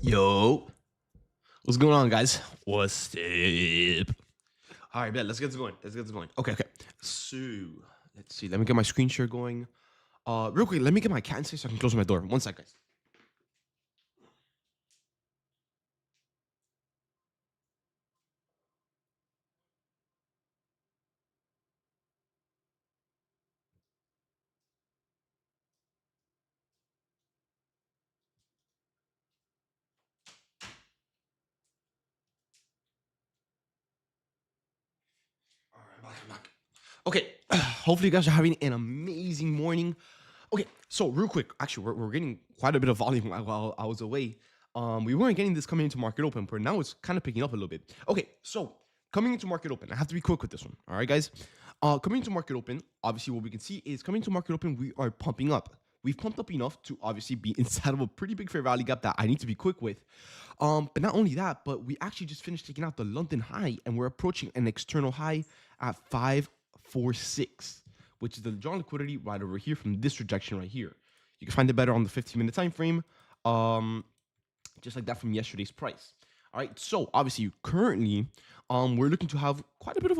Yo, what's going on, guys? What's up? All right, bet. Let's get this going. Okay. So let's see. Let me get my screen share going. Real quick, let me get my cat inside so I can close my door. One sec, guys. All right, I'm back. Okay. Hopefully, you guys are having an amazing morning. Okay, so real quick, actually, we're getting quite a bit of volume while I was away. We weren't getting this coming into market open, but now it's kind of picking up a little bit. Okay, so coming into market open, I have to be quick with this one. All right, guys. Coming into market open, obviously, what we can see is coming to market open, we are pumping up. We've pumped up enough to obviously be inside of a pretty big fair value gap that I need to be quick with. But not only that, but we actually just finished taking out the London high, and we're approaching an external high at 546. Which is the drawn liquidity right over here from this rejection right here. You can find it better on the 15-minute time frame, just like that from yesterday's price. All right, so obviously currently, we're looking to have quite a bit of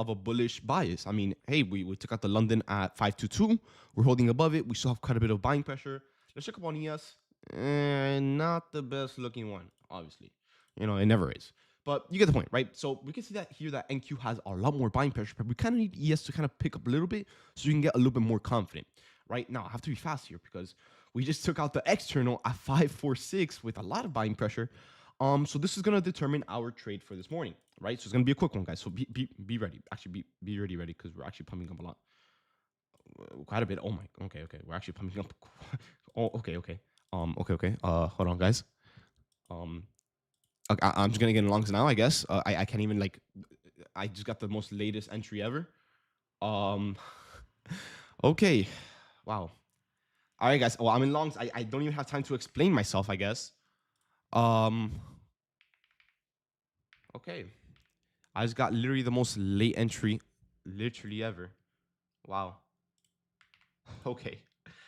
a bullish bias. I mean, hey, we took out the London at 522. We're holding above it. We still have quite a bit of buying pressure. Let's check up on ES, and not the best looking one, obviously. You know, it never is. But you get the point, right? So we can see that here that NQ has a lot more buying pressure, but we kind of need ES to kind of pick up a little bit so you can get a little bit more confident, right? Now, I have to be fast here because we just took out the external at 546 with a lot of buying pressure. So this is going to determine our trade for this morning, right? So it's going to be a quick one, guys. So be ready. Actually, be ready because we're actually pumping up a lot. Quite a bit. Oh my, okay. We're actually pumping up. Oh, okay. Okay. Hold on, guys. I'm just gonna get in longs now, I guess. I can't even I just got the most latest entry ever. Okay, wow. All right, guys. Well, I'm in longs. I don't even have time to explain myself, I guess. Okay. I just got literally the most late entry, literally ever. Wow. Okay.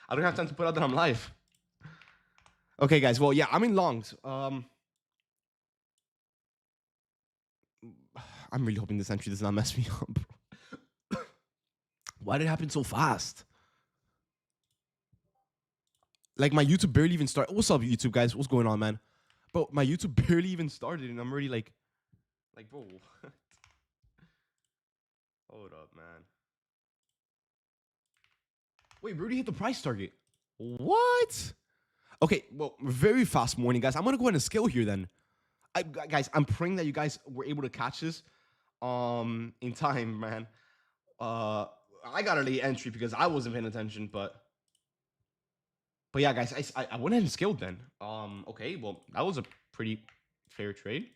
I don't have time to put out that I'm live. Okay, guys. Well, yeah, I'm in longs. I'm really hoping this entry does not mess me up. Why did it happen so fast? Like, my YouTube barely even started. What's up, YouTube, guys? What's going on, man? Bro, my YouTube barely even started, and I'm already like, bro, what? Hold up, man. Wait, we already hit the price target. What? Okay, well, very fast morning, guys. I'm going to go ahead and scale here then. Guys, I'm praying that you guys were able to catch this in time, man. I got a late entry because I wasn't paying attention, but yeah, guys, I went ahead and scaled then. Okay, well, that was a pretty fair trade.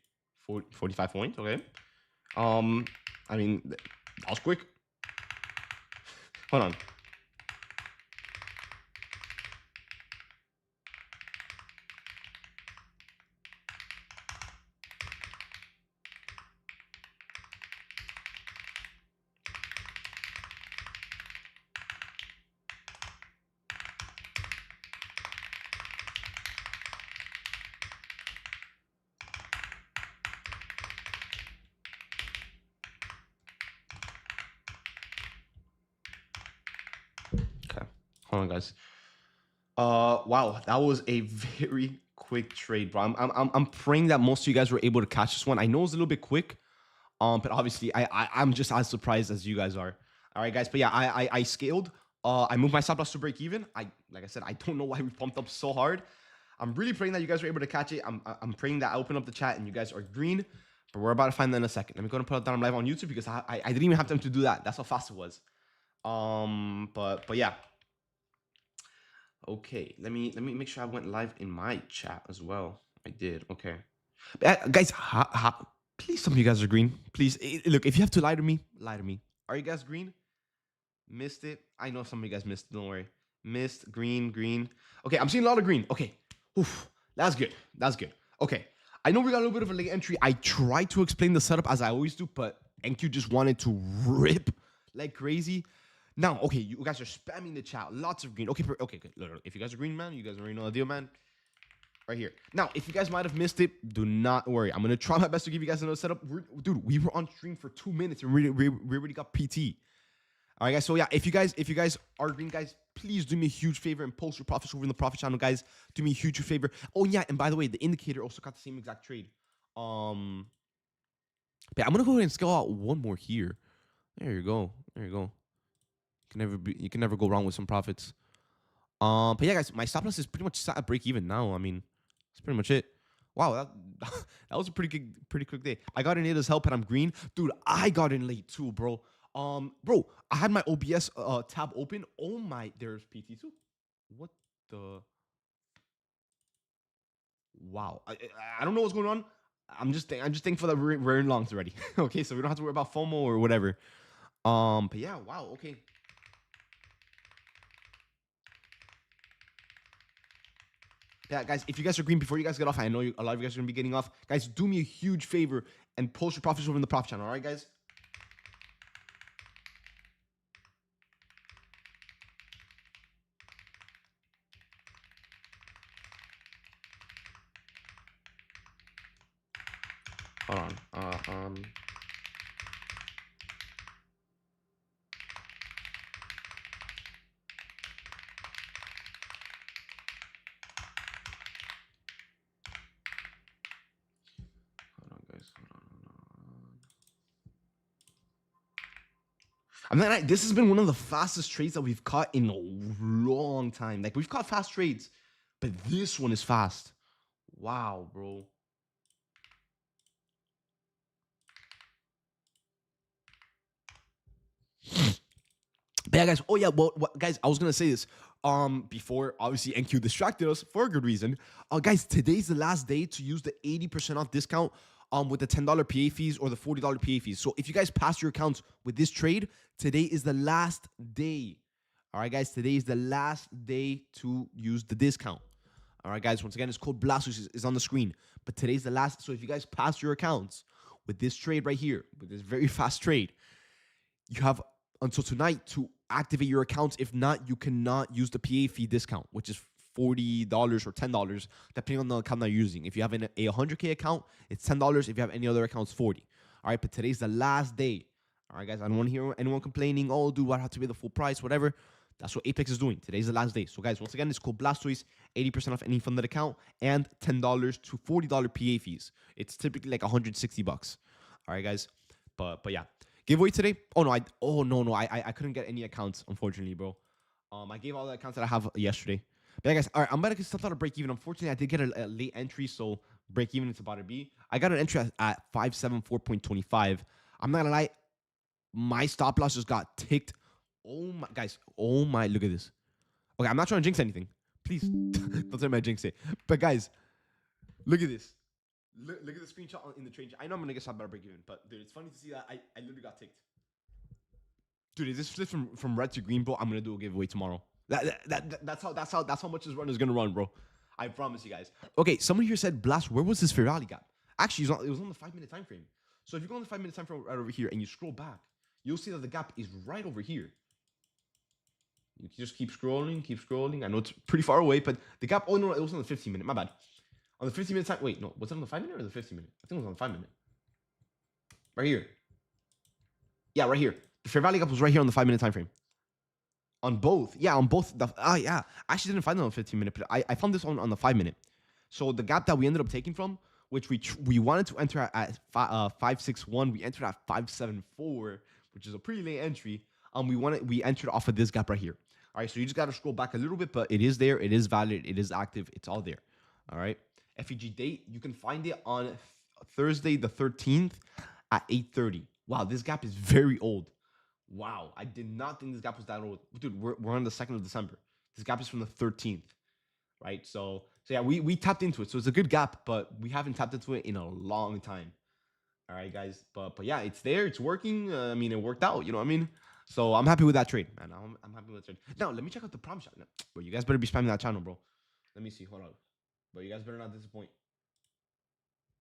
45 points, okay. I mean, that was quick. Hold on. Okay, hold on, guys. Wow, that was a very quick trade, bro. I'm praying that most of you guys were able to catch this one. I know it's a little bit quick, but obviously I'm just as surprised as you guys are. All right, guys. But yeah, I scaled. I moved my stop loss to break even. Like I said, I don't know why we pumped up so hard. I'm really praying that you guys were able to catch it. I'm praying that I open up the chat and you guys are green. But we're about to find that in a second. Let me go and put it down live on YouTube because I didn't even have time to do that. That's how fast it was. But yeah. Okay, let me make sure I went live in my chat as well. I did. Okay, guys, please, some of you guys are green. Please, look, if you have to lie to me, lie to me. Are you guys green? Missed it. I know some of you guys missed it. Don't worry. Missed green. Okay, I'm seeing a lot of green. Okay, oof, that's good. That's good. Okay, I know we got a little bit of a late entry. I tried to explain the setup as I always do, but NQ just wanted to rip like crazy. Now, okay, you guys are spamming the chat. Lots of green. Okay, okay. Look, if you guys are green, man, you guys already know the deal, man. right here. Now, if you guys might have missed it, do not worry. I'm gonna try my best to give you guys another setup. Dude, we were on stream for 2 minutes and we already got PT. All right, guys. So yeah, if you guys are green, guys, please do me a huge favor and post your profits over in the profit channel, guys. Do me a huge favor. Oh yeah, and by the way, the indicator also got the same exact trade. But I'm gonna go ahead and scale out one more here. There you go. There you go. You can never go wrong with some profits. But yeah, guys, my stop loss is pretty much set at break even now. I mean, that's pretty much it. Wow, that was a pretty quick day. I got in it as help and I'm green. Dude, I got in late too, bro. Bro, I had my OBS tab open. Oh my, there's PT2. What the? Wow. I don't know what's going on. I'm just thankful that we're in longs already. Okay, so we don't have to worry about FOMO or whatever. But yeah, wow, okay. Yeah, guys, if you guys are green before you guys get off, I know a lot of you guys are gonna be getting off. Guys, do me a huge favor and post your profits over in the profit channel. All right, guys. Hold on. Hold on, guys. Hold on. I mean, this has been one of the fastest trades that we've caught in a long time. Like, we've caught fast trades, but this one is fast. Wow, bro. But yeah, guys. Oh yeah, well, guys, I was gonna say this. Before obviously NQ distracted us for a good reason. Guys, today's the last day to use the 80% off discount. With the $10 PA fees or the $40 PA fees. So if you guys pass your accounts with this trade, today is the last day. All right, guys, today is the last day to use the discount. All right, guys, once again, it's code BLAST is on the screen. But today's the last. So if you guys pass your accounts with this trade right here, with this very fast trade, you have until tonight to activate your accounts. If not, you cannot use the PA fee discount, which is $40 or $10, depending on the account that you're using. If you have a 100K account, it's $10. If you have any other account, it's 40. All right, but today's the last day. All right, guys, I don't want to hear anyone complaining, oh, dude, I have to pay the full price, whatever. That's what Apex is doing. Today's the last day. So, guys, once again, it's called Blastoise, 80% off any funded account, and $10 to $40 PA fees. It's typically like $160. All right, guys. But yeah. Giveaway today? Oh no, I couldn't get any accounts, unfortunately, bro. I gave all the accounts that I have yesterday. But yeah, guys, all right, I'm about to get stuff out of break even. Unfortunately, I did get a late entry, so break even is about to be. I got an entry at 574.25. I'm not gonna lie, my stop loss just got ticked. Oh my, guys, oh my, look at this. Okay, I'm not trying to jinx anything. Please, don't tell me I jinx it. But guys, look at this. Look at the screenshot in the trade. I know I'm gonna get some better break even, but dude, it's funny to see that I literally got ticked. Dude, is this flip from red to green, bro? I'm gonna do a giveaway tomorrow. That's how much this run is gonna run, bro. I promise you guys. Okay, someone here said, Blast, where was this fair value gap? Actually, it was on the 5-minute time frame. So if you go on the 5-minute time frame right over here and you scroll back, you'll see that the gap is right over here. You just keep scrolling. I know it's pretty far away, but the gap. Oh no, it was on the 15-minute. My bad. On the 15-minute time. Wait, no. Was it on the 5-minute or the 15-minute? I think it was on the 5-minute. Right here. Yeah, right here. The fair value gap was right here on the 5-minute time frame. On both. Yeah, on both. Yeah. I actually didn't find it on the 15-minute, but I found this on the 5-minute. So the gap that we ended up taking from, which we wanted to enter at 561, we entered at 574, which is a pretty late entry. We entered off of this gap right here. All right, so you just got to scroll back a little bit, but it is there. It is valid. It is active. It's all there. All right. FEG date, you can find it on Thursday the 13th at 8:30. Wow, this gap is very old. Wow, I did not think this gap was that old. Dude, we're on the 2nd of December. This gap is from the 13th, right? So yeah, we tapped into it. So it's a good gap, but we haven't tapped into it in a long time. All right, guys. But yeah, it's there. It's working. I mean, it worked out. You know what I mean? So I'm happy with that trade, man. I'm happy with that trade. Now, let me check out the prom shot. Bro, you guys better be spamming that channel, bro. Let me see. Hold on. But you guys better not disappoint.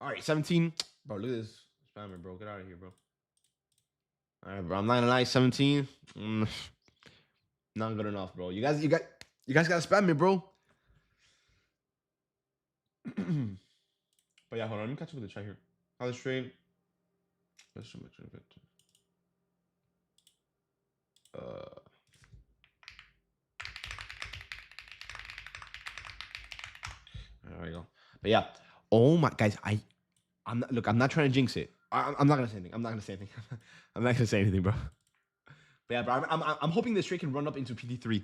All right, 17. Bro, look at this spammer, bro. Get out of here, bro. All right, bro. I'm not gonna lie, 17. Not good enough, bro. You guys gotta spam me, bro. But yeah, hold on. Let me catch up with the chat here. How this trade? Let's so much of it. Uh, there we go. But yeah. Oh my guys, I'm not, look. I'm not trying to jinx it. I'm not gonna say anything. I'm not gonna say anything. I'm not gonna say anything, bro. But yeah, bro. I'm hoping this trade can run up into PT3.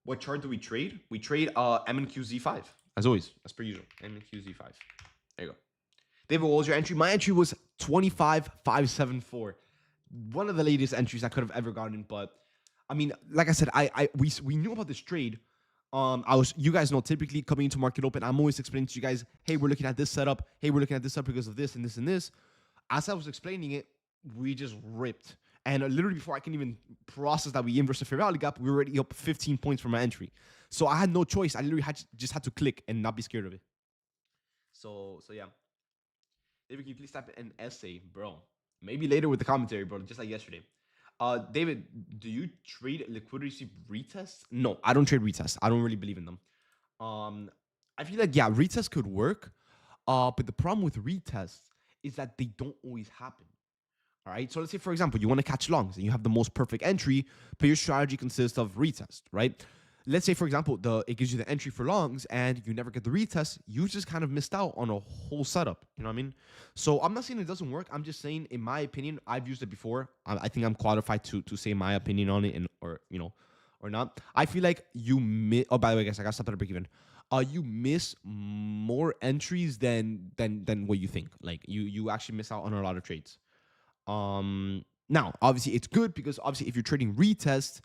What chart do we trade? We trade MNQZ5 as always, as per usual. MNQZ5. There you go. David, what was your entry? My entry was 25,574. One of the latest entries I could have ever gotten, but I mean, like I said, we knew about this trade. You guys know, typically coming into market open, I'm always explaining to you guys, hey, we're looking at this setup. Hey, we're looking at this setup because of this and this and this. As I was explaining it, we just ripped. And literally before I can even process that we inversed the fair value gap, we were already up 15 points from my entry. So I had no choice. I literally just had to click and not be scared of it. So yeah. David, can you please type an essay, bro? Maybe later with the commentary, bro, just like yesterday. David, do you trade liquidity sweep retests? No, I don't trade retests. I don't really believe in them. Um, I feel like, yeah, retests could work. But the problem with retests is that they don't always happen. All right. So let's say, for example, you want to catch longs and you have the most perfect entry, but your strategy consists of retest, right? Let's say, for example, it gives you the entry for longs and you never get the retest. You just kind of missed out on a whole setup. You know what I mean? So I'm not saying it doesn't work. I'm just saying, in my opinion, I've used it before. I think I'm qualified to say my opinion on it, and or not. I feel like you miss. Oh, by the way, guys, I got to stop at a break even. You miss more entries than what you think. Like you actually miss out on a lot of trades. Now obviously it's good because obviously if you're trading retest,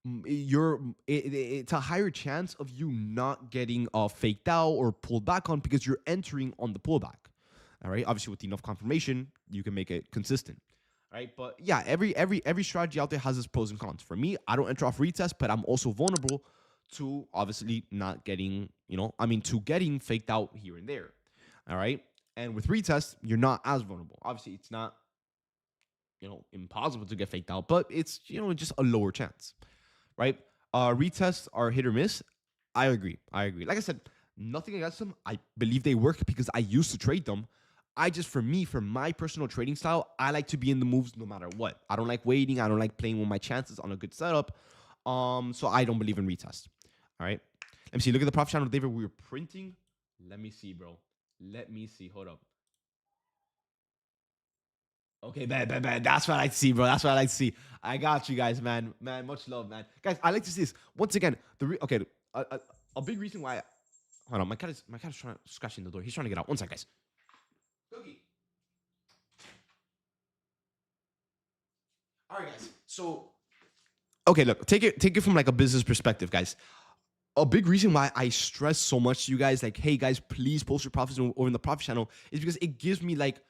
it's a higher chance of you not getting faked out or pulled back on because you're entering on the pullback. All right, obviously with enough confirmation you can make it consistent. All right, but yeah, every strategy out there has its pros and cons. For me, I don't enter off retest, but I'm also vulnerable to obviously not getting, to getting faked out here and there. All right, and with retest you're not as vulnerable. Obviously it's not impossible to get faked out, but it's, just a lower chance, right? Retests are hit or miss. I agree. Like I said, nothing against them. I believe they work because I used to trade them. For my personal trading style, I like to be in the moves no matter what. I don't like waiting. I don't like playing with my chances on a good setup. So I don't believe in retest. All right. Let me see. Look at the profit channel, David. We were printing. Let me see, bro. Let me see. Hold up. Okay, bad. That's what I like to see, bro. That's what I like to see. I got you guys, man. Man, much love, man. Guys, I like to see this. Once again, a big reason why. Hold on, my cat is trying to scratch in the door. He's trying to get out. One sec, guys. Cookie. All right, guys. So, okay, look, take it from like a business perspective, guys. A big reason why I stress so much to you guys, like, hey guys, please post your profits over in the profit channel, is because it gives me like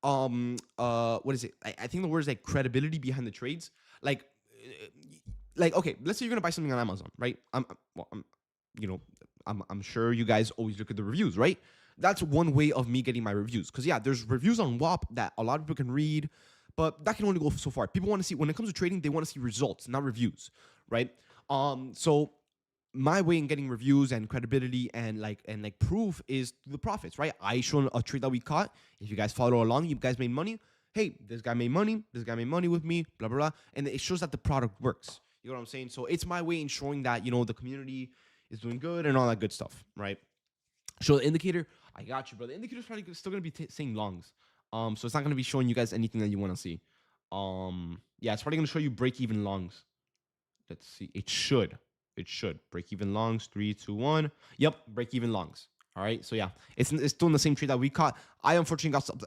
what is it? I think the word is like credibility behind the trades. Okay, let's say you're gonna buy something on Amazon, right? You know, I'm sure you guys always look at the reviews, right? That's one way of me getting my reviews. Because yeah, there's reviews on WAP that a lot of people can read, but that can only go so far. People want to see, when it comes to trading, they want to see results, not reviews, right? So my way in getting reviews and credibility and like proof is the profits, right? I show a trade that we caught. If you guys follow along, you guys made money. Hey, this guy made money. This guy made money with me. Blah blah blah, and it shows that the product works. You know what I'm saying? So it's my way in showing that the community is doing good and all that good stuff, right? Show the indicator. I got you, bro. The indicator's probably still gonna be saying longs. So it's not gonna be showing you guys anything that you want to see. Yeah, it's probably gonna show you break even longs. Let's see. It should. Break even longs. 3, 2, 1. Yep, break even longs. All right. So yeah, it's doing the same trade that we caught. I unfortunately got stopped.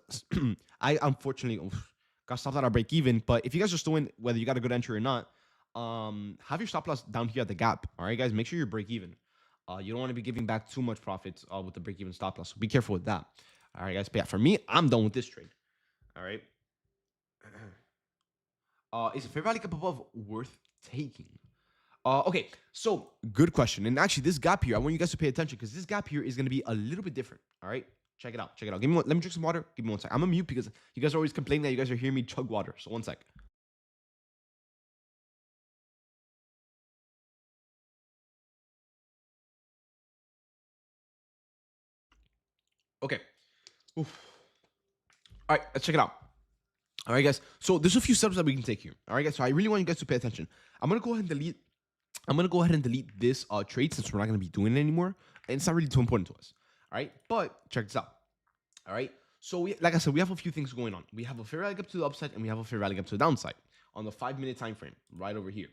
Got stopped at our break even. But if you guys are still in, whether you got a good entry or not, have your stop loss down here at the gap. All right, guys. Make sure you're break even. You don't want to be giving back too much profits with the break even stop loss. So be careful with that. All right, guys. But yeah, for me, I'm done with this trade. All right. Is a fair value gap above worth taking? Okay, so good question. And actually, this gap here, I want you guys to pay attention because this gap here is going to be a little bit different. All right, check it out. Give me one. Let me drink some water. Give me one sec. I'm a mute because you guys are always complaining that you guys are hearing me chug water. So one sec. Okay. Oof. All right, let's check it out. All right, guys. So there's a few steps that we can take here. All right, guys. So I really want you guys to pay attention. I'm gonna go ahead and delete. I'm gonna go ahead and delete this trade since we're not gonna be doing it anymore, and it's not really too important to us. All right, but check this out. All right. So like I said, we have a few things going on. We have a fair rally up to the upside, and we have a fair rally up to the downside on the 5-minute time frame, right over here.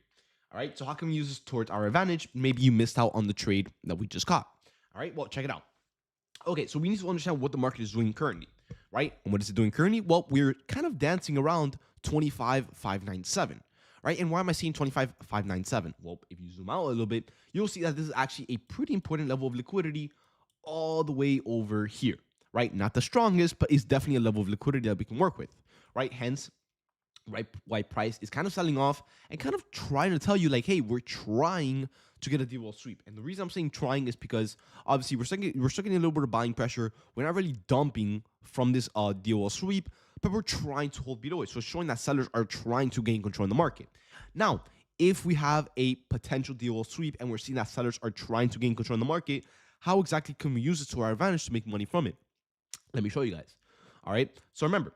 All right. So how can we use this towards our advantage? Maybe you missed out on the trade that we just caught. All right. Well, check it out. Okay, so we need to understand what the market is doing currently, right? And what is it doing currently? Well, we're kind of dancing around 25,597, right? And why am I saying 25,597? Well, if you zoom out a little bit, you'll see that this is actually a pretty important level of liquidity all the way over here, right? Not the strongest, but it's definitely a level of liquidity that we can work with, right? Hence, right, why price is kind of selling off and kind of trying to tell you like, hey, we're trying to get a DOL sweep. And the reason I'm saying trying is because obviously we're stuck in a little bit of buying pressure. We're not really dumping from this DOL sweep, but we're trying to hold below it. So it's showing that sellers are trying to gain control in the market. Now, if we have a potential DOL sweep and we're seeing that sellers are trying to gain control in the market, how exactly can we use it to our advantage to make money from it? Let me show you guys. All right. So remember,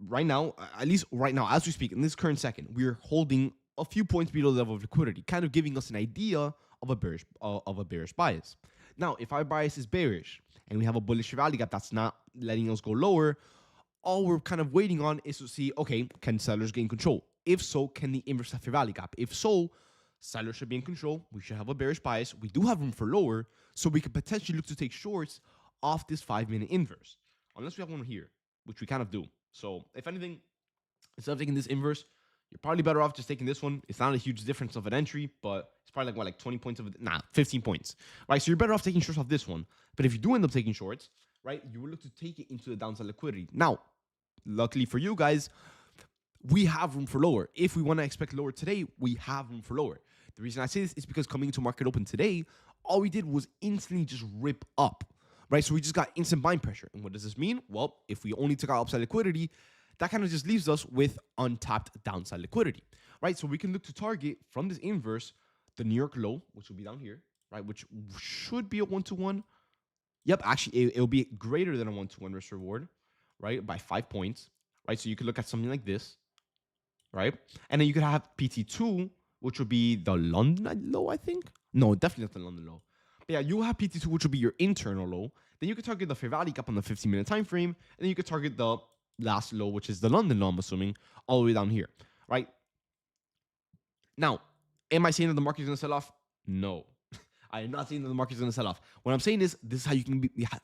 right now, at least right now, as we speak, in this current second, we're holding a few points below the level of liquidity, kind of giving us an idea of a bearish bias. Now, if our bias is bearish and we have a bullish rally gap that's not letting us go lower, all we're kind of waiting on is to see, okay, can sellers gain control? If so, can the inverse have a rally gap? If so, sellers should be in control. We should have a bearish bias. We do have room for lower, so we could potentially look to take shorts off this 5-minute inverse, unless we have one here, which we kind of do. So if anything, instead of taking this inverse, you're probably better off just taking this one. It's not a huge difference of an entry, but it's probably like what, like 20 points of it? Nah, 15 points. Right? So you're better off taking shorts off this one. But if you do end up taking shorts, right, you will look to take it into the downside liquidity. Now, luckily for you guys, we have room for lower. If we want to expect lower today, we have room for lower. The reason I say this is because coming into market open today, all we did was instantly just rip up. Right? So we just got instant buying pressure. And what does this mean? Well, if we only took our upside liquidity, that kind of just leaves us with untapped downside liquidity, right? So we can look to target from this inverse the New York low, which will be down here, right? Which should be a 1-to-1. Yep, actually, it'll be greater than a 1-to-1 risk reward, right? By 5 points, right? So you could look at something like this, right? And then you could have PT2, which would be the London low, I think. No, definitely not the London low. But yeah, you have PT2, which will be your internal low. Then you could target the fair value gap on the 15-minute time frame, and then you could target the last low, which is the London low, I'm assuming, all the way down here, right? Now, am I saying that the market is going to sell off? No. I am not saying that the market is going to sell off. What I'm saying is this is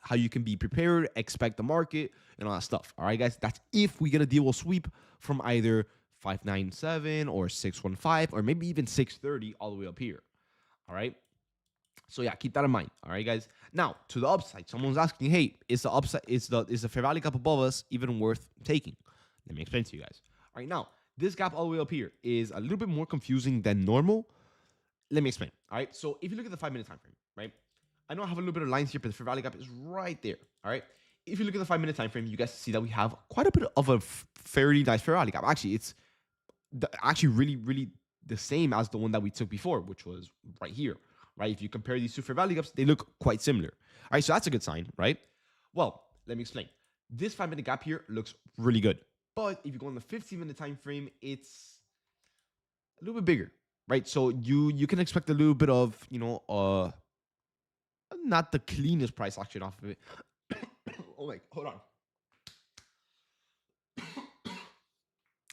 how you can be prepared, expect the market, and all that stuff. All right, guys? That's if we get a DOL sweep from either 597 or 615 or maybe even 630 all the way up here. All right? So yeah, keep that in mind. All right, guys. Now to the upside, someone's asking, "Hey, is the fair value gap above us even worth taking?" Let me explain to you guys. All right, now this gap all the way up here is a little bit more confusing than normal. Let me explain. All right, so if you look at the 5-minute time frame, right? I know I have a little bit of lines here, but the fair value gap is right there. All right. If you look at the 5-minute time frame, you guys see that we have quite a bit of a fairly nice fair value gap. Actually, it's actually really the same as the one that we took before, which was right here. Right? If you compare these two fair value gaps, they look quite similar. All right, so that's a good sign, right? Well, let me explain. This 5-minute gap here looks really good. But if you go on the 15-minute time frame, it's a little bit bigger, right? So you can expect a little bit of, not the cleanest price action off of it. Oh my, hold on.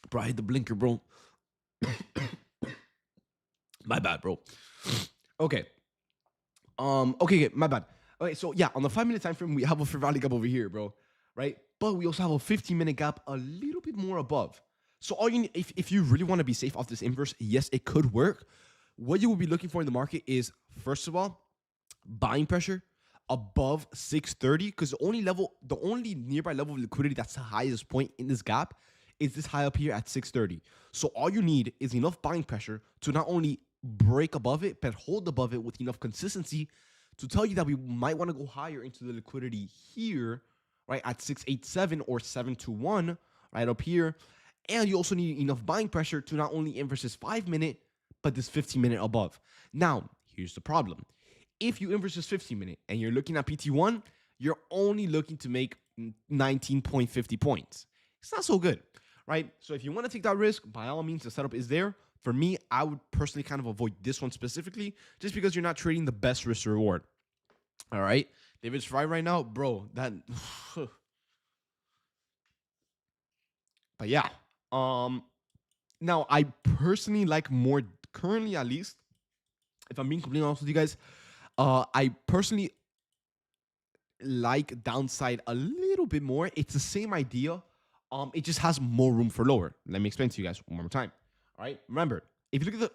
Bro, I hit the blinker, bro. My bad, bro. Okay. Okay, my bad. Okay, so yeah, on the 5-minute time frame, we have a fair value gap over here, bro, right? But we also have a 15-minute gap a little bit more above. So all you need, if you really want to be safe off this inverse, yes, it could work. What you will be looking for in the market is, first of all, buying pressure above 630, because the only nearby level of liquidity that's the highest point in this gap is this high up here at 630. So all you need is enough buying pressure to not only break above it, but hold above it with enough consistency to tell you that we might want to go higher into the liquidity here, right, at 687 or 721, right up here. And you also need enough buying pressure to not only inverse this 5-minute, but this 15-minute above. Now, here's the problem. If you inverse this 15-minute and you're looking at PT1, you're only looking to make 19.50 points. It's not so good, right? So if you want to take that risk, by all means, the setup is there. For me, I would personally kind of avoid this one specifically, just because you're not trading the best risk to reward. All right, David's right now, bro. That, but yeah. Um, Now I personally like more currently, at least, if I'm being completely honest with you guys. I personally like downside a little bit more. It's the same idea. It just has more room for lower. Let me explain to you guys one more time. All right. Remember, if you look at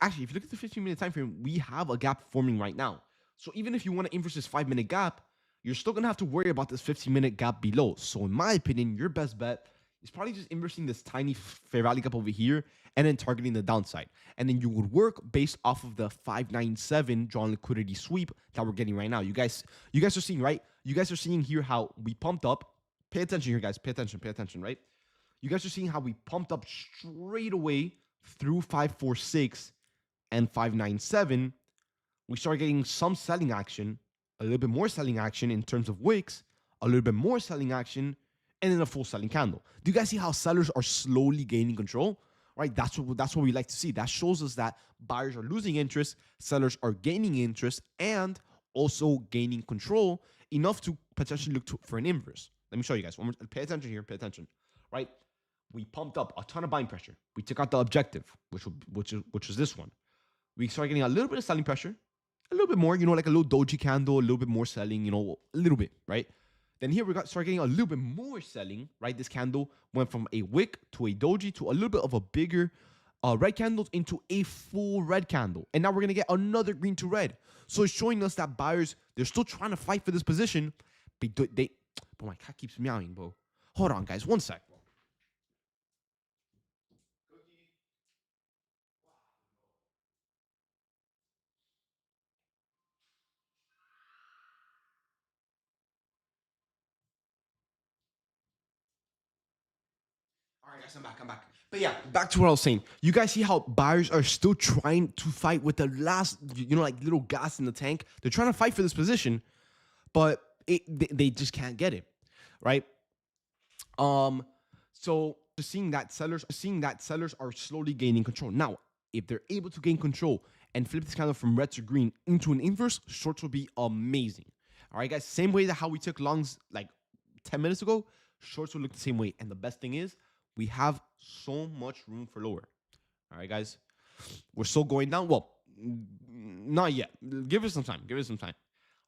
the 15-minute time frame, we have a gap forming right now. So even if you want to inverse this 5-minute gap, you're still gonna have to worry about this 15-minute gap below. So in my opinion, your best bet is probably just inversing this tiny fair value gap over here and then targeting the downside. And then you would work based off of the 597 drawn liquidity sweep that we're getting right now. You guys are seeing, right? You guys are seeing here how we pumped up. Pay attention here, guys. Pay attention, right? You guys are seeing how we pumped up straight away through 546 and 597. We start getting some selling action, a little bit more selling action in terms of wicks, a little bit more selling action, and then a full selling candle. Do you guys see how sellers are slowly gaining control? Right? That's what we like to see. That shows us that buyers are losing interest, sellers are gaining interest, and also gaining control enough to potentially look for an inverse. Let me show you guys. Pay attention here. Pay attention. Right? We pumped up a ton of buying pressure. We took out the objective, which was this one. We started getting a little bit of selling pressure, a little bit more, like a little doji candle, a little bit more selling, a little bit, right? Then here we start getting a little bit more selling, right? This candle went from a wick to a doji to a little bit of a bigger red candle into a full red candle. And now we're going to get another green to red. So it's showing us that buyers, they're still trying to fight for this position. But but my cat keeps meowing, bro. Hold on, guys. One sec. All right, guys, I'm back. But yeah, back to what I was saying. You guys see how buyers are still trying to fight with the last, like little gas in the tank. They're trying to fight for this position, but they just can't get it, right? So just seeing that sellers are slowly gaining control. Now, if they're able to gain control and flip this candle from red to green into an inverse, shorts will be amazing. All right, guys. Same way that how we took longs like 10 minutes ago, shorts will look the same way. And the best thing is, we have so much room for lower. All right, guys. We're still going down. Well, not yet. Give us some time. All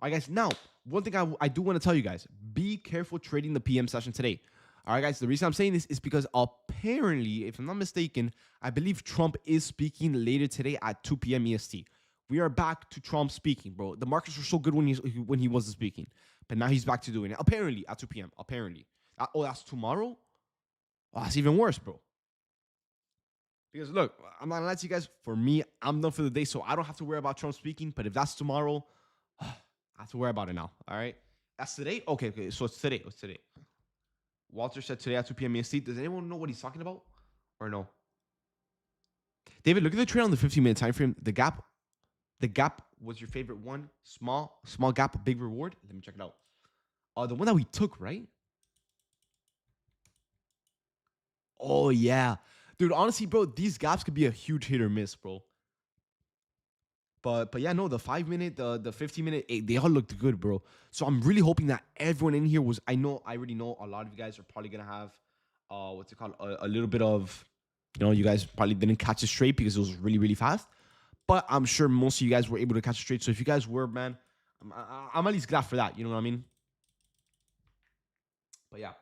right, guys. Now, one thing I do want to tell you guys, be careful trading the PM session today. All right, guys. The reason I'm saying this is because apparently, if I'm not mistaken, I believe Trump is speaking later today at 2 p.m. EST. We are back to Trump speaking, bro. The markets were so good when he wasn't speaking, but now he's back to doing it. Apparently, at 2 p.m. Apparently. That's tomorrow? Oh, that's even worse, bro. Because look, I'm not gonna lie to you guys. For me, I'm done for the day, so I don't have to worry about Trump speaking. But if that's tomorrow, I have to worry about it now. All right, that's today. Okay. So it's today. Walter said today at 2 p.m. EST. Does anyone know what he's talking about, or no? David, look at the trade on the 15-minute time frame. The gap was your favorite one. Small gap, big reward. Let me check it out. The one that we took, right? Oh yeah, dude. Honestly, bro, these gaps could be a huge hit or miss, bro. But yeah, no, the 5-minute, the 15-minute, they all looked good, bro. So I'm really hoping that everyone in here was. I already know a lot of you guys are probably gonna have, what's it called, a little bit of, you guys probably didn't catch it straight because it was really really fast. But I'm sure most of you guys were able to catch it straight. So if you guys were, man, I'm at least glad for that. You know what I mean? But yeah.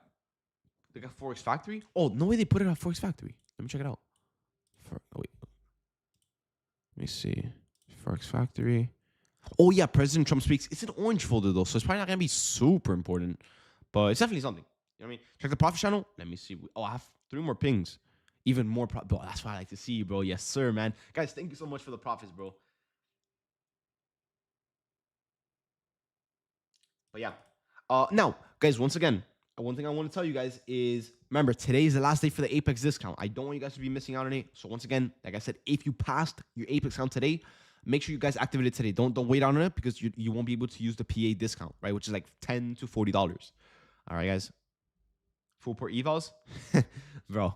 They got Forex Factory. Oh, no way they put it on Forex Factory. Let me check it out. Wait. Let me see. Forex Factory. Oh, yeah. President Trump speaks. It's an orange folder, though, so it's probably not going to be super important. But it's definitely something. You know what I mean? Check the profit channel. Let me see. Oh, I have 3 more pings. Even more profit. Bro, that's what I like to see, bro. Yes, sir, man. Guys, thank you so much for the profits, bro. But yeah. Now, guys, once again, one thing I want to tell you guys is, remember, today is the last day for the Apex discount. I don't want you guys to be missing out on it. So once again, like I said, if you passed your Apex count today, make sure you guys activate it today. Don't wait on it because you won't be able to use the PA discount, right? Which is like $10 to $40. All right, guys. Full port evals, bro.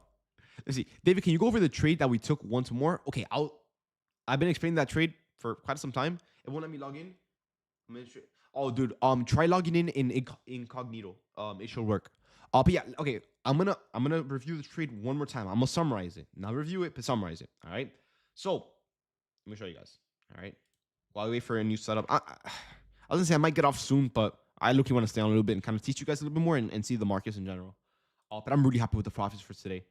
Let's see, David. Can you go over the trade that we took once more? Okay, I've been explaining that trade for quite some time. It won't let me log in. Oh, dude. Try logging in incognito. It should work. But yeah, okay. I'm gonna review the trade one more time. I'm gonna summarize it. Not review it, but summarize it. All right. So let me show you guys. All right. While we wait for a new setup, I was gonna say I might get off soon, but I literally want to stay on a little bit and kind of teach you guys a little bit more and see the markets in general. But I'm really happy with the profits for today.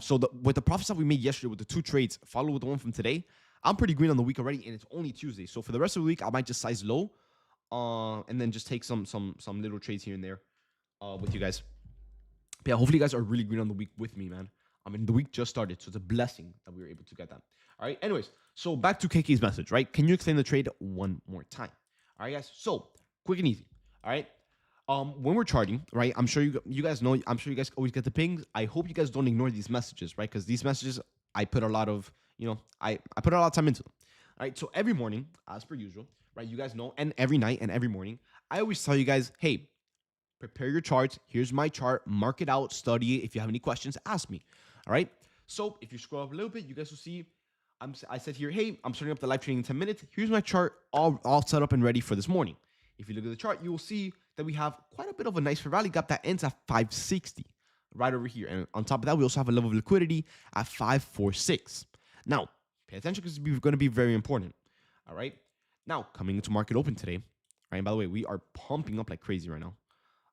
So with the profits that we made yesterday with the two trades, follow with the one from today, I'm pretty green on the week already, and it's only Tuesday. So for the rest of the week, I might just size low, and then just take some little trades here and there, with you guys. But yeah, hopefully you guys are really green on the week with me, man. I mean, the week just started, so it's a blessing that we were able to get that. All right. Anyways, so back to KK's message, right? Can you explain the trade one more time? All right, guys. So quick and easy. All right. When we're charting, right? I'm sure you guys know. I'm sure you guys always get the pings. I hope you guys don't ignore these messages, right? Because these messages, I put a lot of, I put a lot of time into them. All right. So every morning, as per usual, right? You guys know, and every night and every morning, I always tell you guys, hey, prepare your charts. Here's my chart. Mark it out. Study it. If you have any questions, ask me. All right. So if you scroll up a little bit, you guys will see. I said here, hey, I'm starting up the live trading in 10 minutes. Here's my chart all set up and ready for this morning. If you look at the chart, you will see that we have quite a bit of a nice fair value gap that ends at 560 right over here. And on top of that, we also have a level of liquidity at 546. Now, pay attention because it's going to be very important. All right. Now, coming into market open today, right? And by the way, we are pumping up like crazy right now.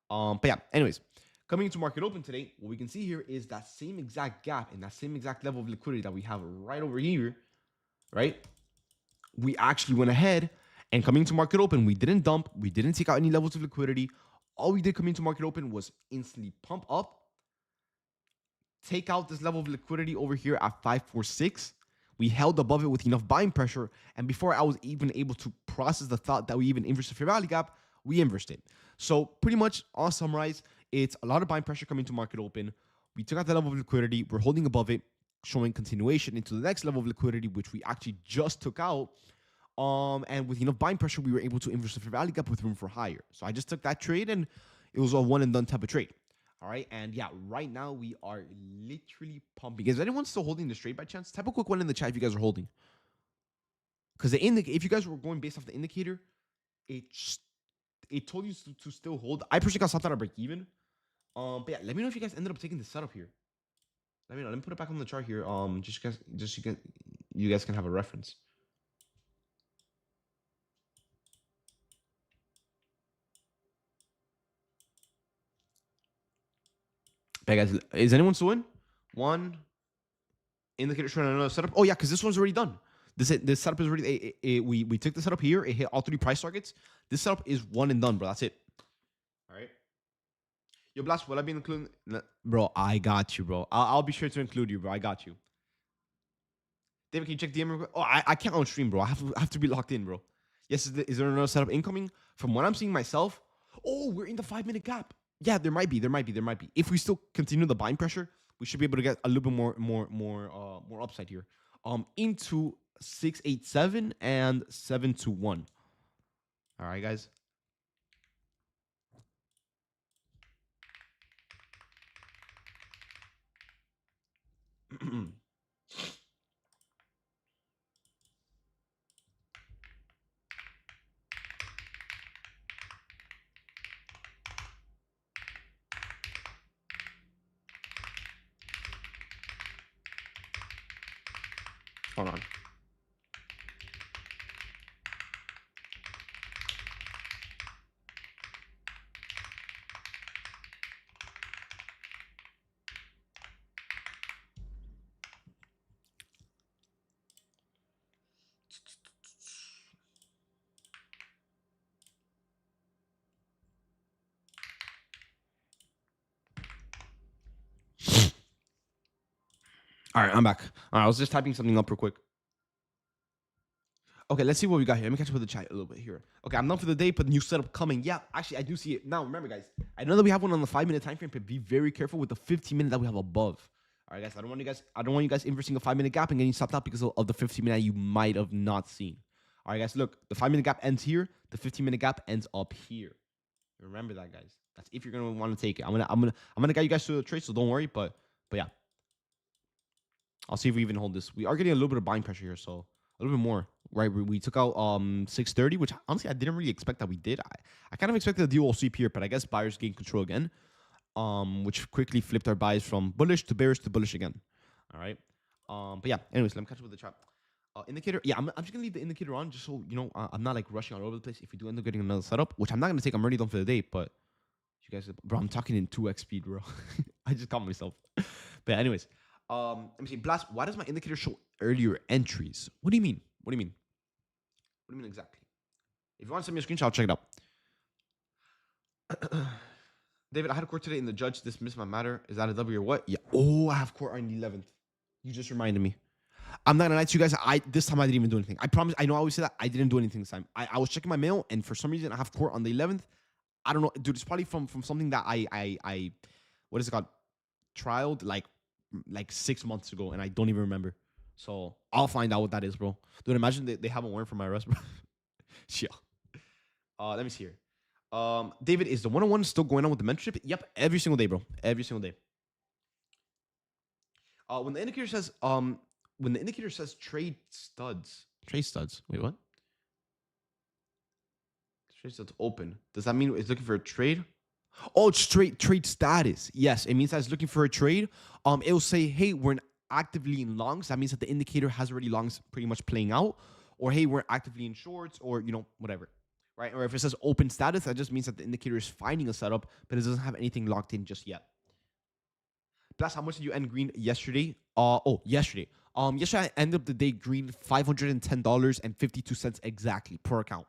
But yeah, anyways, coming into market open today, what we can see here is that same exact gap and that same exact level of liquidity that we have right over here, right? We actually went ahead and coming to market open, we didn't dump, we didn't take out any levels of liquidity. All we did coming to market open was instantly pump up, take out this level of liquidity over here at 546. We held above it with enough buying pressure, and before I was even able to process the thought that we even inversed the fair value gap, we inversed it. So pretty much, I'll summarize, it's a lot of buying pressure coming to market open. We took out the level of liquidity. We're holding above it, showing continuation into the next level of liquidity, which we actually just took out. And with enough buying pressure, we were able to inverse the fair value gap with room for higher. So I just took that trade, and it was a one and done type of trade. All right. And yeah, right now we are literally pumping. Is anyone still holding this trade by chance? Type a quick one in the chat if you guys are holding. Because if you guys were going based off the indicator, it told you to still hold. I personally got stopped out of break even. But yeah, let me know if you guys ended up taking the setup here. Let me know. Let me put it back on the chart here. You guys can have a reference. But guys, is anyone still in? One indicator showing another setup. Oh yeah, because this one's already done. This setup is already. We took the setup here. It hit all 3 price targets. This setup is one and done, bro. That's it. All right. Yo, Blast, will I be including? Bro, I got you, bro. I'll be sure to include you, bro. I got you. David, can you check DM? Oh, I can't on stream, bro. I have to be locked in, bro. Yes, is there another setup incoming? From what I'm seeing myself, oh, we're in the 5-minute gap. Yeah, there might be. If we still continue the buying pressure, we should be able to get a little bit more upside here. Into 687 and 721. All right, guys. Hold on. All right, I'm back. All right, I was just typing something up real quick. Okay, let's see what we got here. Let me catch up with the chat a little bit here. Okay, I'm done for the day, but new setup coming. Yeah, actually, I do see it. Now, remember, guys, I know that we have one on the 5-minute time frame, but be very careful with the 15-minute that we have above. All right, guys. I don't want you guys inversing a 5-minute gap and getting stopped out because of the 15-minute you might have not seen. All right, guys. Look, the 5-minute gap ends here. The 15-minute gap ends up here. Remember that, guys. That's if you're gonna want to take it. I'm gonna guide you guys through the trade, so don't worry. But yeah, I'll see if we even hold this. We are getting a little bit of buying pressure here, so a little bit more. Right, we took out 630, which honestly I didn't really expect that we did. I kind of expected the deal will sweep here, but I guess buyers gained control again, which quickly flipped our buys from bullish to bearish to bullish again. All right, but yeah. Anyways, let me catch up with the chart. Indicator, yeah, I'm just gonna leave the indicator on just so you know I'm not like rushing all over the place. If we do end up getting another setup, which I'm not gonna take, I'm already done for the day. But you guys, bro, I'm talking in 2x speed, bro. I just caught myself. But anyways, let me see. Blast. Why does my indicator show earlier entries? What do you mean? What do you mean? What do you mean exactly? If you want to send me a screenshot, I'll check it out. David, I had a court today and the judge dismissed my matter. Is that a W or what? Yeah. Oh, I have court on the 11th. You just reminded me. I'm not gonna lie to you guys. This time I didn't even do anything. I promise. I know I always say that. I didn't do anything this time. I was checking my mail, and for some reason I have court on the 11th. I don't know, dude. It's probably from something that I what is it called? Trialed like 6 months ago, and I don't even remember. So I'll find out what that is, bro. Dude, imagine they have a warrant for my arrest, bro. Yeah. Let me see here. David, is the 101 still going on with the mentorship? Yep, every single day, bro. Every single day. When the indicator says trade studs. Wait, what? Trade studs open. Does that mean it's looking for a trade? Oh, it's trade status. Yes, it means that it's looking for a trade. It will say, hey, we're actively in longs. That means that the indicator has already longs pretty much playing out. Or hey, we're actively in shorts, or whatever. Right? Or if it says open status, that just means that the indicator is finding a setup, but it doesn't have anything locked in just yet. Plus, how much did you end green yesterday? Yesterday. Yesterday I ended up the day green $510.52 exactly per account.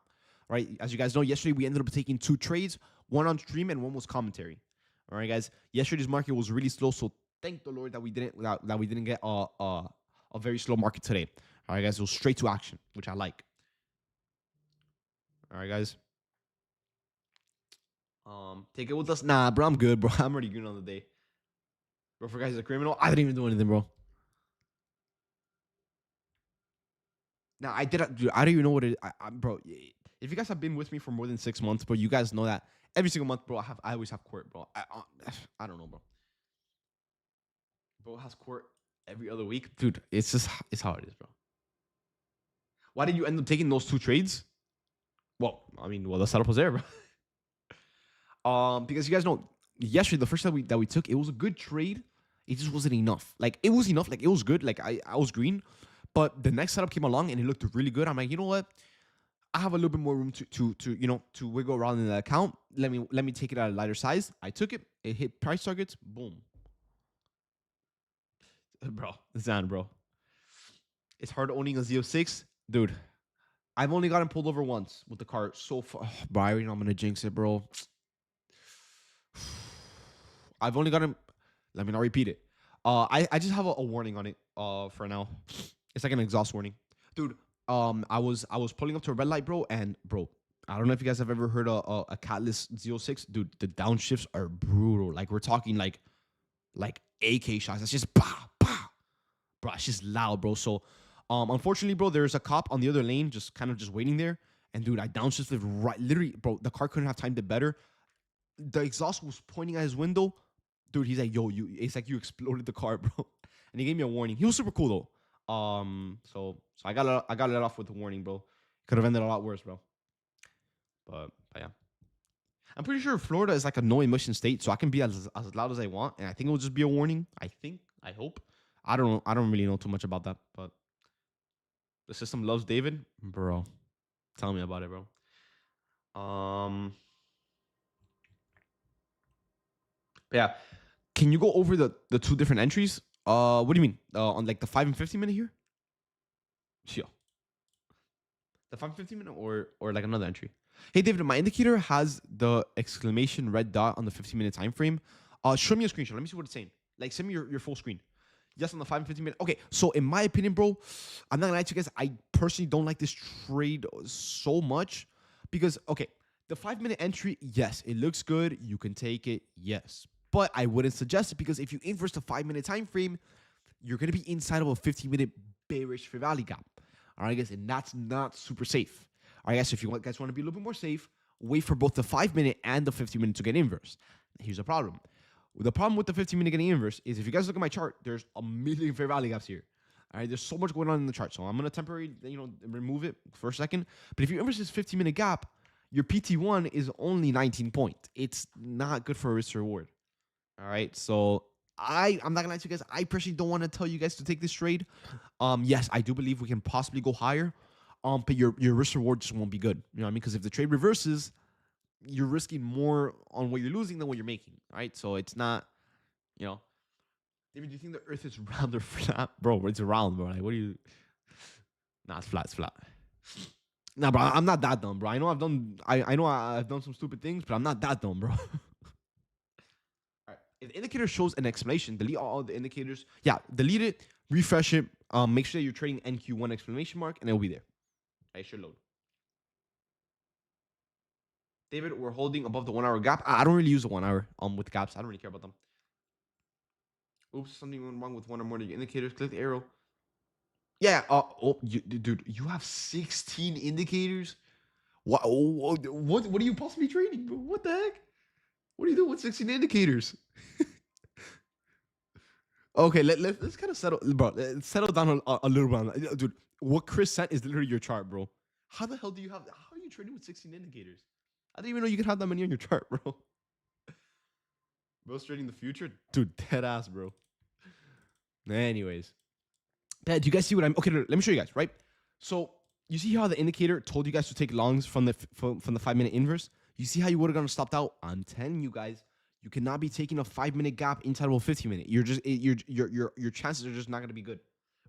Right? As you guys know, yesterday we ended up taking 2 trades, one on stream and one was commentary. All right, guys. Yesterday's market was really slow, so thank the Lord that we didn't get a very slow market today. All right, guys. It was straight to action, which I like. All right, guys. Take it with us. Nah, bro, I'm good, bro. I'm already green on the day. Bro, for guys a criminal, I didn't even do anything, bro. Now I did. Dude, I don't even know what it. Bro. If you guys have been with me for more than 6 months, bro, you guys know that every single month, bro, I always have court, bro. I don't know, bro. Bro has court every other week, dude. It's how it is, bro. Why did you end up taking those 2 trades? Well, I mean, the setup was there, bro. Because you guys know, yesterday the first time that we took, it was a good trade. It just wasn't enough. Like it was enough. Like it was good. Like I was green, but the next setup came along and it looked really good. I'm like, you know what? I have a little bit more room to wiggle around in the account. Let me take it at a lighter size. I took it. It hit price targets. Boom. Bro, Zan, bro. It's hard owning a Z06, dude. I've only gotten pulled over once with the car so far. Bro, I already know I'm gonna jinx it, bro. I've only gotten. Let me not repeat it. I just have a warning on it. For now, it's like an exhaust warning, dude. I was pulling up to a red light, bro, and bro, I don't know if you guys have ever heard a Catalyst Z06, dude. The downshifts are brutal. Like we're talking like AK shots. That's just bah bah, bro. It's just loud, bro. So, unfortunately, bro, there's a cop on the other lane, just kind of just waiting there. And dude, I downshifted right, literally, bro. The car couldn't have timed it better. The exhaust was pointing at his window, dude. He's like, "Yo, it's like you exploded the car, bro." And he gave me a warning. He was super cool though. So I got let off with a warning, bro. Could have ended a lot worse, bro. But yeah, I'm pretty sure Florida is like a no emission state, so I can be as loud as I want, and I think it will just be a warning. I hope. I don't know. I don't really know too much about that, but the system loves David, bro. Tell me about it, bro. Yeah. Can you go over the 2 different entries? What do you mean? On like the 5 and 15 minute here? Sure. The 5 and 15 minute or like another entry? Hey David, my indicator has the exclamation red dot on the 15-minute time frame. Show me a screenshot. Let me see what it's saying. Like send me your full screen. Yes, on the 5 and 15 minute. Okay, so in my opinion, bro, I'm not gonna lie to you guys. I personally don't like this trade so much because okay, the 5-minute entry, yes, it looks good. You can take it, yes. But I wouldn't suggest it because if you inverse the 5-minute time frame, you're going to be inside of a 15-minute bearish fair value gap. All right, guys, and that's not super safe. All right, guys, so if you guys want to be a little bit more safe, wait for both the 5-minute and the 15-minute to get inverse. Here's the problem. The problem with the 15-minute getting inverse is if you guys look at my chart, there's a million fair value gaps here. All right, there's so much going on in the chart. So I'm going to temporarily, remove it for a second. But if you inverse this 15-minute gap, your PT1 is only 19 points. It's not good for a risk reward. All right, so I'm not gonna lie to you guys. I personally don't want to tell you guys to take this trade. Yes, I do believe we can possibly go higher. But your risk reward just won't be good. You know what I mean? Because if the trade reverses, you're risking more on what you're losing than what you're making. All right, so it's not, you know. David, do you think the Earth is round or flat, bro? It's round, bro. Like, what do you? Nah, it's flat. It's flat. Nah, bro. I'm not that dumb, bro. I know I've done some stupid things, but I'm not that dumb, bro. If the indicator shows an explanation, delete all the indicators. Yeah, delete it, refresh it. Make sure that you're trading NQ1 exclamation mark, and it'll be there. It should load. David, we're holding above the 1 hour gap. I don't really use the 1 hour with gaps. I don't really care about them. Oops, something went wrong with one or more of your indicators. Click the arrow. Yeah. Dude, you have 16 indicators. What? What are you possibly trading, bro? What the heck? What are you doing with 16 indicators? Okay, let's kind of settle, bro. Settle down a little bit, dude. What Chris sent is literally your chart, bro. How the hell do you have? How are you trading with 16 indicators? I didn't even know you could have that many on your chart, bro. Bro's trading the future, dude. Dead ass, bro. Anyways, do you guys see what I'm? Okay, let me show you guys. Right. So you see how the indicator told you guys to take longs from the 5-minute inverse. You see how you would have gone stopped out. I'm telling you guys. You cannot be taking a 5-minute gap inside of a 15-minute. Your chances are just not going to be good.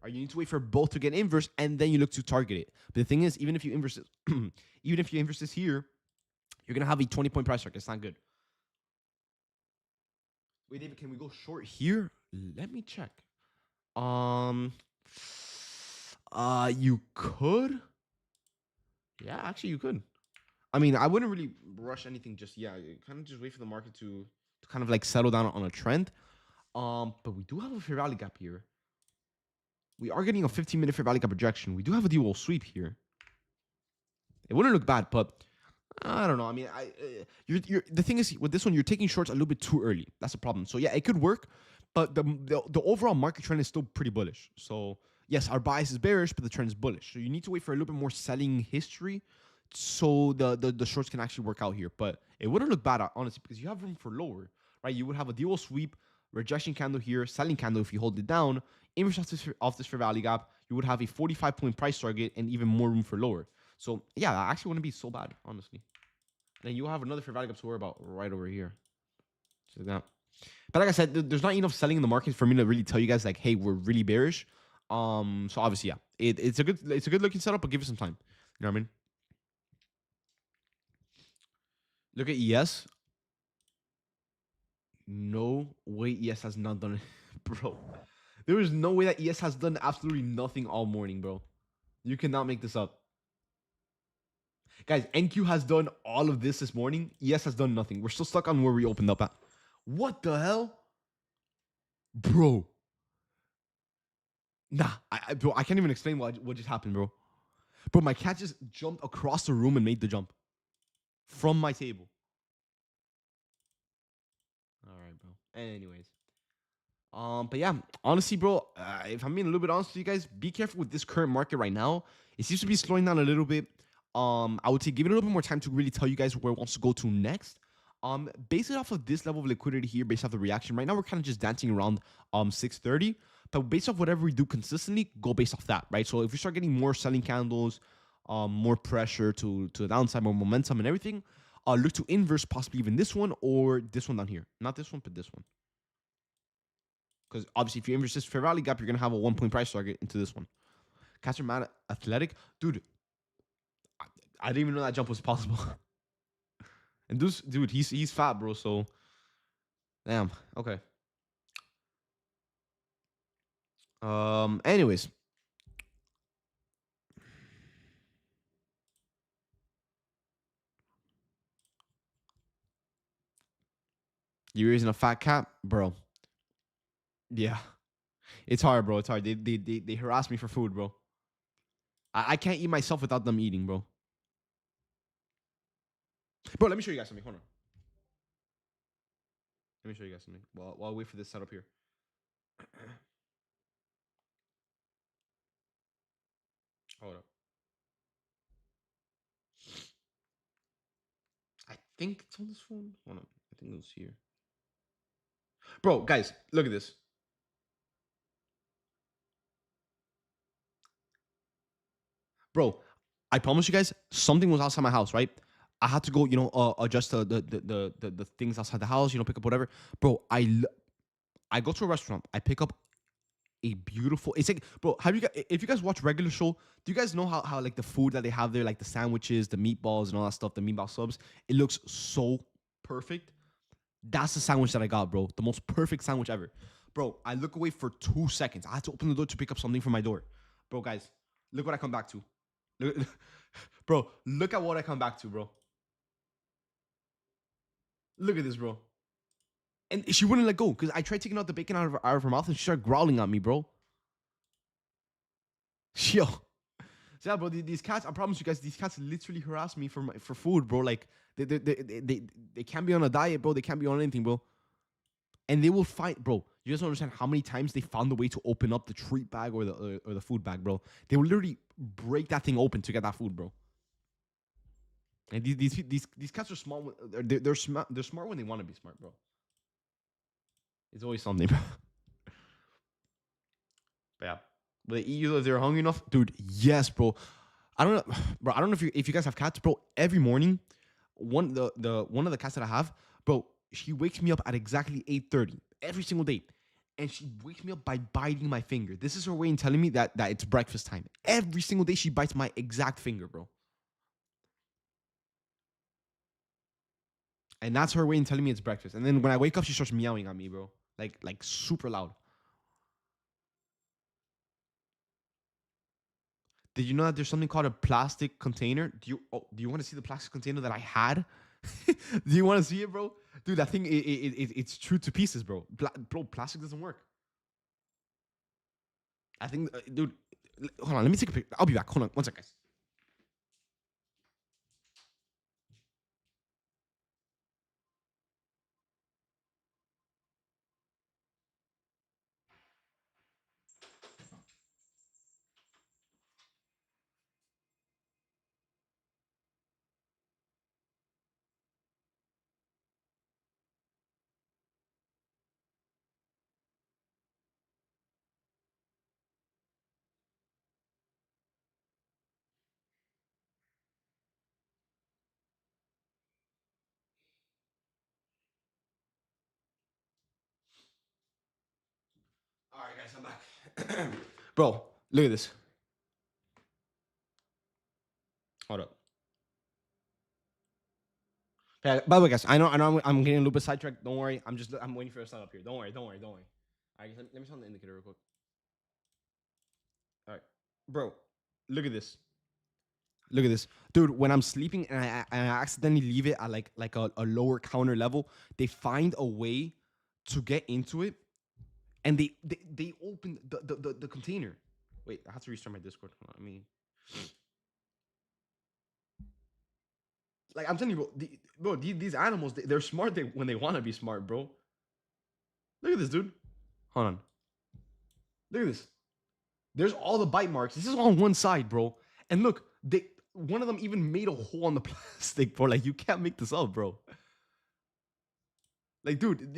Or you need to wait for both to get inverse and then you look to target it. But the thing is, even if you inverse this, even if you inverse this here, you're gonna have a 20-point price target. It's not good. Wait, David, can we go short here? Let me check. You could. Yeah, actually, you could. I mean, I wouldn't really rush anything just yet. Kind of just wait for the market to kind of like settle down on a trend. But we do have a fair value gap here. We are getting a 15-minute fair value gap projection. We do have a dual sweep here. It wouldn't look bad, but I don't know. I mean, the thing is with this one, you're taking shorts a little bit too early. That's the problem. So yeah, it could work, but the overall market trend is still pretty bullish. So yes, our bias is bearish, but the trend is bullish. So you need to wait for a little bit more selling history, so the shorts can actually work out here. But it wouldn't look bad, honestly, because you have room for lower, right? You would have a dual sweep, rejection candle here, selling candle if you hold it down, inverse off this fair value gap. You would have a 45-point price target and even more room for lower. So yeah, that actually wouldn't be so bad, honestly. And then you have another fair value gap to worry about right over here. So like that. But like I said, there's not enough selling in the market for me to really tell you guys like, hey, we're really bearish. So obviously, yeah, it's a good looking setup, but give it some time. You know what I mean? Look at ES. No way ES has not done it, bro. There is no way that ES has done absolutely nothing all morning, bro. You cannot make this up. Guys, NQ has done all of this morning. ES has done nothing. We're still stuck on where we opened up at. What the hell? Bro. Nah, bro, I can't even explain what just happened, bro. Bro, my cat just jumped across the room and made the jump. From my table. All right, bro. Anyways. But yeah, honestly, bro, if I'm being a little bit honest with you guys, be careful with this current market right now. It seems to be slowing down a little bit. I would say give it a little bit more time to really tell you guys where it wants to go to next. Based it off of this level of liquidity here, based off the reaction, right now we're kind of just dancing around 630. But based off whatever we do consistently, go based off that, right? So if we start getting more selling candles, more pressure to the downside, more momentum and everything, look to inverse possibly even this one or this one down here. Not this one, but this one. Because obviously, if you inverse this fair value gap, you're gonna have a 1-point price target into this one. Cats are mad athletic, dude. I didn't even know that jump was possible. And this dude, he's fat, bro. So, damn. Okay. Anyways, you raising a fat cat, bro. Yeah. It's hard, bro. It's hard. They harass me for food, bro. I can't eat myself without them eating, bro. Bro, let me show you guys something. Hold on. Let me show you guys something. While I wait for this setup here. Hold up. I think it's on this phone. Hold on. I think it was here. Bro, guys, look at this. Bro, I promise you guys, something was outside my house, right? I had to go, adjust the things outside the house, pick up whatever. Bro, I go to a restaurant. I pick up a beautiful. It's like, bro, have you guys? If you guys watch regular show, do you guys know how like the food that they have there, like the sandwiches, the meatballs, and all that stuff, the meatball subs? It looks so perfect. That's the sandwich that I got, bro. The most perfect sandwich ever, bro. I look away for 2 seconds. I had to open the door to pick up something from my door, bro. Guys, look what I come back to. Look, bro, look at what I come back to, bro. Look at this, bro. And she wouldn't let go because I tried taking out the bacon out of her mouth and she started growling at me, bro. Yo. So yeah, bro, these cats, I promise you guys, these cats literally harass me for food, bro. Like, they can't be on a diet, bro. They can't be on anything, bro. And they will fight, bro. You guys don't understand how many times they found a way to open up the treat bag or the food bag, bro. They will literally break that thing open to get that food, bro. And these cats are smart. They're smart. They're smart when they want to be smart, bro. It's always something, bro. But yeah, will they eat you if they're hungry enough, dude? Yes, bro. I don't know, bro. I don't know if you guys have cats, bro. Every morning, one of the cats that I have, bro, she wakes me up at exactly 8:30 every single day, and she wakes me up by biting my finger. This is her way in telling me that it's breakfast time. Every single day, she bites my exact finger, bro. And that's her way in telling me it's breakfast. And then when I wake up, she starts meowing at me, bro. Like super loud. Did you know that there's something called a plastic container? Do you want to see the plastic container that I had? Do you want to see it, bro? Dude, that thing it's true to pieces, bro. Bro, plastic doesn't work. I think, dude. Hold on, let me take a picture. I'll be back. Hold on, one second, guys. All right, guys, I'm back. Bro, look at this. Hold up. Yeah, by the way, guys, I know, I'm getting a little bit sidetracked. Don't worry. I'm waiting for a setup here. Don't worry. Don't worry. Don't worry. All right, let me turn on the indicator real quick. All right, bro, look at this. Look at this, dude. When I'm sleeping and I accidentally leave it at like a lower counter level, they find a way to get into it, and they open the container. Wait, I have to restart my Discord. Hold on, I mean, like I'm telling you, bro, these animals, they're smart. When they want to be smart, bro. Look at this, dude. Hold on. Look at this. There's all the bite marks. This is on one side, bro. And look, one of them even made a hole on the plastic, bro. Like, you can't make this up, bro. Like, dude,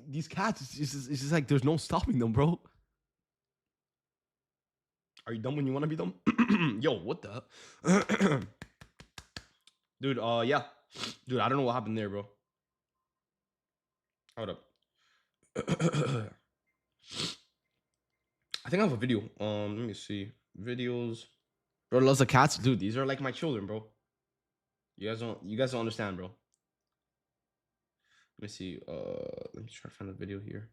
these cats, it's just like there's no stopping them, bro. Are you dumb when you want to be dumb? Yo, what the? Dude, yeah. Dude, I don't know what happened there, bro. Hold up. I think I have a video. Let me see. Videos. Bro loves the cats. Dude, these are like my children, bro. You guys don't understand, bro. Let me see. Let me try to find the video here.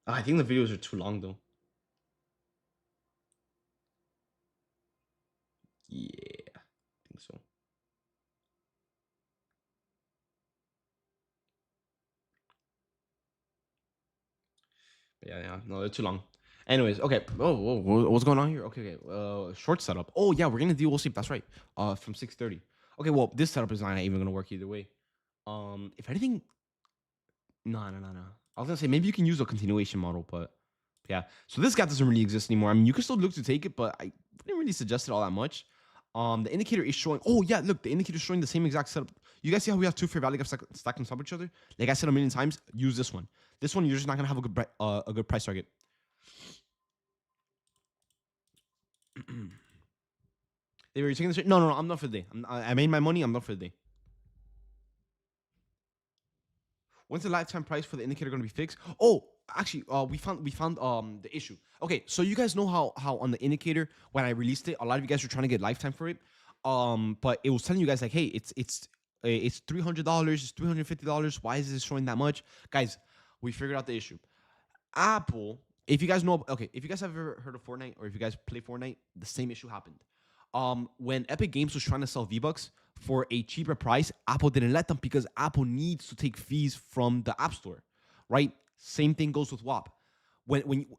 I think the videos are too long though. Yeah, I think so. But yeah, no, they're too long. Anyways, okay. Oh, what's going on here? Okay, okay. Short setup. Oh yeah, we're gonna do. We'll sleep. That's right. From 6:30. Okay, well, this setup is not even gonna work either way. If anything, no, no, no, no. I was gonna say maybe you can use a continuation model, but yeah. So this gap doesn't really exist anymore. I mean, you can still look to take it, but I didn't really suggest it all that much. The indicator is showing. Oh yeah, look, the indicator is showing the same exact setup. You guys see how we have two fair value gaps stacked on top of each other? Like I said a million times, use this one. This one, you're just not gonna have a good price target. They were taking this. No, no, no. I'm not for the day. I made my money. I'm not for the day. When's the lifetime price for the indicator going to be fixed? Oh, actually, we found the issue. Okay, so you guys know how on the indicator when I released it, a lot of you guys were trying to get lifetime for it. But it was telling you guys like, hey, it's $300, it's $350. Why is this showing that much, guys? We figured out the issue. Apple, if you guys know, okay, if you guys have ever heard of Fortnite or if you guys play Fortnite, the same issue happened. When Epic Games was trying to sell V-Bucks for a cheaper price, Apple didn't let them because Apple needs to take fees from the App Store, right? Same thing goes with WAP. When you,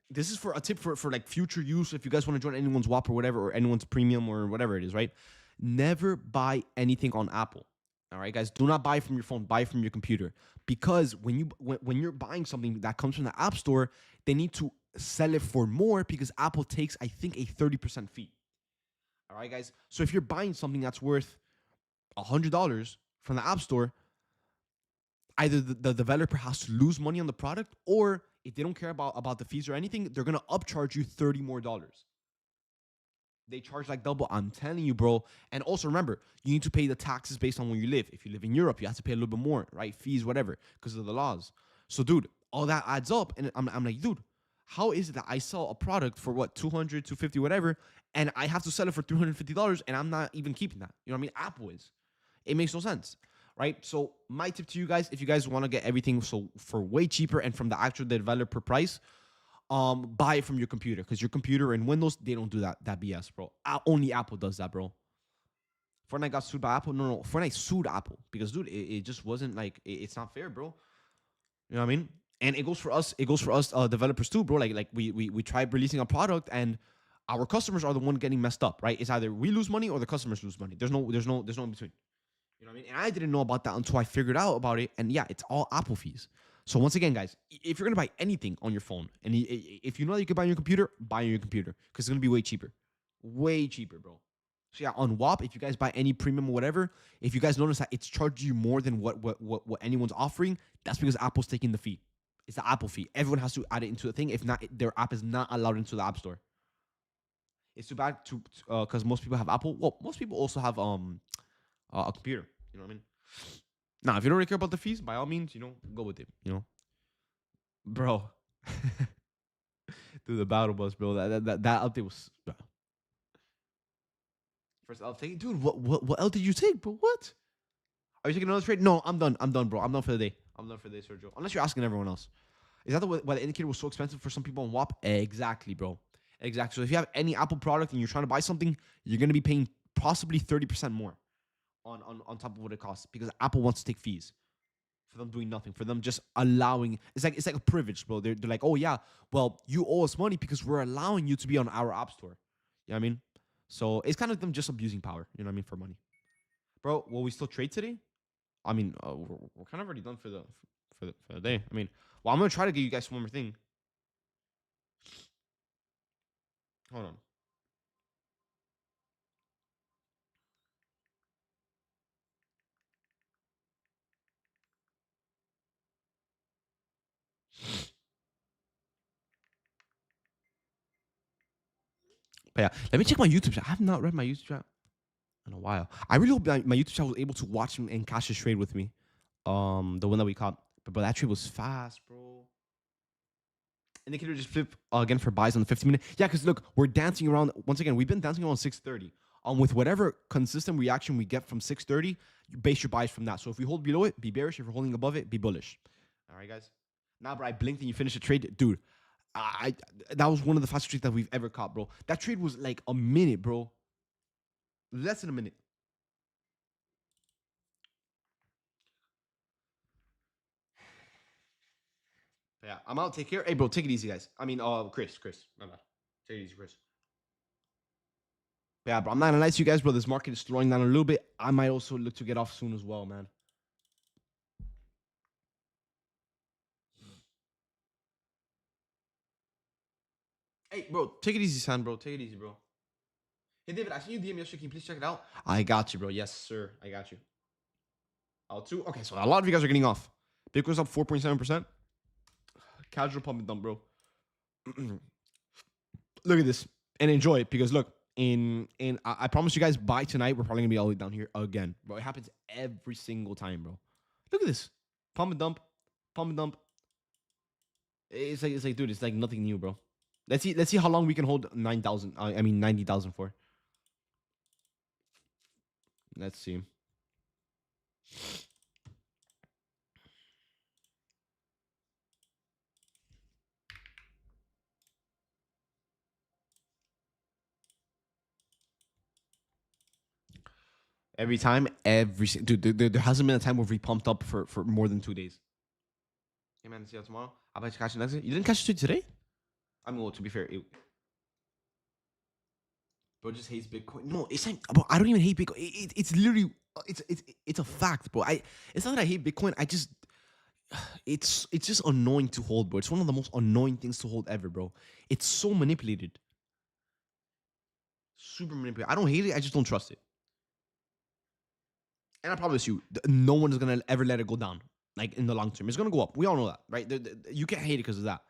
this is for a tip for like future use if you guys want to join anyone's WAP or whatever or anyone's premium or whatever it is, right? Never buy anything on Apple. All right, guys, do not buy from your phone, buy from your computer because when you're buying something that comes from the App Store, they need to sell it for more because Apple takes I think a 30% fee. All right, guys. So if you're buying something that's worth $100 from the App Store, either the developer has to lose money on the product, or if they don't care about the fees or anything, they're gonna upcharge you $30 more. They charge like double. I'm telling you, bro. And also remember, you need to pay the taxes based on where you live. If you live in Europe, you have to pay a little bit more, right? Fees, whatever, because of the laws. So, dude, all that adds up, and I'm like, dude, how is it that I sell a product for what 200, 250, whatever, and I have to sell it for $350, and I'm not even keeping that? You know what I mean? Apple is. It makes no sense, right? So, my tip to you guys, if you guys want to get everything so for way cheaper and from the actual developer price, buy it from your computer because your computer and Windows they don't do that BS, bro. Only Apple does that, bro. Fortnite got sued by Apple. No, no, Fortnite sued Apple because, dude, it just wasn't like it's not fair, bro. You know what I mean? And it goes for us. It goes for us developers too, bro. Like we tried releasing a product and our customers are the one getting messed up, right? It's either we lose money or the customers lose money. There's no in between. You know what I mean? And I didn't know about that until I figured out about it. And yeah, it's all Apple fees. So once again, guys, if you're gonna buy anything on your phone, and if you know that you can buy on your computer, buy on your computer because it's gonna be way cheaper, bro. So yeah, on WAP, if you guys buy any premium or whatever, if you guys notice that it's charging you more than what anyone's offering, that's because Apple's taking the fee. It's the Apple fee. Everyone has to add it into the thing. If not, their app is not allowed into the App Store. It's too bad to because most people have Apple. Well, most people also have a computer. You know what I mean? Now, if you don't really care about the fees, by all means, go with it. Bro. Dude, the battle bus, bro. That update was first L taking. Dude, what L did you take, bro? What? Are you taking another trade? No, I'm done. I'm done, bro. I'm done for the day. I'm done for the day, Sergio. Unless you're asking everyone else. Is that why the indicator was so expensive for some people on WAP? Exactly, bro. Exactly. So if you have any Apple product and you're trying to buy something, you're gonna be paying possibly 30% more on top of what it costs because Apple wants to take fees for them doing nothing, for them just allowing. It's like a privilege, bro. They're like, oh yeah, well you owe us money because we're allowing you to be on our app store. You know what I mean? So it's kind of them just abusing power. You know what I mean for money, bro. Will we still trade today? I mean, we're kind of already done for the day. I mean, well, I'm gonna try to give you guys one more thing. Hold on. But yeah, let me check my YouTube chat. I have not read my YouTube chat in a while. I really hope my YouTube chat was able to watch and catch this trade with me. The one that we caught. But that trade was fast, bro. Indicator just flip again for buys on the 15 minute. Yeah, because look, we're dancing around. Once again, we've been dancing around 6:30. With whatever consistent reaction we get from 6:30, you base your buys from that. So if we hold below it, be bearish. If we're holding above it, be bullish. All right, guys. Now, bro, I blinked and you finished the trade, dude. That was one of the fastest trades that we've ever caught, bro. That trade was like a minute, bro. Less than a minute. Yeah, I'm out. Take care. Hey, bro, take it easy, guys. I mean, Chris, my bad. Take it easy, Chris. Yeah, bro, I'm not gonna lie to you guys, bro. This market is slowing down a little bit. I might also look to get off soon as well, man. Hey, bro, take it easy, son, bro. Take it easy, bro. Hey, David, I seen you DM yesterday. Can you please check it out? I got you, bro. Yes, sir. I got you. Out too. Okay, so a lot of you guys are getting off. Bitcoin's up 4.7%. Casual pump and dump, bro. Look at this and enjoy it because look, I promise you guys by tonight we're probably gonna be all the way down here again, bro. It happens every single time, bro. Look at this, pump and dump, pump and dump. It's like, dude, it's like nothing new, bro. Let's see how long we can hold 9,000. I mean 90,000 for. Let's see. Every time, dude, there hasn't been a time where we pumped up for more than 2 days. Hey man, see you tomorrow. I'll bet you catch it next day. You didn't catch it today? I mean, well, to be fair, bro just hates Bitcoin. No, it's like, bro, I don't even hate Bitcoin. It's literally, it's a fact, bro. It's not that I hate Bitcoin. I just, it's just annoying to hold, bro. It's one of the most annoying things to hold ever, bro. It's so manipulated, super manipulated. I don't hate it. I just don't trust it. And I promise you, no one is gonna ever let it go down. Like in the long term, it's gonna go up. We all know that, right? You can't hate it because of that.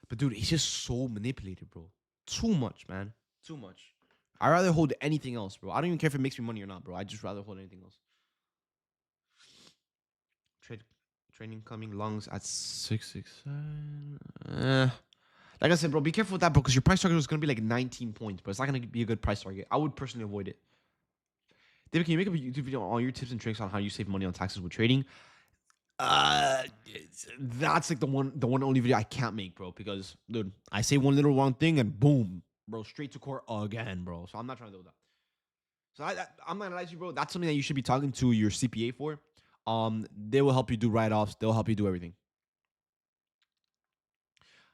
But dude, it's just so manipulated, bro. Too much, man. Too much. I rather hold anything else, bro. I don't even care if it makes me money or not, bro. I just rather hold anything else. Trade training coming longs at 667. Like I said, bro, be careful with that, bro, because your price target is gonna be like 19 points, but it's not gonna be a good price target. I would personally avoid it. David, can you make a YouTube video on all your tips and tricks on how you save money on taxes with trading? That's like the one only video I can't make, bro, because dude, I say one little wrong thing and boom, bro, straight to court again, bro. So I'm not trying to do that. So I'm not gonna lie to you, bro. That's something that you should be talking to your CPA for. They will help you do write-offs. They'll help you do everything.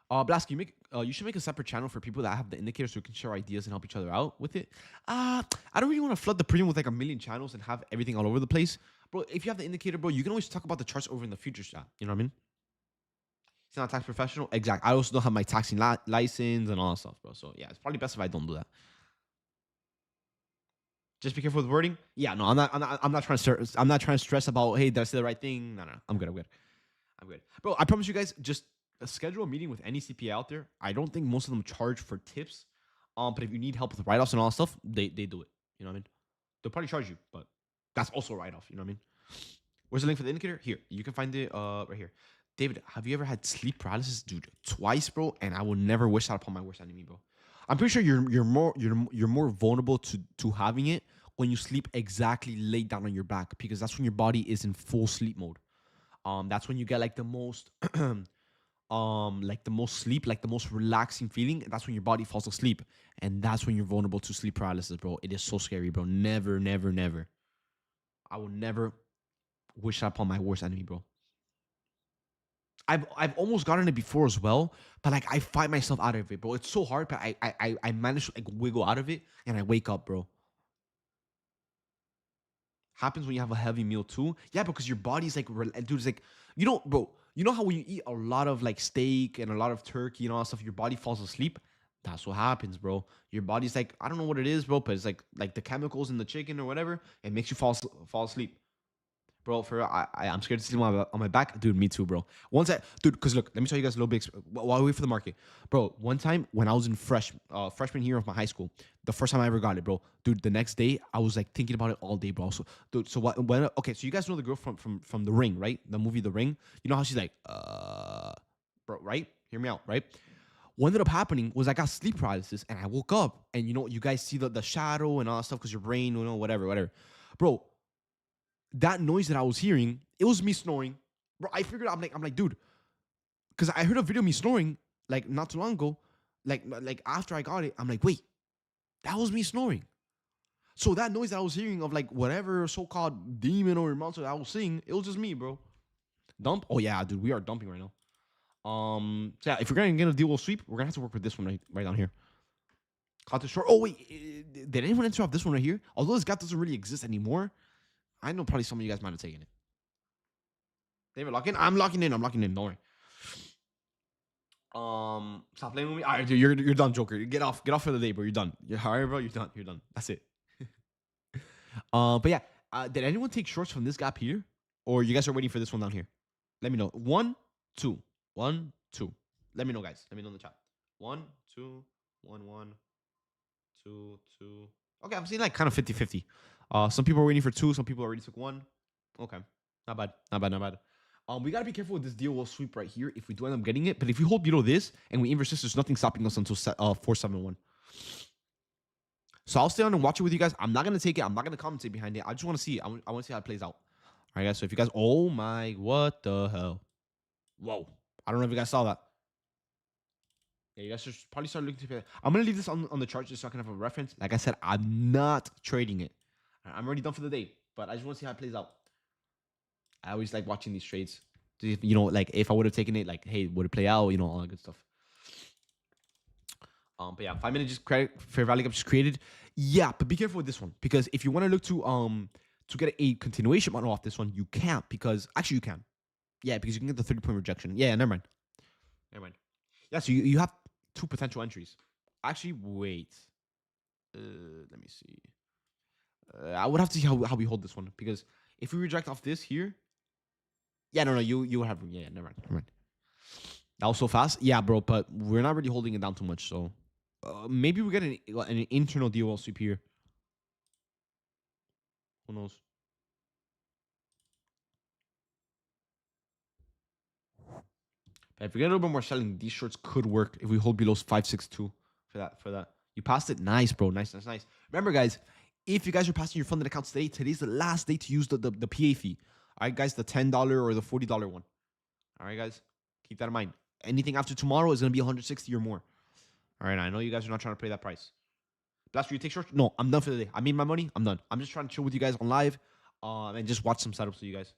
Blask, you should make a separate channel for people that have the indicators so we can share ideas and help each other out with it. I don't really want to flood the premium with like a million channels and have everything all over the place. Bro, if you have the indicator, bro, you can always talk about the charts over in the future chat. You know what I mean? He's not a tax professional. Exactly. I also don't have my taxing license and all that stuff, bro. So yeah, it's probably best if I don't do that. Just be careful with wording. Yeah, no, I'm not trying to. I'm not trying to stress about. Hey, did I say the right thing? No, I'm good. I'm good, bro. I promise you guys. Just schedule a meeting with any CPA out there. I don't think most of them charge for tips. But if you need help with write-offs and all that stuff, they do it. You know what I mean? They'll probably charge you, but that's also a write-off. You know what I mean? Where's the link for the indicator? Here, you can find it right here. David, have you ever had sleep paralysis, dude? Twice, bro, and I will never wish that upon my worst enemy, bro. I'm pretty sure you're more vulnerable to having it when you sleep exactly laid down on your back because that's when your body is in full sleep mode. That's when you get like the most like the most sleep, like the most relaxing feeling. That's when your body falls asleep, and that's when you're vulnerable to sleep paralysis, bro. It is so scary, bro. Never, never, never. I will never wish that upon my worst enemy, bro. I've almost gotten it before as well, but like I fight myself out of it, bro. It's so hard, but I manage to like wiggle out of it, and I wake up, bro. Happens when you have a heavy meal too. Yeah, because your body's like, dude, it's like bro. You know how when you eat a lot of like steak and a lot of turkey and all that stuff, your body falls asleep. That's what happens, bro. Your body's like, I don't know what it is, bro, but it's like the chemicals in the chicken or whatever. It makes you fall asleep. Bro, I'm scared to sleep on my back, dude. Me too, bro. Dude, because look, let me tell you guys a little bit while we wait for the market, bro. One time when I was in freshman year of my high school, the first time I ever got it, bro, dude. The next day I was like thinking about it all day, bro. So, dude, so okay, so you guys know the girl from The Ring, right? The movie The Ring. You know how she's like, bro, right? Hear me out, right? What ended up happening was I got sleep paralysis and I woke up and you guys see the shadow and all that stuff because your brain, whatever, bro. That noise that I was hearing, it was me snoring. Bro, I figured I'm like, dude, because I heard a video of me snoring like not too long ago. Like after I got it, I'm like, wait, that was me snoring. So that noise that I was hearing of like whatever so-called demon or monster that I was seeing, it was just me, bro. Dump? Oh yeah, dude, we are dumping right now. So yeah, if we're gonna get a deal will sweep, we're gonna have to work with this one right down here. Counter short. Oh wait, did anyone enter off this one right here? Although this gap doesn't really exist anymore, I know probably some of you guys might have taken it. David, lock in. I'm locking in. I'm locking in. Don't worry. Stop playing with me. All right, dude, you're done, Joker. Get off for the day, bro. You're done. You're all right, bro. You're done. You're done. That's it. But yeah, did anyone take shorts from this gap here, or you guys are waiting for this one down here? Let me know. 1, 2, 1, 2. Let me know, guys. Let me know in the chat. 1, 2, 1, 1, 2, 2. Okay, I'm seeing like kind of 50-50. Some people are waiting for 2. Some people already took 1. Okay, not bad. Not bad. Not bad. We gotta be careful with this deal will sweep right here if we do end up getting it. But if we hold below this and we inverse this, there's nothing stopping us until 471. So I'll stay on and watch it with you guys. I'm not gonna take it. I'm not gonna commentate behind it. I just want to see. I want to see how it plays out. All right, guys. So if you guys, oh my, what the hell? Whoa! I don't know if you guys saw that. Yeah, you guys should probably start looking to. I'm gonna leave this on the chart just so I can have a reference. Like I said, I'm not trading it. I'm already done for the day, but I just want to see how it plays out. I always like watching these trades. You know, like if I would have taken it, like, hey, would it play out? You know, all that good stuff. But yeah, 5 minutes just credit fair value gap just created. Yeah, but be careful with this one because if you want to look to get a continuation model off this one, you can't because actually you can. Yeah, because you can get the 30-point rejection. Yeah, never mind. Never mind. Yeah, so you have 2 potential entries. Actually, wait. Let me see. I would have to see how we hold this one because if we reject off this here. Yeah, no, you have room. Yeah, never mind. That was so fast. Yeah, bro, but we're not really holding it down too much. So maybe we get an internal DOL sweep here. Who knows? But if we get a little bit more selling, these shorts could work if we hold below 562 for that. You passed it. Nice, bro. Nice. Remember, guys, if you guys are passing your funded accounts today, today's the last day to use the PA fee. All right, guys, the $10 or the $40 one. All right, guys, keep that in mind. Anything after tomorrow is going to be 160 or more. All right, I know you guys are not trying to pay that price. Blast, you take short? No, I'm done for the day. I made my money. I'm done. I'm just trying to chill with you guys on live, and just watch some setups with you guys.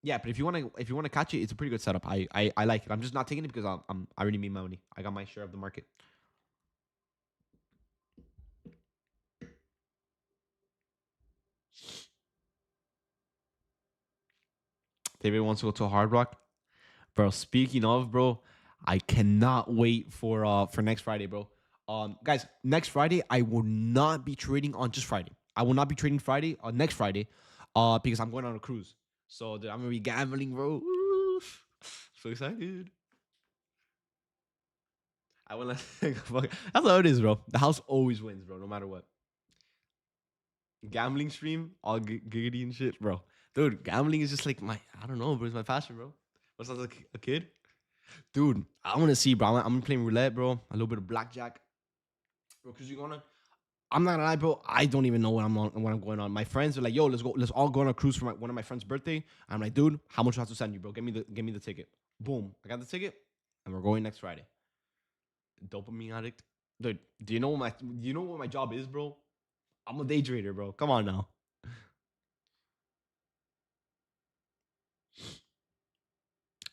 Yeah, but if you wanna catch it, it's a pretty good setup. I like it. I'm just not taking it because I already made my money. I got my share of the market. David wants to go to a Hard Rock, bro. Speaking of, bro, I cannot wait for next Friday, bro. Guys, next Friday I will not be trading on just Friday. I will not be trading Friday next Friday, because I'm going on a cruise. So dude, I'm gonna be gambling, bro. So excited. I wanna fuck. That's how it is, bro. The house always wins, bro, no matter what. Gambling stream, all giggity and shit, bro. Dude, gambling is just like I don't know, bro. It's my passion, bro. What's that like a kid? Dude, I want to see, bro. I'm playing roulette, bro. A little bit of blackjack, bro. Cause you're gonna. I'm not gonna lie, bro. I don't even know what I'm going on. My friends are like, "Yo, let's go. Let's all go on a cruise for one of my friends' birthday." I'm like, "Dude, how much do I have to send you, bro? Give me the ticket." Boom, I got the ticket, and we're going next Friday. Dopamine addict, dude. Do you know what my job is, bro? I'm a day trader, bro. Come on now.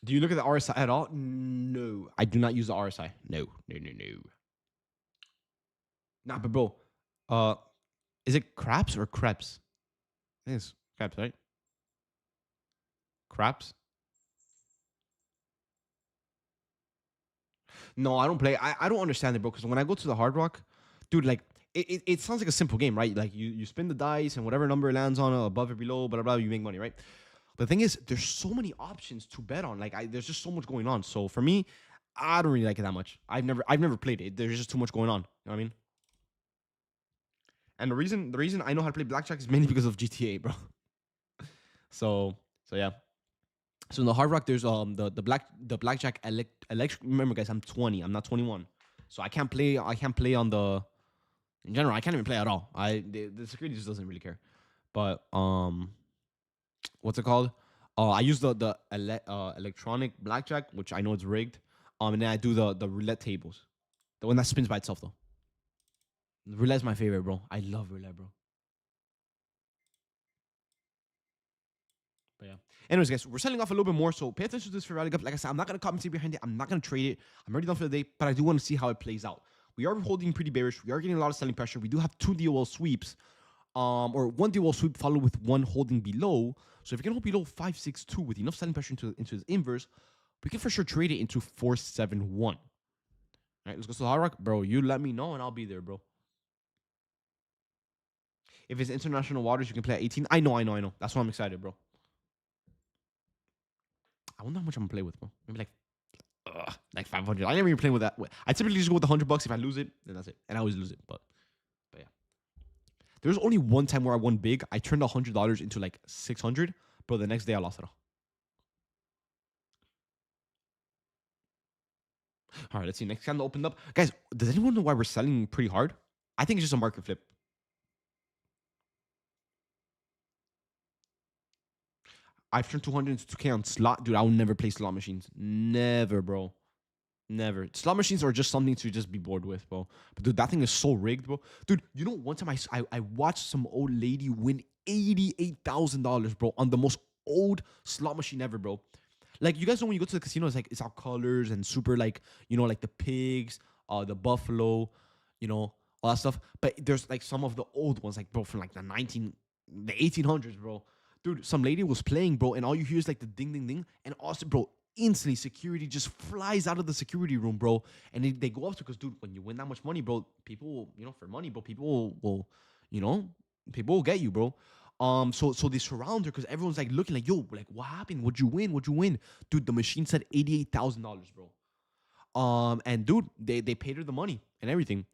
Do you look at the RSI at all? No, I do not use the RSI. No. Nah, but bro, uh, is it craps or crepes? I think it's crepes, right? Craps? No, I don't play. I don't understand it, bro. Because when I go to the Hard Rock, dude, like it sounds like a simple game, right? Like you spin the dice and whatever number it lands on, above or below, blah blah blah, you make money, right? But the thing is, there's so many options to bet on. Like there's just so much going on. So for me, I don't really like it that much. I've never played it. There's just too much going on. You know what I mean? And the reason I know how to play blackjack is mainly because of GTA, bro. So yeah. So in the Hard Rock, there's the blackjack elect. Remember, guys, I'm 20. I'm not 21, so I can't play. I can't play on the. In general, I can't even play at all. The security just doesn't really care. But what's it called? I use the electronic blackjack, which I know it's rigged. And then I do the roulette tables, the one that spins by itself though. Roulette's my favorite, bro. I love roulette, bro. But yeah. Anyways, guys, we're selling off a little bit more, so pay attention to this for rally gap. Like I said, I'm not gonna compensate behind it. I'm not gonna trade it. I'm already done for the day, but I do want to see how it plays out. We are holding pretty bearish. We are getting a lot of selling pressure. We do have two DOL sweeps, or one DOL sweep followed with one holding below. So if you can hold below 562 with enough selling pressure into his inverse, we can for sure trade it into 471. All right, let's go to the hard rock, bro. You let me know and I'll be there, bro. If it's international waters, you can play at 18. I know. That's why I'm excited, bro. I wonder how much I'm gonna play with, bro. Maybe like 500. I never even play with that. I typically just go with $100. If I lose it, then that's it. And I always lose it. But yeah. There was only one time where I won big. I turned $100 into like 600, bro. The next day I lost it all. All right, let's see. Next candle opened up. Guys, does anyone know why we're selling pretty hard? I think it's just a market flip. I've turned 200 into 2K on slot. Dude, I will never play slot machines. Never, bro. Never. Slot machines are just something to just be bored with, bro. But dude, that thing is so rigged, bro. Dude, you know, one time I watched some old lady win $88,000, bro, on the most old slot machine ever, bro. Like, you guys know when you go to the casino, it's all colors and super, like, you know, like the pigs, the buffalo, you know, all that stuff. But there's like some of the old ones, like, bro, from like the 1800s, bro. Dude, some lady was playing, bro, and all you hear is like the ding, ding, ding. And also, bro, instantly security just flies out of the security room, bro. And they go up to, because, dude, when you win that much money, bro, people will, you know, for money, bro, people will you know, people will get you, bro. So they surround her because everyone's like looking like, yo, like, what happened? What'd you win? What'd you win? Dude, the machine said $88,000, bro. And dude, they paid her the money and everything.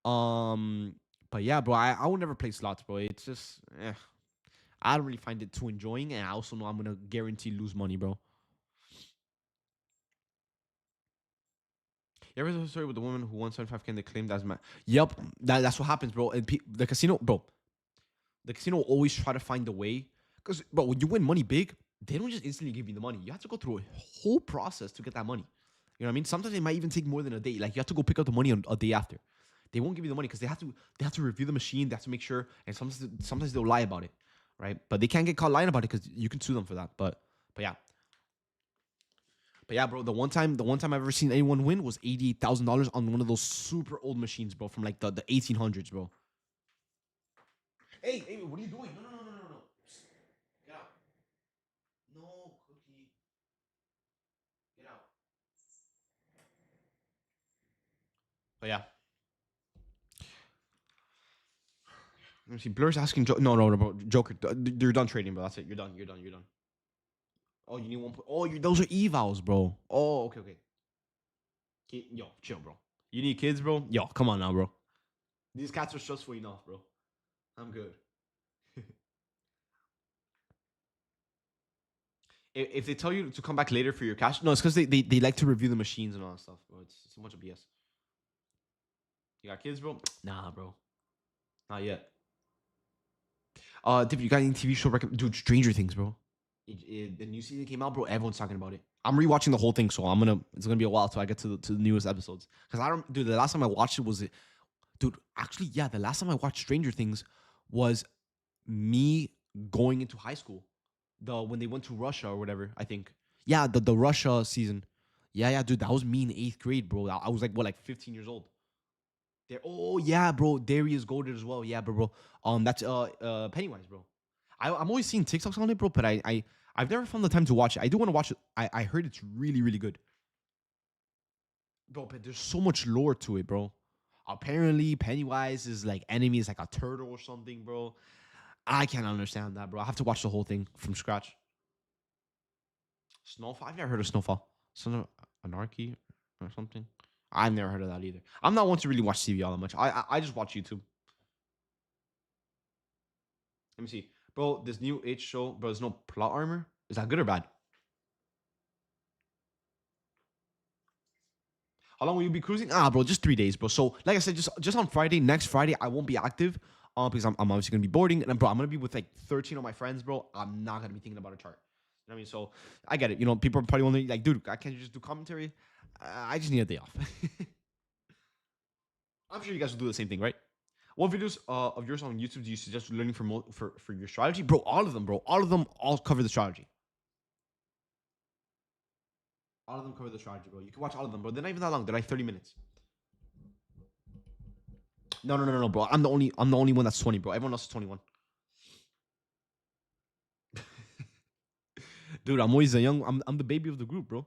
Um, but yeah, bro, I will never play slots, bro. It's just, I don't really find it too enjoying, and I also know I'm gonna guarantee lose money, bro. You ever heard the story with the woman who won 75K and they claimed that's my? Yep, that's what happens, bro. And the casino, bro, the casino will always try to find a way. Because, bro, when you win money big, they don't just instantly give you the money. You have to go through a whole process to get that money. You know what I mean? Sometimes it might even take more than a day. Like, you have to go pick up the money on a day after. They won't give you the money because they have to review the machine. They have to make sure, and sometimes they'll lie about it, right? But they can't get caught lying about it because you can sue them for that. But yeah. But yeah, bro, the one time I've ever seen anyone win was $88,000 on one of those super old machines, bro, from like the 1800s, bro. Hey, Amy, what are you doing? No. Psst, get out. No, Cookie. Get out. But yeah. Let me see. Blur's asking. No, bro. Joker, you're done trading, bro. That's it. You're done. Oh, you need one. Those are evals, bro. Oh, okay. Yo, chill, bro. You need kids, bro? Yo, come on now, bro. These cats are stressful enough, bro. I'm good. If they tell you to come back later for your cash, no, it's because they like to review the machines and all that stuff, bro. It's so much of BS. You got kids, bro? Nah, bro. Not yet. Dip, you got any TV show Dude, Stranger Things, bro. The new season came out, bro. Everyone's talking about it. I'm rewatching the whole thing, so it's gonna be a while till I get to the newest episodes. Cause I don't, dude. The last time I watched it was, dude. Actually, yeah, the last time I watched Stranger Things was me going into high school. When they went to Russia or whatever. I think. Yeah, the Russia season. Yeah, dude. That was me in 8th grade, bro. I was like, what, like 15 years old. There. Oh yeah, bro. Darius goaded as well. Yeah, bro. That's Pennywise, bro. I'm always seeing TikToks on it, bro. But I've never found the time to watch it. I do want to watch it. I heard it's really really good, bro. But there's so much lore to it, bro. Apparently, Pennywise is like enemy is like a turtle or something, bro. I can't understand that, bro. I have to watch the whole thing from scratch. Snowfall. I've never heard of Snowfall. Son of Anarchy or something. I've never heard of that either. I'm not one to really watch TV all that much. I just watch YouTube. Let me see, bro. This new H show, bro. There's no plot armor. Is that good or bad? How long will you be cruising? Bro, just 3 days, bro. So, like I said, just on Friday, next Friday, I won't be active. Because I'm obviously gonna be boarding, and bro, I'm gonna be with like 13 of my friends, bro. I'm not gonna be thinking about a chart. You know what I mean? So I get it. You know, people are probably wondering, like, dude, can't you just do commentary? I just need a day off. I'm sure you guys will do the same thing, right? What videos of yours on YouTube do you suggest learning for your strategy, bro? All of them, bro. All of them all cover the strategy. All of them cover the strategy, bro. You can watch all of them, bro. They're not even that long. They're like 30 minutes. No, bro. I'm the only one that's 20, bro. Everyone else is 21. Dude, I'm always I'm the baby of the group, bro.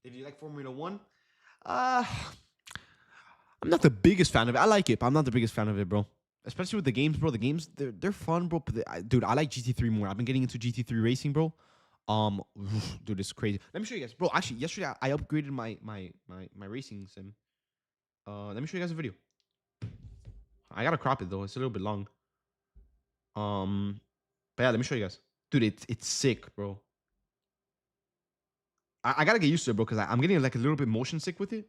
If you like Formula One, uh, I'm not the biggest fan of it. I like it, but I'm not the biggest fan of it, bro. Especially with the games, bro. The games, they're fun, bro. But dude, I like GT3 more. I've been getting into GT3 racing, bro. Dude, it's crazy. Let me show you guys, bro. Actually, yesterday I upgraded my racing sim. Let me show you guys a video. I gotta crop it though. It's a little bit long. But yeah, let me show you guys, dude. It's sick, bro. I gotta get used to it, bro, because I'm getting like a little bit motion sick with it.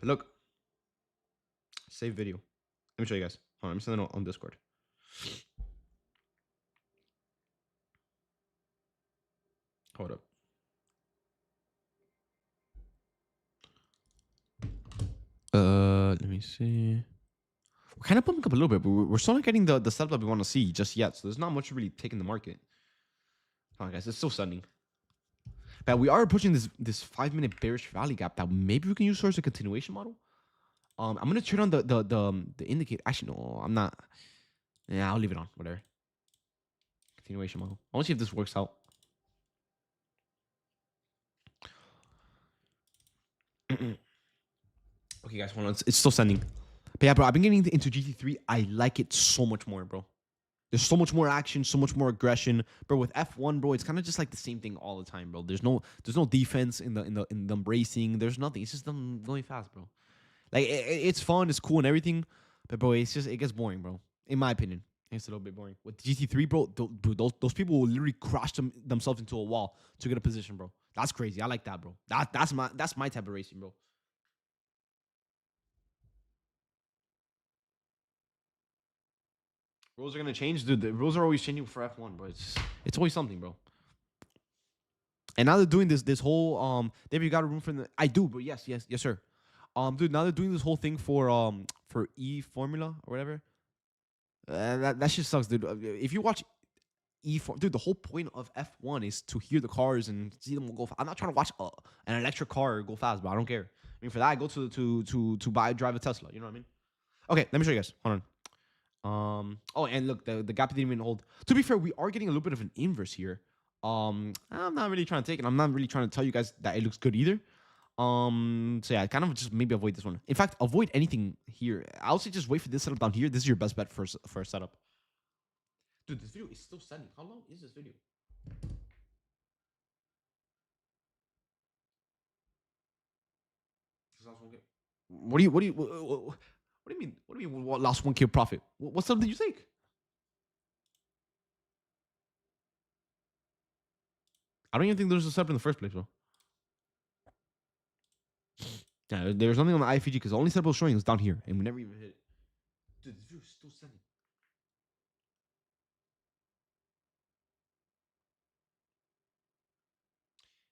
But look, save video. Let me show you guys. Hold on, I'm sending it on Discord. Hold up. Let me see. We're kind of pumping up a little bit, but we're still not getting the setup that we want to see just yet. So there's not much really taking the market. Hold on, guys, it's still stunning. But we are approaching this 5-minute bearish rally gap that maybe we can use towards a continuation model. I'm gonna turn on the indicator. Actually, no, I'm not. Yeah, I'll leave it on. Whatever. Continuation model. I want to see if this works out. Okay, guys, hold on. It's still sending. But yeah, bro, I've been getting into GT3. I like it so much more, bro. There's so much more action, so much more aggression, bro. With F1, bro, it's kind of just like the same thing all the time, bro. There's no defense in them racing. There's nothing. It's just them going fast, bro. Like it's fun, it's cool and everything, but bro, it gets boring, bro. In my opinion, it's a little bit boring. With GT3, bro, those people will literally crash themselves into a wall to get a position, bro. That's crazy. I like that, bro. That's my type of racing, bro. Rules are gonna change, dude. The rules are always changing for F1, bro. It's always something, bro. And now they're doing this whole David, you got a room for the I do, but yes, sir. Dude, now they're doing this whole thing for E Formula or whatever. That shit sucks, dude. If you watch E4, dude, the whole point of F1 is to hear the cars and see them go fast. I'm not trying to watch an electric car go fast, bro. I don't care. I mean, for that, I go to drive a Tesla. You know what I mean? Okay, let me show you guys. Hold on. Oh, and look, the gap didn't even hold. To be fair, we are getting a little bit of an inverse here. I'm not really trying to take it. I'm not really trying to tell you guys that it looks good either. So yeah, kind of just maybe avoid this one. In fact, avoid anything here. I'll say just wait for this setup down here. This is your best bet for a setup. Dude, this video is still sending. How long is this video? What do you mean? What do you mean? What last 1K profit? What setup did you take? I don't even think there's a setup in the first place, bro. Yeah, there's nothing on the IFG because the only setup I was showing is down here, and we never even hit it. Dude, this video is still sending.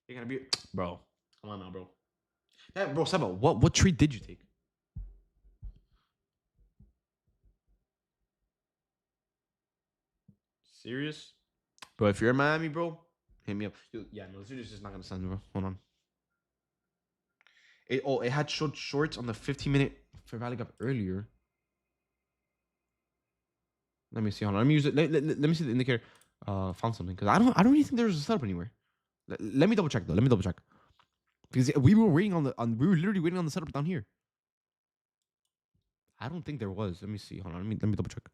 You're gonna be, bro. Come on now, bro. Yeah, bro, Seba, what trade did you take? Serious? Bro, if you're in Miami, bro, hit me up. Yeah, no, this video's just not gonna send, bro. Hold on. It had showed shorts on the 15-minute fair value gap earlier. Let me see. Hold on. Let me use it. Let me see the indicator. Found something because I don't really think there's a setup anywhere. Let me double check though. Let me double check because we were waiting we were literally waiting on the setup down here. I don't think there was. Let me see. Hold on. Let me double check.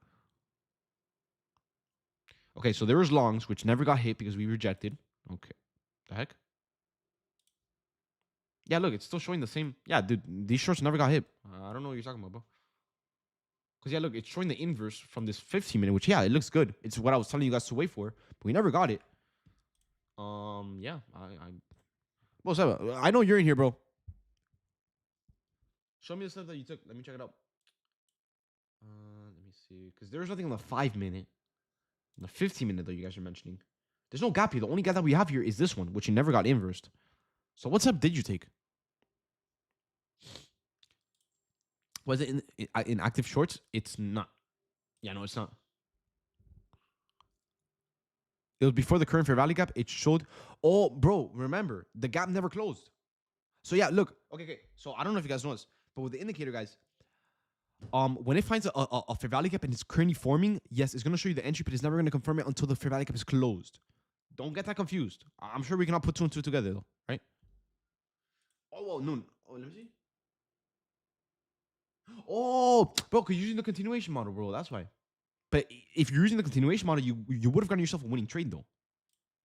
Okay, so there was longs which never got hit because we rejected. Okay, the heck. Yeah, look, it's still showing the same. Yeah, dude, these shorts never got hit. I don't know what you're talking about, bro. Because, yeah, look, it's showing the inverse from this 15-minute, which, yeah, it looks good. It's what I was telling you guys to wait for, but we never got it. Yeah, What's up? I know you're in here, bro. Show me the stuff that you took. Let me check it out. Let me see. Because there's nothing on the 5-minute. On the 15-minute, though, you guys are mentioning. There's no gap here. The only gap that we have here is this one, which you never got inversed. So what step did you take? Was it in active shorts? It's not. Yeah, no, it's not. It was before the current fair value gap. It showed, oh, bro, remember, the gap never closed. So yeah, look, okay. So I don't know if you guys know this, but with the indicator, guys, when it finds a fair value gap and it's currently forming, yes, it's gonna show you the entry, but it's never gonna confirm it until the fair value gap is closed. Don't get that confused. I'm sure we cannot put two and two together though, right? Oh, well, noon. Oh, let me see. Oh, bro, because you're using the continuation model, bro. That's why. But if you're using the continuation model, you would have gotten yourself a winning trade though,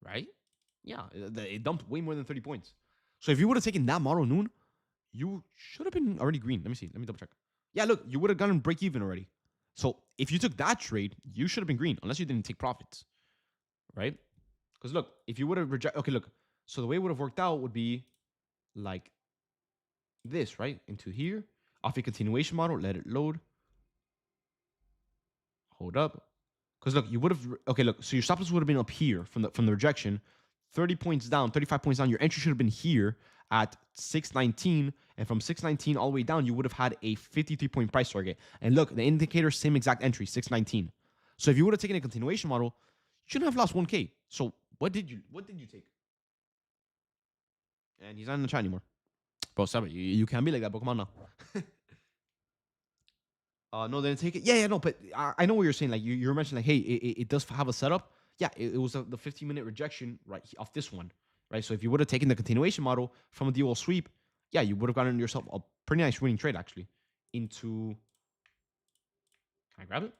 right? Yeah, it dumped way more than 30 points. So if you would have taken that model noon, you should have been already green. Let me see. Let me double check. Yeah, look, you would have gotten break even already. So if you took that trade, you should have been green, unless you didn't take profits, right? Because look, if you would have rejected, okay, look. So the way it would have worked out would be like this, right? Into here, off a continuation model, let it load. Hold up. Because look, you would have, okay, look, so your stop loss would have been up here from the rejection, 30 points down, 35 points down. Your entry should have been here at 619, and from 619 all the way down, you would have had a 53-point price target. And look, the indicator, same exact entry, 619. So if you would have taken a continuation model, you shouldn't have lost 1K. So what did you take? And he's not in the chat anymore. Bro, stop it. You can't be like that, bro. Come on now. No, they didn't take it. Yeah, no, but I know what you're saying. Like you're mentioning, like, hey, it does have a setup. Yeah, it was the 15-minute rejection right off this one, right? So if you would have taken the continuation model from a dual sweep, yeah, you would have gotten yourself a pretty nice winning trade actually. Into, can I grab it?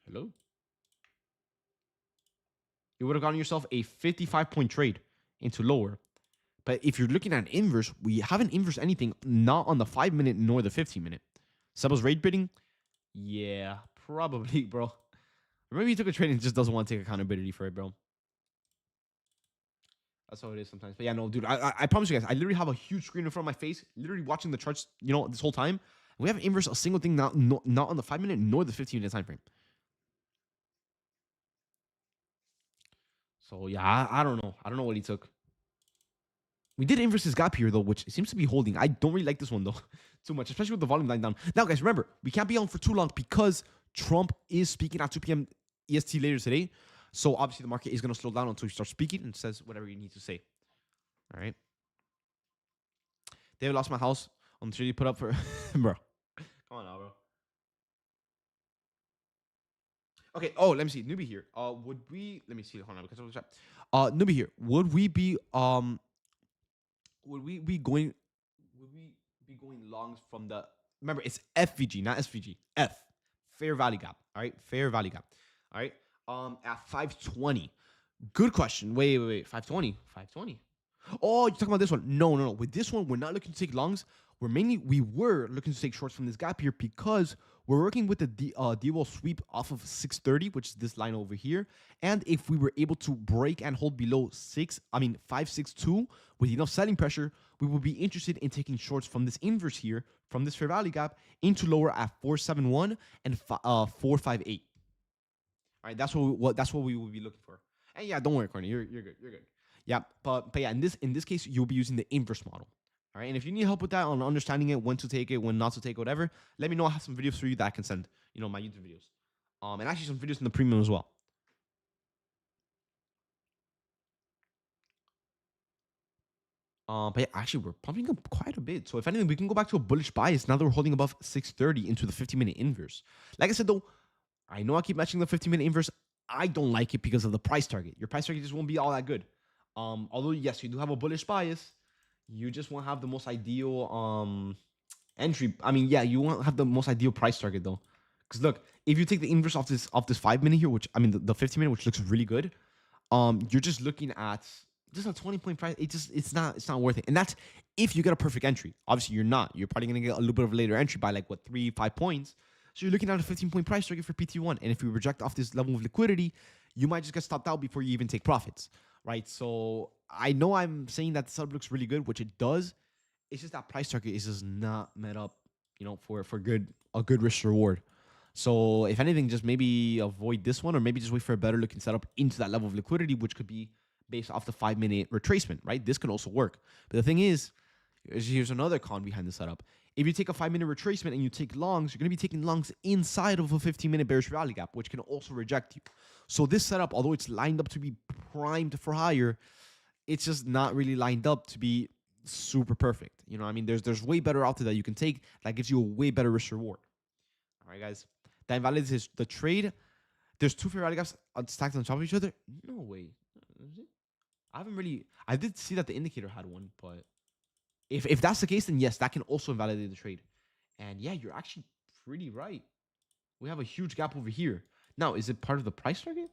Hello. You would have gotten yourself a 55-point trade into lower. But if you're looking at an inverse, we haven't inverse anything, not on the 5-minute nor the 15-minute. Sebas rate bidding. Yeah, probably, bro. Or maybe he took a trade and just doesn't want to take accountability for it, bro. That's how it is sometimes. But yeah, no, dude, I promise you guys, I literally have a huge screen in front of my face, literally watching the charts, this whole time. We haven't inversed a single thing, not on the 5-minute nor the 15-minute time frame. So yeah, I don't know. I don't know what he took. We did inverse his gap here, though, which seems to be holding. I don't really like this one, though, too much, especially with the volume lying down. Now, guys, remember, we can't be on for too long because Trump is speaking at 2 p.m. EST later today. So, obviously, the market is going to slow down until he starts speaking and says whatever you need to say. All right? David lost my house on the trade you put up for... bro. Come on now, bro. Okay, oh, let me see. Newbie here. Would we... Let me see. Hold on, because of the chat. Newbie here. Would we be going longs from the, remember, it's FVG, not SVG. F, fair value gap. All right, fair value gap. All right, at 520. Good question. Wait. 520. Oh, you're talking about this one? No. With this one, we're not looking to take longs. We were looking to take shorts from this gap here because we're working with the D-wall sweep off of 630, which is this line over here. And if we were able to break and hold below 562 with enough selling pressure, we would be interested in taking shorts from this inverse here, from this fair value gap into lower at 471 and 458. All right, that's what we will be looking for. And yeah, don't worry, Courtney, you're good. Yeah, but yeah, in this case, you'll be using the inverse model. All right, and if you need help with that on understanding it, when to take it, when not to take it, whatever, let me know. I have some videos for you that I can send, my YouTube videos. And actually some videos in the premium as well. But yeah, actually, we're pumping up quite a bit. So if anything, we can go back to a bullish bias now that we're holding above 630 into the 50-minute inverse. Like I said, though, I know I keep mentioning the 50-minute inverse. I don't like it because of the price target. Your price target just won't be all that good. Although, yes, you do have a bullish bias. You just won't have the most ideal entry. I mean, yeah, you won't have the most ideal price target, though. Because look, if you take the inverse off this 5-minute here, which, I mean, the 50-minute, which looks really good, you're just looking at just a 20-point price. It's not worth it. And that's if you get a perfect entry. Obviously, you're not. You're probably going to get a little bit of a later entry by 3-5 points. So you're looking at a 15-point price target for PT1. And if you reject off this level of liquidity, you might just get stopped out before you even take profits, right? So I know I'm saying that the setup looks really good, which it does. It's just that price target is just not met up, for a good risk reward. So if anything, just maybe avoid this one, or maybe just wait for a better looking setup into that level of liquidity, which could be based off the 5-minute retracement, right? This could also work. But the thing is, Here's another con behind the setup. If you take a 5-minute retracement and you take longs, you're going to be taking longs inside of a 15-minute bearish rally gap, which can also reject you. So this setup, although it's lined up to be primed for higher, it's just not really lined up to be super perfect. You know what I mean? There's way better out there that you can take that gives you a way better risk reward. All right, guys. That invalidates the trade. There's two fair rally gaps stacked on top of each other. No way. I haven't really. I did see that the indicator had one, but if that's the case, then yes, that can also invalidate the trade. And yeah, you're actually pretty right. We have a huge gap over here. Now, is it part of the price target?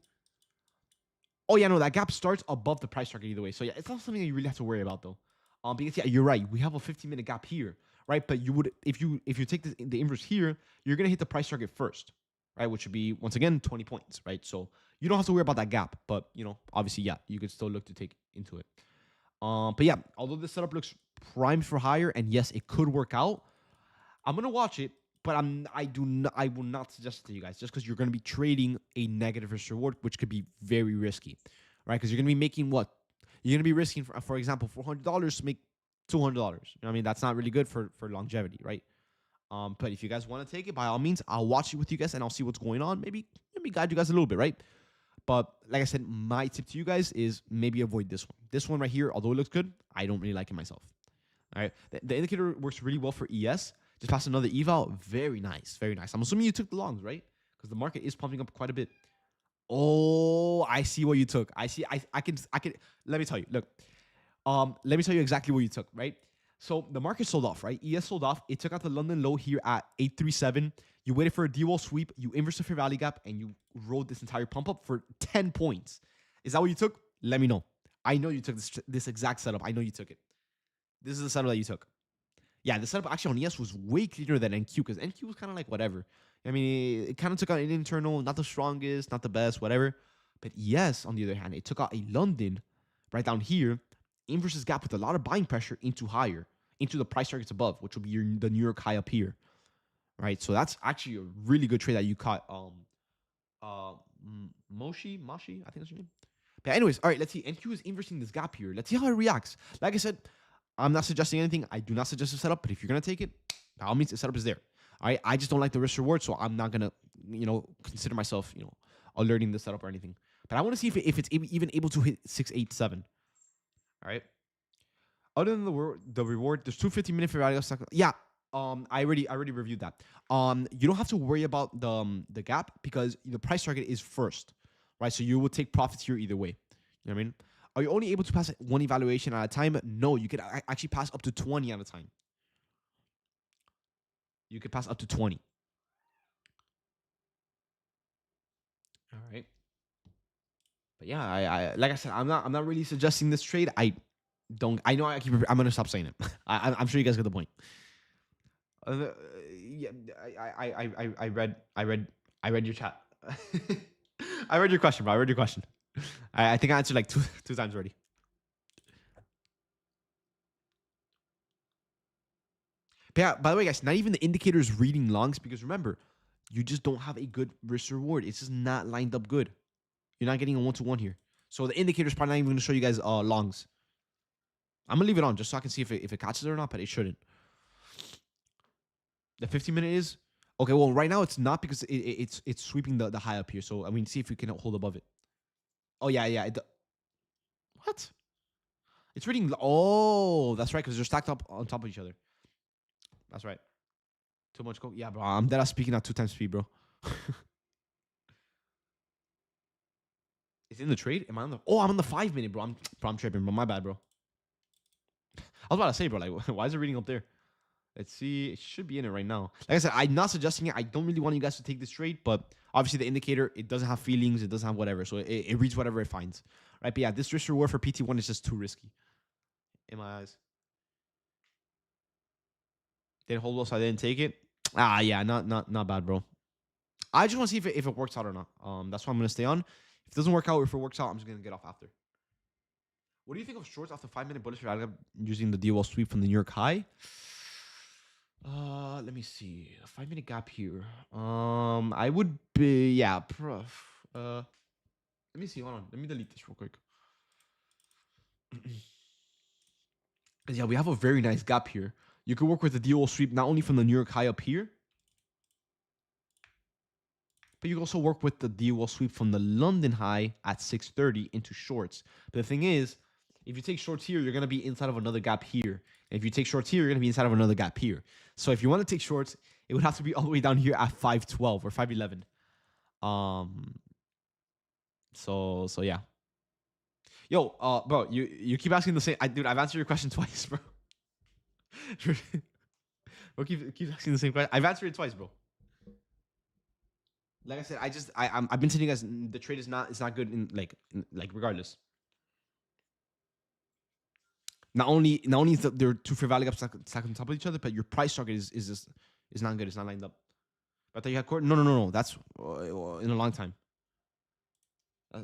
Oh yeah, no, that gap starts above the price target either way. So yeah, it's not something that you really have to worry about though. Because yeah, you're right. We have a 15-minute gap here, right? But you would if you take the inverse here, you're gonna hit the price target first, right? Which would be once again 20 points, right? So you don't have to worry about that gap, but you know, obviously, yeah, you could still look to take into it. But yeah, although this setup looks primed for higher, and yes, it could work out, I'm gonna watch it, but I will not suggest it to you guys just because you're gonna be trading a negative risk reward, which could be very risky, right? Because you're gonna be making what? You're gonna be risking, for example, $400 to make $200. You know what I mean? That's not really good for longevity, right? But if you guys want to take it, by all means, I'll watch it with you guys and I'll see what's going on. Maybe guide you guys a little bit, right? But like I said, my tip to you guys is maybe avoid this one. This one right here, although it looks good, I don't really like it myself. All right, the indicator works really well for ES. Just passed another eval, very nice, very nice. I'm assuming you took the longs, right? Because the market is pumping up quite a bit. Oh, I see what you took. I see. I can. Let me tell you. Look, let me tell you exactly what you took, right? So the market sold off, right? ES sold off. It took out the London low here at 837. You waited for a D-wall sweep. You inversed the fair value gap, and you rode this entire pump up for 10 points. Is that what you took? Let me know. I know you took this exact setup. I know you took it. This is the setup that you took. Yeah, the setup actually on ES was way cleaner than NQ because NQ was kind of like whatever. I mean, it kind of took out an internal, not the strongest, not the best, whatever. But ES, on the other hand, it took out a London right down here, inverses gap with a lot of buying pressure into higher, into the price targets above, which will be the New York high up here, right? So that's actually a really good trade that you caught. Mashi, I think that's your name. But anyways, all right, let's see. NQ is inversing this gap here. Let's see how it reacts. Like I said, I'm not suggesting anything. I do not suggest a setup, but if you're gonna take it, by all means, the setup is there. All right, I just don't like the risk reward, so I'm not gonna, consider myself, alerting the setup or anything. But I want to see if it's even able to hit 687. All right. Other than the reward, there's 250-minute fair value stock. Yeah. I already reviewed that. You don't have to worry about the gap because the price target is first, right? So you will take profits here either way. You know what I mean? Are you only able to pass one evaluation at a time? No, you could actually pass up to 20 at a time. You could pass up to 20. All right. But yeah, I like I said, I'm not really suggesting this trade. I know I'm gonna stop saying it. I'm sure you guys get the point. Yeah, I read your chat. I read your question, bro. I read your question. I think I answered like two times already. But yeah, by the way, guys, not even the indicator is reading longs because remember, you just don't have a good risk reward. It's just not lined up good. You're not getting a 1-to-1 here. So the indicator is probably not even going to show you guys longs. I'm going to leave it on just so I can see if it catches it or not, but it shouldn't. The 15-minute is? Okay, well, right now it's not because it's sweeping the high up here. So, I mean, see if we can hold above it. Oh, yeah. What? It's reading. Oh, that's right, because they're stacked up on top of each other. That's right. Too much coke. Yeah, bro. I'm dead speaking at 2 times speed, bro. Is it in the trade? Am I on the? Oh, I'm on the 5-minute, bro. I'm tripping, bro. My bad, bro. I was about to say, bro. Like, why is it reading up there? Let's see. It should be in it right now. Like I said, I'm not suggesting it. I don't really want you guys to take this trade, but obviously the indicator, it doesn't have feelings. It doesn't have whatever. So it reads whatever it finds. Right? But yeah, this risk reward for PT1 is just too risky. In my eyes. Didn't hold well, so I didn't take it. Ah, yeah. Not bad, bro. I just want to see if it works out or not. That's why I'm going to stay on. If it doesn't work out, if it works out, I'm just going to get off after. What do you think of shorts off the 5-minute bullish rally using the DOL sweep from the New York high? Let me see. A 5-minute gap here. I would be prof. Let me see. Hold on. Let me delete this real quick. Because yeah, we have a very nice gap here. You could work with the DO sweep not only from the New York high up here, but you can also work with the DO sweep from the London high at 630 into shorts. But the thing is, if you take shorts here, you're going to be inside of another gap here. And if you take shorts here, you're going to be inside of another gap here. So if you want to take shorts, it would have to be all the way down here at 512 or 511. Um. So yeah. Yo, bro, you keep asking the same. Dude, I've answered your question twice, bro. Bro, keep asking the same question. I've answered it twice, bro. Like I said, I've been telling you guys the trade is not, it's not good in regardless. Not only is there are two fair value gaps stacked on top of each other, but your price target is not good. It's not lined up. But I thought you had court. No. That's in a long time.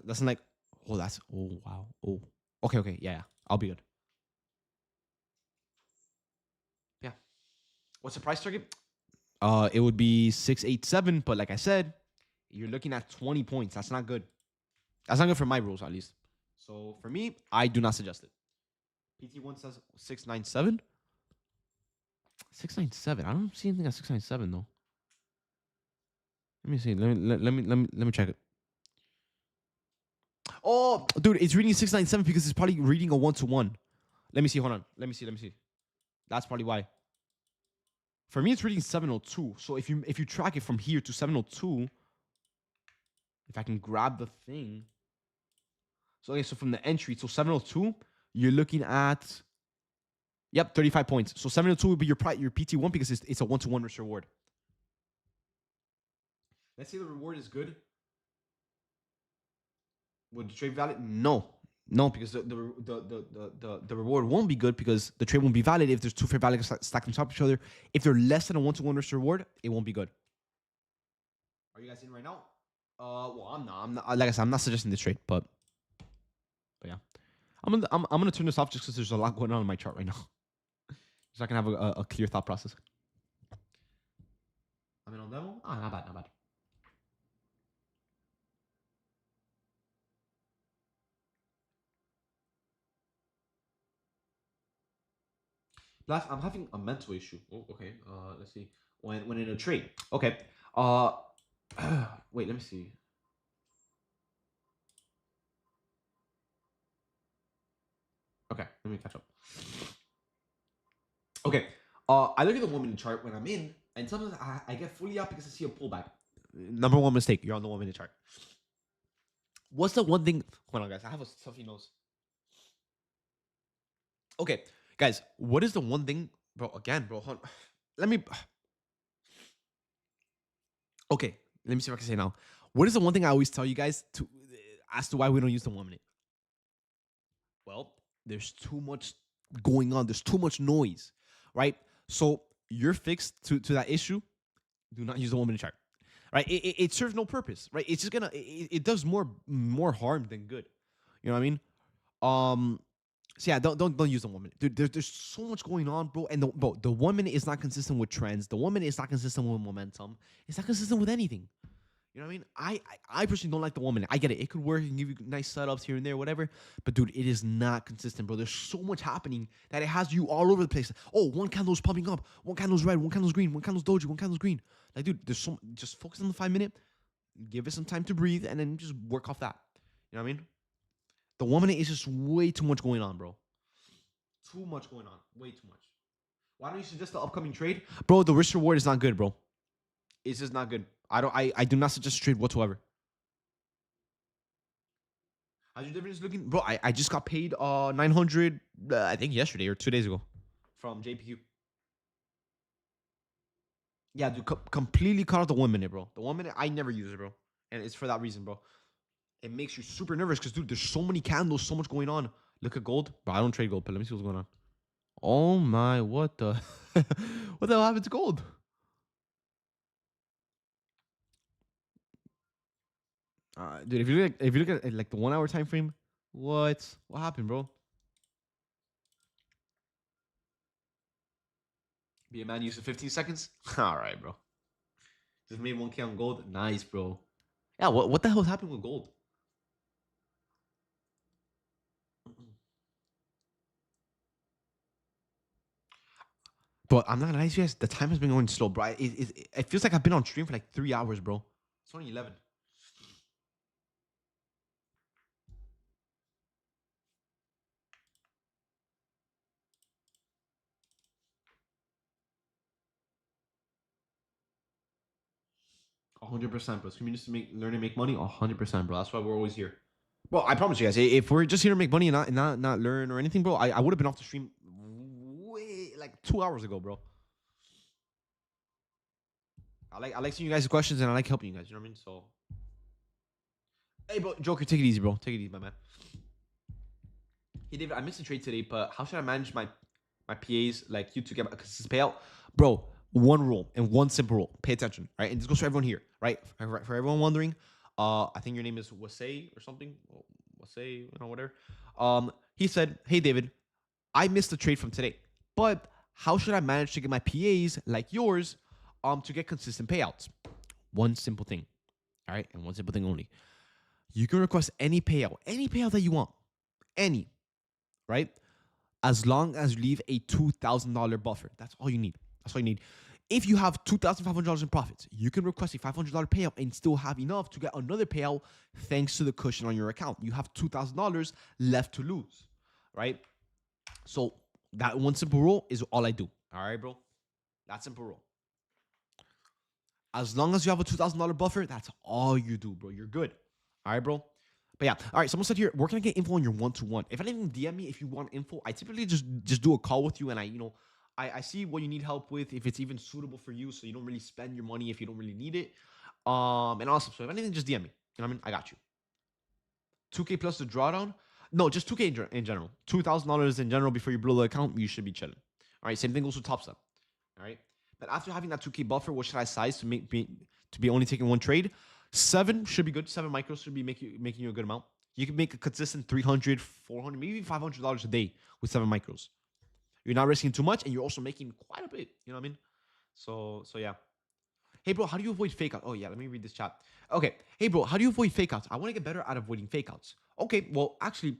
That's like, oh, that's, oh, wow. Oh, okay. Yeah. I'll be good. Yeah. What's the price target? It would be 687, but like I said, you're looking at 20 points. That's not good. That's not good for my rules, at least. So for me, I do not suggest it. PT1 says 697. 697. I don't see anything at 697 though. Let me see. Let me check it. Oh, dude, it's reading 697 because it's probably reading a 1-to-1. Let me see. Hold on. Let me see. That's probably why. For me, it's reading 702. So if you track it from here to 702, if I can grab the thing. So okay, so from the entry to 702, you're looking at, yep, 35 points. So 702 would be your PT1 because it's a 1-to-1 risk reward. Let's say the reward is good. Would the trade valid? No, because the reward won't be good because the trade won't be valid if there's two fair values stacked on top of each other. If they're less than a 1-to-1 risk reward, it won't be good. Are you guys in right now? Well, I'm not. Like I said, I'm not suggesting this trade, but yeah, I'm gonna turn this off just because there's a lot going on in my chart right now, so I can have a clear thought process. I'm in on demo. Not bad. Plus, I'm having a mental issue. Oh, okay. Let's see. When in a trade. Okay. Wait. Let me see. Okay. Let me catch up. Okay. I look at the woman chart when I'm in, and sometimes I get fully up because I see a pullback. Number one mistake. You're on the 1 minute chart. What's the one thing? Hold on, guys. I have a stuffy nose. Okay, guys. What is the one thing, bro? Again, bro. Hold on. Let me. Okay, let me see if I can say now. What is the one thing I always tell you guys to as to why we don't use the 1 minute? Well, there's too much going on. There's too much noise, right? So you're fixed to that issue. Do not use the 1 minute chart, right? It serves no purpose, right? It's just it does more harm than good. You know what I mean? So yeah, don't use the 1 minute, dude. There's so much going on, bro. And the 1 minute is not consistent with trends. The 1 minute is not consistent with momentum. It's not consistent with anything. You know what I mean? I personally don't like the 1 minute. I get it. It could work and give you nice setups here and there, whatever. But dude, it is not consistent, bro. There's so much happening that it has you all over the place. Oh, one candle's pumping up, one candle's red, one candle's green, one candle's doji, one candle's green. Like, dude, just focus on the 5 minute, give it some time to breathe, and then just work off that. You know what I mean? The 1 minute is just way too much going on, bro. Too much going on. Way too much. Why don't you suggest the upcoming trade? Bro, the risk reward is not good, bro. It's just not good. I do not suggest trade whatsoever. How's your dividends looking? Bro, I just got paid 900 I think yesterday or 2 days ago from JPQ. Yeah, dude, completely cut out the 1 minute, bro. The 1 minute I never use it, bro. And it's for that reason, bro. It makes you super nervous because, dude, there's so many candles, so much going on. Look at gold. Bro, I don't trade gold, but let me see what's going on. Oh my, what the what the hell happened to gold? Dude, if you look at like the 1 hour time frame, what happened, bro? Be a man used for 15 seconds. All right, bro. Just made 1K on gold. Nice, bro. Yeah, what the hell happened with gold? But I'm not gonna lie to you guys, the time has been going slow, bro. It feels like I've been on stream for like 3 hours, bro. It's only 11. 100%, bro. This community to learn and make money. 100%, bro. That's why we're always here. Bro, I promise you guys, if we're just here to make money and not learn or anything, bro, I would have been off the stream way like 2 hours ago, bro. I like seeing you guys' questions and I like helping you guys. You know what I mean? So, hey, bro, Joker, take it easy, bro. Take it easy, my man. Hey, David, I missed a trade today, but how should I manage my PAs like you to get a consistent payout, bro? One rule and one simple rule. Pay attention, right? And this goes for everyone here, right? For everyone wondering, I think your name is Wasay or something. Wasay, you know, whatever. He said, "Hey, David, I missed the trade from today, but how should I manage to get my PAs like yours, to get consistent payouts?" One simple thing, all right, and one simple thing only. You can request any payout that you want, any, right? As long as you leave a $2,000 buffer. That's all you need. That's all you need. If you have $2,500 in profits, you can request a $500 payout and still have enough to get another payout thanks to the cushion on your account. You have $2,000 left to lose, right? So that one simple rule is all I do. All right, bro? That simple rule. As long as you have a $2,000 buffer, that's all you do, bro. You're good. All right, bro? But yeah, all right. Someone said here, where can I get info on your one-to-one? If anything, DM me if you want info. I typically just do a call with you, and I see what you need help with, if it's even suitable for you, so you don't really spend your money if you don't really need it. And also, so if anything, just DM me. You know what I mean? I got you. 2K plus the drawdown? No, just 2K in general. $2,000 in general before you blow the account, you should be chilling. All right, same thing goes with Top Step. All right. But after having that 2K buffer, what should I size to be only taking one trade? 7 should be good. 7 micros should be making you a good amount. You can make a consistent 300, 400, maybe $500 a day with 7 micros. You're not risking too much, and you're also making quite a bit. You know what I mean? So yeah. Hey, bro, how do you avoid fake outs? Oh, yeah, let me read this chat. Okay. Hey, bro, how do you avoid fake outs? I want to get better at avoiding fake outs. Okay, well, actually,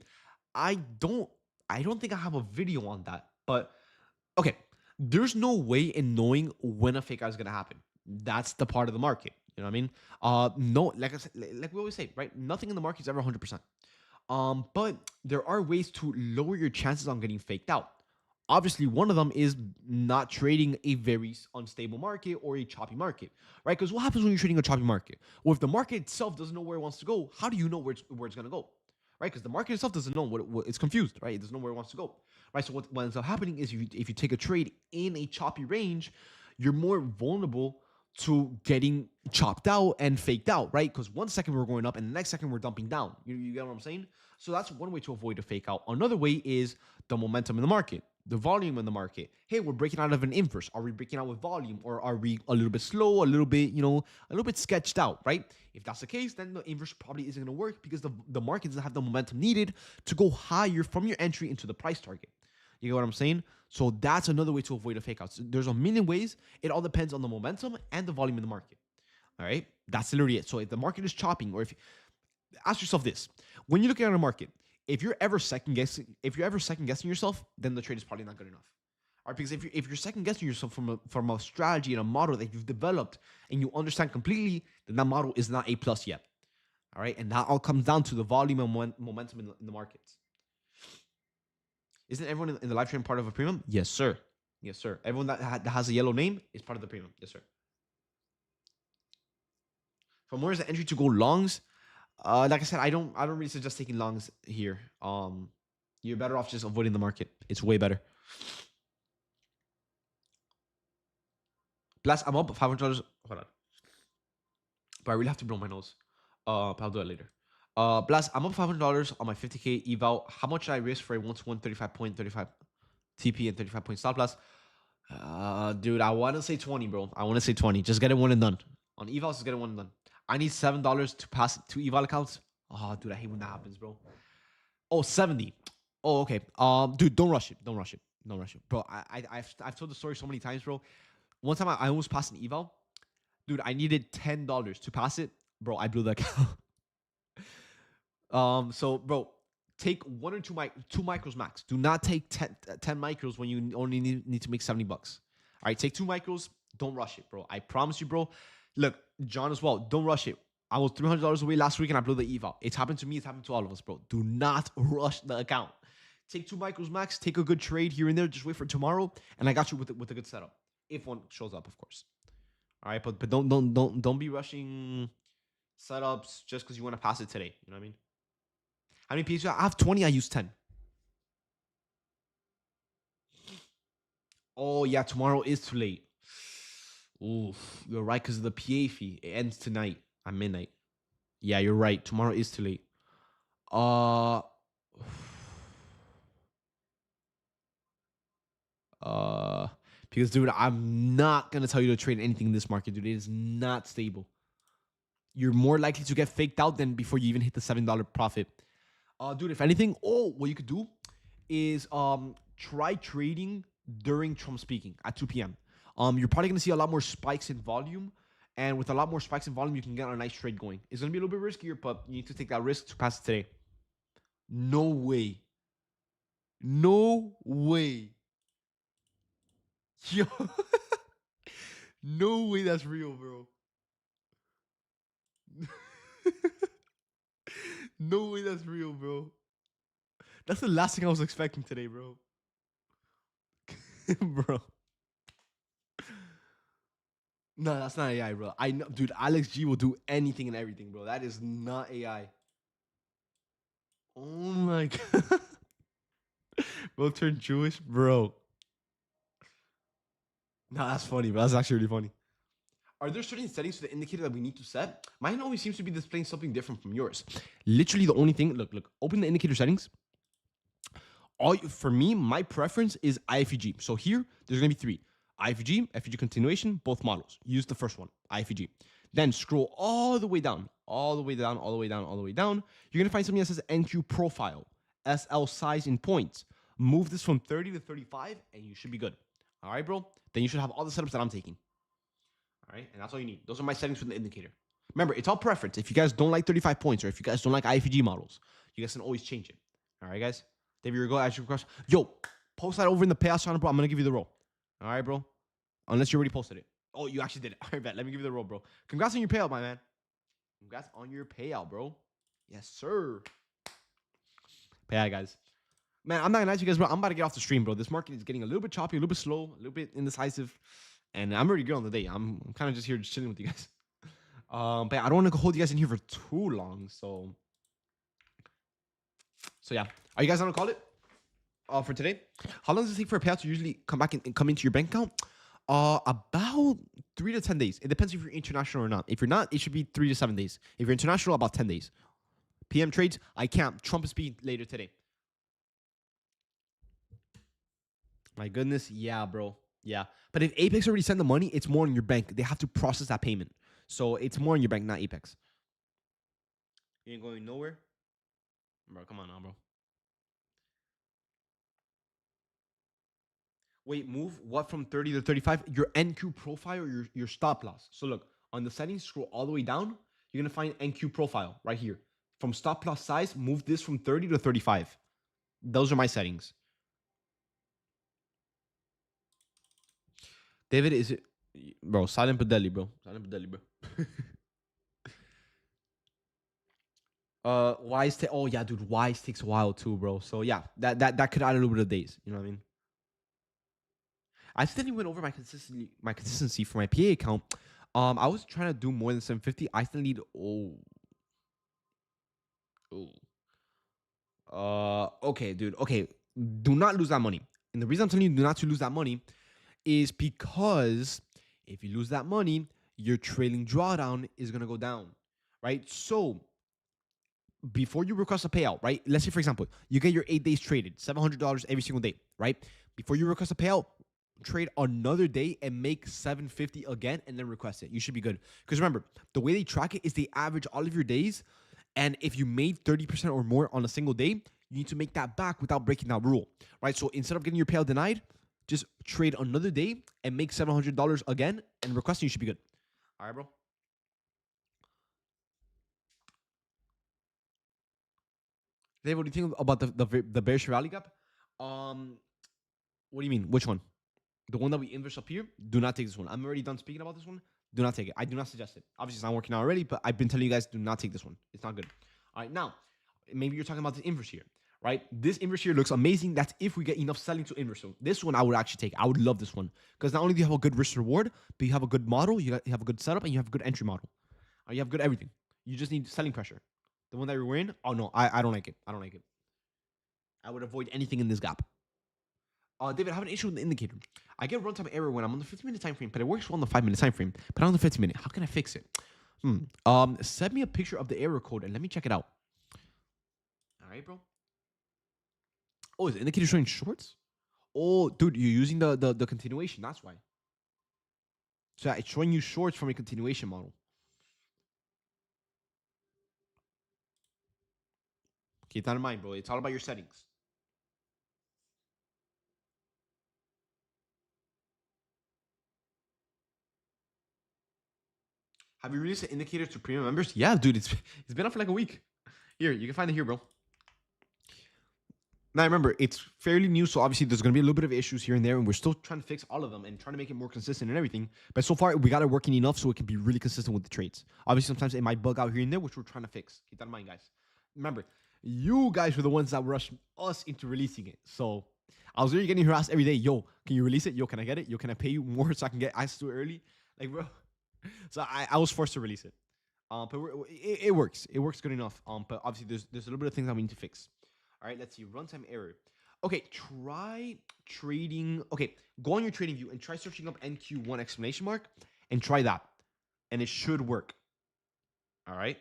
I don't think I have a video on that. But okay, there's no way in knowing when a fake out is gonna happen. That's the part of the market. You know what I mean? No, like I said, like we always say, right? Nothing in the market is ever 100%. But there are ways to lower your chances on getting faked out. Obviously, one of them is not trading a very unstable market or a choppy market, right? Because what happens when you're trading a choppy market? Well, if the market itself doesn't know where it wants to go, how do you know where it's going to go, right? Because the market itself doesn't know what it's confused, right? It doesn't know where it wants to go, right? So what ends up happening is if you take a trade in a choppy range, you're more vulnerable to getting chopped out and faked out, right? Because 1 second we're going up and the next second we're dumping down. You get what I'm saying? So that's one way to avoid a fake out. Another way is the momentum in the market, the volume in the market. Hey, we're breaking out of an inverse. Are we breaking out with volume, or are we a little bit slow, a little bit, a little bit sketched out, right? If that's the case, then the inverse probably isn't going to work because the market doesn't have the momentum needed to go higher from your entry into the price target. You get what I'm saying? So that's another way to avoid a fake out. So there's a million ways. It all depends on the momentum and the volume in the market. All right, that's literally it. So if the market is chopping, or if ask yourself this: when you're looking at a market, if you're ever second guessing yourself, then the trade is probably not good enough. All right, because if you're second guessing yourself from a strategy and a model that you've developed and you understand completely, then that model is not A plus yet. All right, and that all comes down to the volume and momentum in the markets. Isn't everyone in the live stream part of a premium? Yes, sir. Yes, sir. Everyone that has a yellow name is part of the premium. Yes, sir. From where is the entry to go longs? Like I said, I don't really suggest taking longs here. You're better off just avoiding the market. It's way better. Plus, I'm up $500. Hold on, but I really have to blow my nose. But I'll do it later. Plus, I'm up $500 on my 50K eval. How much should I risk for a 1-to-1 35.35 TP and 35 point stop loss? Dude, I want to say 20, bro. I want to say 20. Just get it one and done. On evals, just get it one and done. I need $7 to pass 2 eval accounts. Oh, dude, I hate when that happens, bro. Oh, 70. Oh, okay. Dude, don't rush it. Don't rush it. Don't rush it, bro. I've told the story so many times, bro. One time I almost passed an eval. Dude, I needed $10 to pass it. Bro, I blew the account. So, bro, take 1 or 2 micros max. Do not take 10 micros when you only need to make $70. All right, take 2 micros. Don't rush it, bro. I promise you, bro. Look, John as well. Don't rush it. I was $300 away last week and I blew the EVE out. It's happened to me. It's happened to all of us, bro. Do not rush the account. Take 2 micros max. Take a good trade here and there. Just wait for tomorrow, and I got you with a good setup. If one shows up, of course. All right, but don't be rushing setups just because you want to pass it today. You know what I mean? How many pieces? I have 20. I use 10. Oh yeah, tomorrow is too late. Oof, you're right because of the PA fee. It ends tonight at midnight. Yeah, you're right. Tomorrow is too late. Uh, uh, because dude, I'm not gonna tell you to trade anything in this market, dude. It is not stable. You're more likely to get faked out than before you even hit the $7 profit. Dude, if anything, what you could do is try trading during Trump speaking at 2 p.m. You're probably gonna see a lot more spikes in volume, and with a lot more spikes in volume, you can get a nice trade going. It's gonna be a little bit riskier, but you need to take that risk to pass it today. No way. No way. Yo. No way that's real, bro. No way that's real, bro. That's the last thing I was expecting today, bro. Bro. No, that's not AI, bro. I know, dude. Alex G will do anything and everything, bro. That is not AI. Oh my god. Bro turned Jewish, bro. No, that's funny, bro. That's actually really funny. Are there certain settings to the indicator that we need to set? Mine always seems to be displaying something different from yours. Literally, the only thing. Look. Open the indicator settings. For me, my preference is IFEG. So here, there's gonna be three: IFEG, FEG continuation, both models. Use the first one, IFEG. Then scroll all the way down, all the way down, all the way down, all the way down. You're gonna find something that says NQ profile, SL size in points. Move this from 30 to 35, and you should be good. All right, bro. Then you should have all the setups that I'm taking. All right, and that's all you need. Those are my settings for the indicator. Remember, it's all preference. If you guys don't like 35 points, or if you guys don't like IFEG models, you guys can always change it. All right, guys. David, you're going to ask your question. Yo, post that over in the payout channel, bro. I'm going to give you the roll. All right, bro? Unless you already posted it. Oh, you actually did it. All right, bet. Let me give you the roll, bro. Congrats on your payout, my man. Congrats on your payout, bro. Yes, sir. Payout, guys. Man, I'm not going to lie to you guys, bro. I'm about to get off the stream, bro. This market is getting a little bit choppy, a little bit slow, a little bit indecisive. And I'm already good on the day. I'm kind of just here just chilling with you guys. But I don't want to hold you guys in here for too long. So yeah. Are you guys on to call it? For today. How long does it take for a payout to usually come back and come into your bank account? About 3 to 10 days. It depends if you're international or not. If you're not, it should be 3 to 7 days. If you're international, about 10 days. PM trades, I can't. Trump is speaking later today. My goodness, yeah, bro. Yeah. But if Apex already sent the money, it's more in your bank. They have to process that payment. So it's more in your bank, not Apex. You ain't going nowhere? Bro, come on now, bro. Wait, move what from 30 to 35? Your NQ profile or your stop loss. So look, on the settings, scroll all the way down. You're going to find NQ profile right here. From stop loss size, move this from 30 to 35. Those are my settings. David, is it... Bro, silent but deadly, bro. Silent but deadly, bro. Wise oh yeah, dude, Wise takes a while too, bro. So yeah, that could add a little bit of days. You know what I mean? I accidentally went over my consistency for my PA account. I was trying to do more than 750. I still need okay, dude. Okay, do not lose that money. And the reason I'm telling you do not to lose that money is because if you lose that money, your trailing drawdown is gonna go down, right? So before you request a payout, right? Let's say, for example, you get your 8 days traded, $700 every single day, right? Before you request a payout, trade another day and make 750 again and then request it. You should be good. Because remember, the way they track it is they average all of your days. And if you made 30% or more on a single day, you need to make that back without breaking that rule, right? So instead of getting your payout denied, just trade another day and make $700 again and request it. You should be good. All right, bro? Dave, what do you think about the bearish rally gap? What do you mean? Which one? the one that we inverse up here, do not take this one. I'm already done speaking about this one. Do not take it. I do not suggest it. Obviously, it's not working out already, but I've been telling you guys, do not take this one. It's not good. All right, now, maybe you're talking about the inverse here, right? This inverse here looks amazing. That's if we get enough selling to inverse. So this one I would actually take. I would love this one because not only do you have a good risk reward, but you have a good model, you have a good setup, and you have a good entry model. You have good everything. You just need selling pressure. The one that you're wearing, oh no, I don't like it. I don't like it. I would avoid anything in this gap. David, I have an issue with the indicator. I get runtime error when I'm on the 15-minute time frame, but it works well on the 5-minute time frame, but not on the 15-minute. How can I fix it? Send me a picture of the error code and let me check it out. All right, bro. Oh, is the indicator showing shorts? Oh, dude, you're using the continuation. That's why. So yeah, it's showing you shorts from a continuation model. Keep that in mind, bro. It's all about your settings. Have you released an indicator to premium members? Yeah, dude, it's been up for like a week. Here, you can find it here, bro. Now remember, it's fairly new, so obviously there's going to be a little bit of issues here and there, and we're still trying to fix all of them and trying to make it more consistent and everything. But so far, we got it working enough so it can be really consistent with the trades. Obviously, sometimes it might bug out here and there, which we're trying to fix. Keep that in mind, guys. Remember, you guys were the ones that rushed us into releasing it. So I was really getting harassed every day. Yo, can you release it? Yo, can I get it? Yo, can I pay you more so I can get access to it early? Like, bro. So I was forced to release it. But it works. It works good enough. But obviously, there's a little bit of things that we need to fix. All right, let's see. Runtime error. Okay, try trading. Okay, go on your trading view and try searching up NQ1 exclamation mark and try that. And it should work. All right.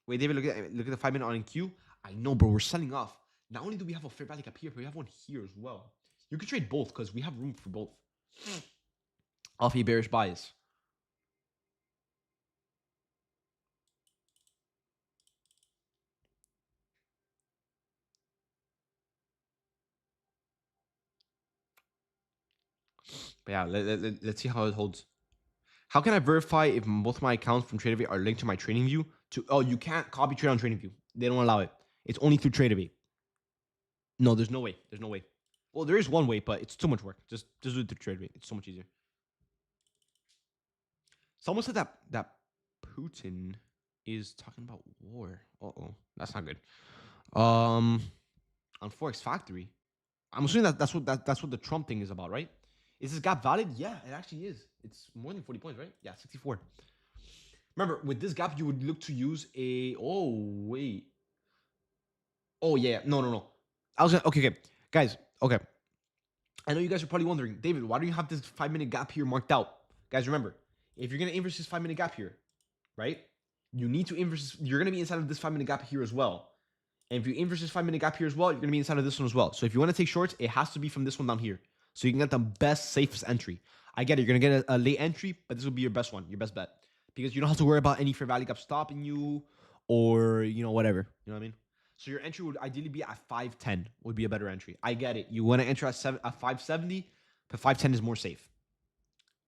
Wait, David, look at the 5-minute on NQ. I know, bro. We're selling off. Not only do we have a fair value gap here, but we have one here as well. You could trade both because we have room for both. Off a bearish bias. But yeah, let's see how it holds. How can I verify if both my accounts from TradeAway are linked to my trading view? You can't copy trade on trading view. They don't allow it. It's only through TradeAway. No, there's no way. There's no way. Well, there is one way, but it's too much work. Just do it through TradeAway. It's so much easier. Someone said that Putin is talking about war. Uh-oh, that's not good. On Forex Factory, I'm assuming that's what the Trump thing is about, right? Is this gap valid? Yeah, it actually is. It's more than 40 points, right? Yeah, 64. Remember, with this gap, you would look to use a. Oh wait. Oh yeah, no. I was okay, guys. Okay, I know you guys are probably wondering, David, why do you have this 5-minute gap here marked out? Guys, remember, if you're gonna inverse this 5-minute gap here, right? You need to inverse. You're gonna be inside of this 5-minute gap here as well. And if you inverse this 5-minute gap here as well, you're gonna be inside of this one as well. So if you want to take shorts, it has to be from this one down here, so you can get the best, safest entry. I get it. You're gonna get a late entry, but this will be your best one, your best bet, because you don't have to worry about any fair value gap stopping you, or whatever. You know what I mean? So your entry would ideally be at 510 would be a better entry. I get it. You want to enter at 570, but 510 is more safe.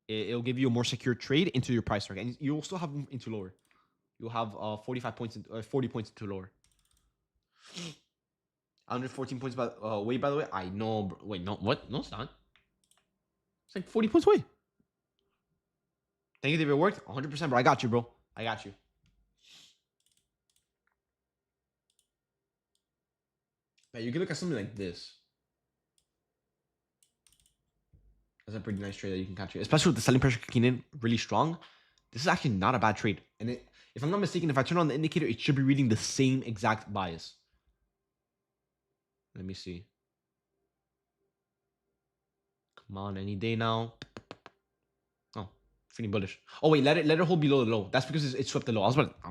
It'll give you a more secure trade into your price target, and you will still have room into lower. You'll have 45 points, 40 points into lower. 114 points away, by the way. I know. Bro. Wait, no. What? No, it's not. It's like 40 points away. Thank you, David. It worked. 100%, bro. I got you, bro. I got you. But you can look at something like this. That's a pretty nice trade that you can catch, especially with the selling pressure kicking in really strong. This is actually not a bad trade. And if I'm not mistaken, if I turn on the indicator, it should be reading the same exact bias. Let me see. Come on, any day now. Oh, feeling bullish. Oh wait, let it hold below the low. That's because it swept the low.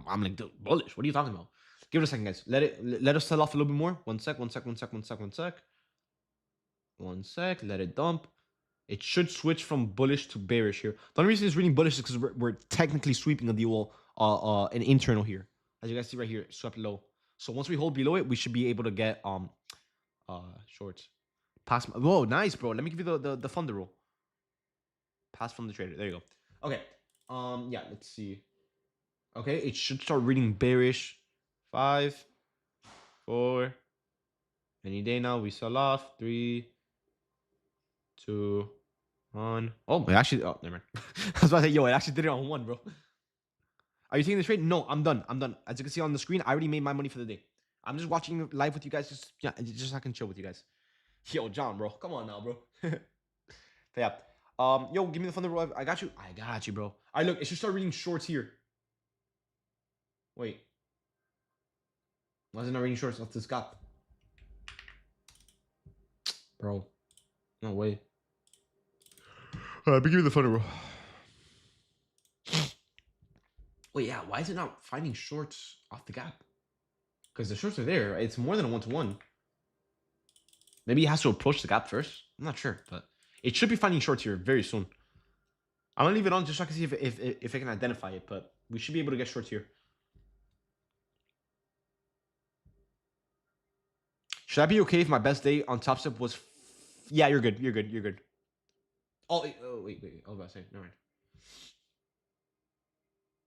I'm like, dude, bullish. What are you talking about? Give it a second, guys. Let us sell off a little bit more. One sec. One sec. Let it dump. It should switch from bullish to bearish here. The only reason it's reading bullish is because we're technically sweeping a deal, an internal here. As you guys see right here, swept low. So once we hold below it, we should be able to get shorts. Pass. Whoa, nice, bro. Let me give you the thunder rule. Pass from the trader. There you go. Okay. Yeah. Let's see. Okay, it should start reading bearish. 5, 4. Any day now, we sell off. 3, 2, On. Oh, it actually. Oh, never mind. I was about to say, yo, it actually did it on one, bro. Are you taking the trade? No, I'm done. I'm done. As you can see on the screen, I already made my money for the day. I'm just watching live with you guys. Just so I can chill with you guys. Yo, John, bro, come on now, bro. Yeah. Yo, give me the thunder, bro. I got you. I got you, bro. All right, look, it should start reading shorts here. Wait. Why is it not reading shorts off this gap? Bro. No way. All right, but give me the thunder, bro. Wait, yeah, why is it not finding shorts off the gap? Because the shorts are there. It's more than a one-to-one. Maybe it has to approach the gap first. I'm not sure, but it should be finding shorts here very soon. I'm gonna leave it on just so I can see if I can identify it, but we should be able to get shorts here. Should I be okay if my best day on Top Step was? Yeah, you're good. You're good. You're good. Oh, wait. I was about to say. Never mind.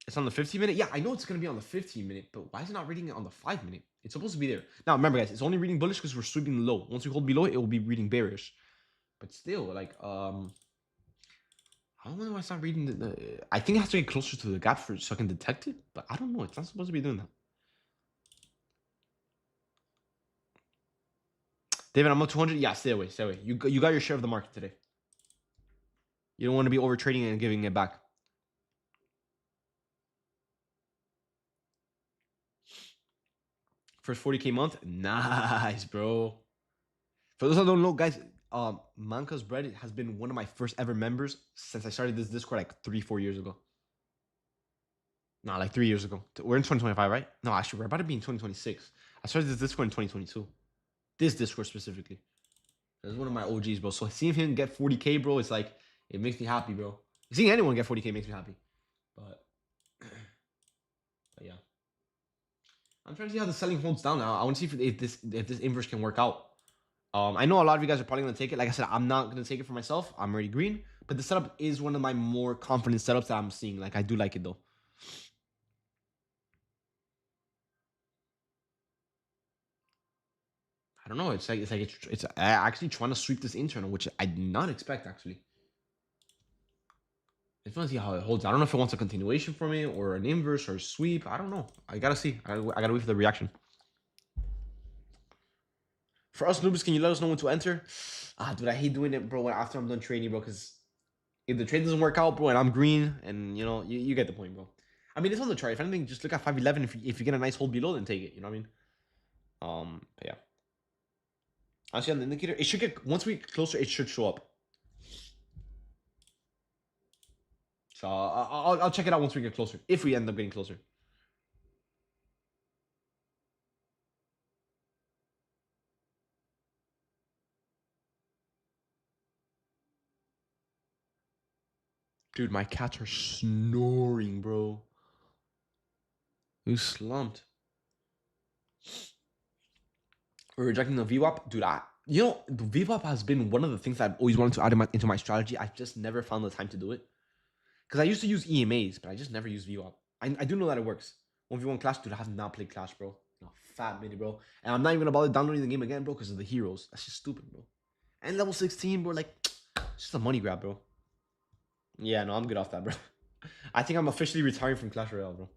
It's on the 15-minute. Yeah, I know it's gonna be on the 15-minute, but why is it not reading it on the 5-minute? It's supposed to be there. Now remember, guys, it's only reading bullish because we're sweeping low. Once we hold below, it will be reading bearish. But still, like, I don't know why it's not reading the. I think it has to get closer to the gap for so I can detect it. But I don't know. It's not supposed to be doing that. David, I'm up 200. Yeah, stay away. Stay away. You got your share of the market today. You don't want to be over trading and giving it back. First 40K month, nice, bro. For those that don't know, guys, Manka's Bread has been one of my first ever members since I started this Discord like 3-4 years ago. Nah, like 3 years ago. We're in 2025, right? No, actually, we're about to be in 2026. I started this Discord in 2022. This Discord specifically. This is one of my OGs, bro. So seeing him get 40K, bro, it's like, it makes me happy, bro. Seeing anyone get 40K makes me happy. But yeah. I'm trying to see how the selling holds down now. I want to see if this inverse can work out. I know a lot of you guys are probably going to take it. Like I said, I'm not going to take it for myself. I'm already green. But the setup is one of my more confident setups that I'm seeing. Like, I do like it, though. I don't know. It's actually trying to sweep this internal, which I did not expect, actually. I just want to see how it holds. I don't know if it wants a continuation from it or an inverse or a sweep. I don't know. I got to see. I got to wait for the reaction. For us noobs, can you let us know when to enter? Dude, I hate doing it, bro, after I'm done trading, bro, because if the trade doesn't work out, bro, and I'm green, and, you know, you get the point, bro. I mean, it's on the chart. If anything, just look at 511. If you get a nice hold below, then take it. You know what I mean? But yeah. Honestly, on the indicator, it should get, once we get closer, it should show up. So I'll check it out once we get closer, if we end up getting closer. Dude, my cats are snoring, bro. You slumped. We're rejecting the VWAP. Dude, you know, the VWAP has been one of the things that I've always wanted to add into my strategy. I've just never found the time to do it. Because I used to use EMAs, but I just never used VWAP. I do know that it works. 1v1 Clash, dude, I have not played Clash, bro. No, fat minute, bro. And I'm not even gonna bother downloading the game again, bro, because of the heroes. That's just stupid, bro. And level 16, bro, like, it's just a money grab, bro. Yeah, no, I'm good off that, bro. I think I'm officially retiring from Clash Royale, bro.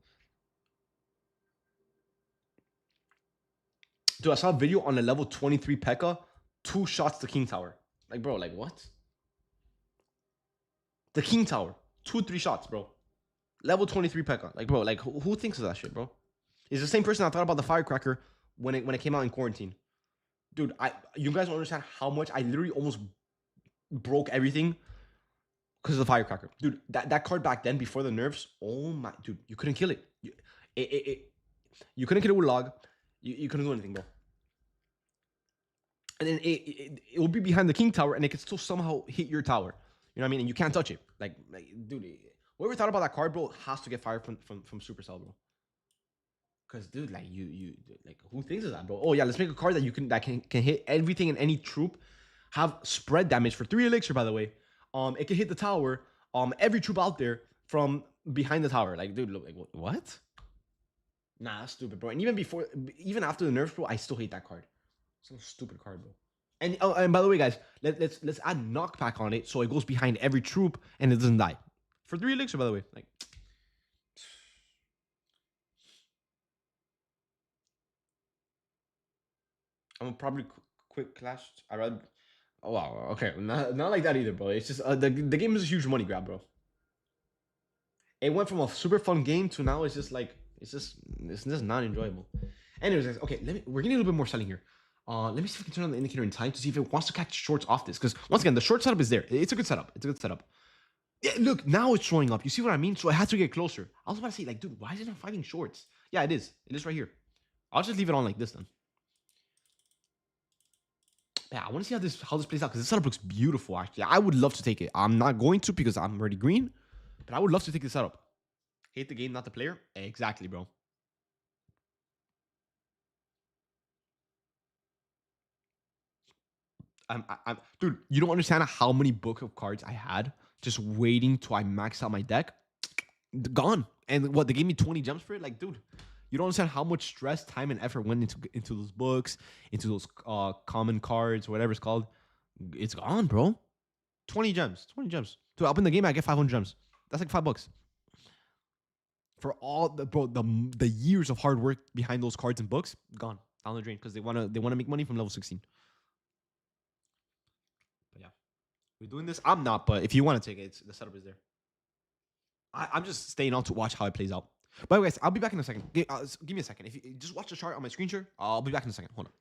Dude, I saw a video on a level 23 P.E.K.K.A. 2 shots to King Tower. Like, bro, like, what? The King Tower. 2-3 shots, bro. Level 23 P.E.K.K.A. Like, bro, like, who thinks of that shit, bro? It's the same person that thought about the firecracker when it came out in quarantine. Dude, you guys don't understand how much I literally almost broke everything because of the firecracker. Dude, that card back then before the nerfs, oh my, dude, you couldn't kill it. You couldn't kill it with log. You couldn't do anything, bro. And then it will be behind the king tower, and it could still somehow hit your tower. You know what I mean? And you can't touch it. Like dude, whoever thought about that card, bro, has to get fired from Supercell, bro. Cause dude, like like who thinks of that, bro? Oh yeah, let's make a card that can hit everything and any troop, have spread damage for 3 elixir, by the way. It can hit the tower, every troop out there from behind the tower. Like, dude, look, like what? Nah, that's stupid, bro. And even after the nerfs, bro, I still hate that card. Some stupid card, bro. And by the way, guys, let's add knockback on it so it goes behind every troop and it doesn't die. For 3 elixir, by the way. Like, I'm gonna probably quick clash. I rather. Oh wow. Okay, not like that either, bro. It's just the game is a huge money grab, bro. It went from a super fun game to now it's just like it's just not enjoyable. Anyways, guys, okay, we're getting a little bit more selling here. Let me see if we can turn on the indicator in time to see if it wants to catch shorts off this. Because once again, the short setup is there. It's a good setup. It's a good setup. Yeah, look, now it's showing up. You see what I mean? So I had to get closer. I was about to say, like, dude, why is it not fighting shorts? Yeah, it is. It is right here. I'll just leave it on like this then. Yeah, I want to see how this plays out because this setup looks beautiful. Actually, I would love to take it. I'm not going to because I'm already green, but I would love to take this setup. Hate the game, not the player. Exactly, bro. Dude, you don't understand how many book of cards I had just waiting till I max out my deck. Gone. And what, they gave me 20 gems for it? Like, dude, you don't understand how much stress, time, and effort went into those books, into those common cards, whatever it's called. It's gone, bro. 20 gems. 20 gems. Dude, up in the game, I get 500 gems. That's like $5 for all the years of hard work behind those cards and books. Gone down the drain because they wanna make money from level 16. But yeah, we're doing this. I'm not, but if you want to take it, the setup is there. I'm just staying on to watch how it plays out. By the way, guys, I'll be back in a second. Give me a second. If you just watch the chart on my screen share, I'll be back in a second. Hold on.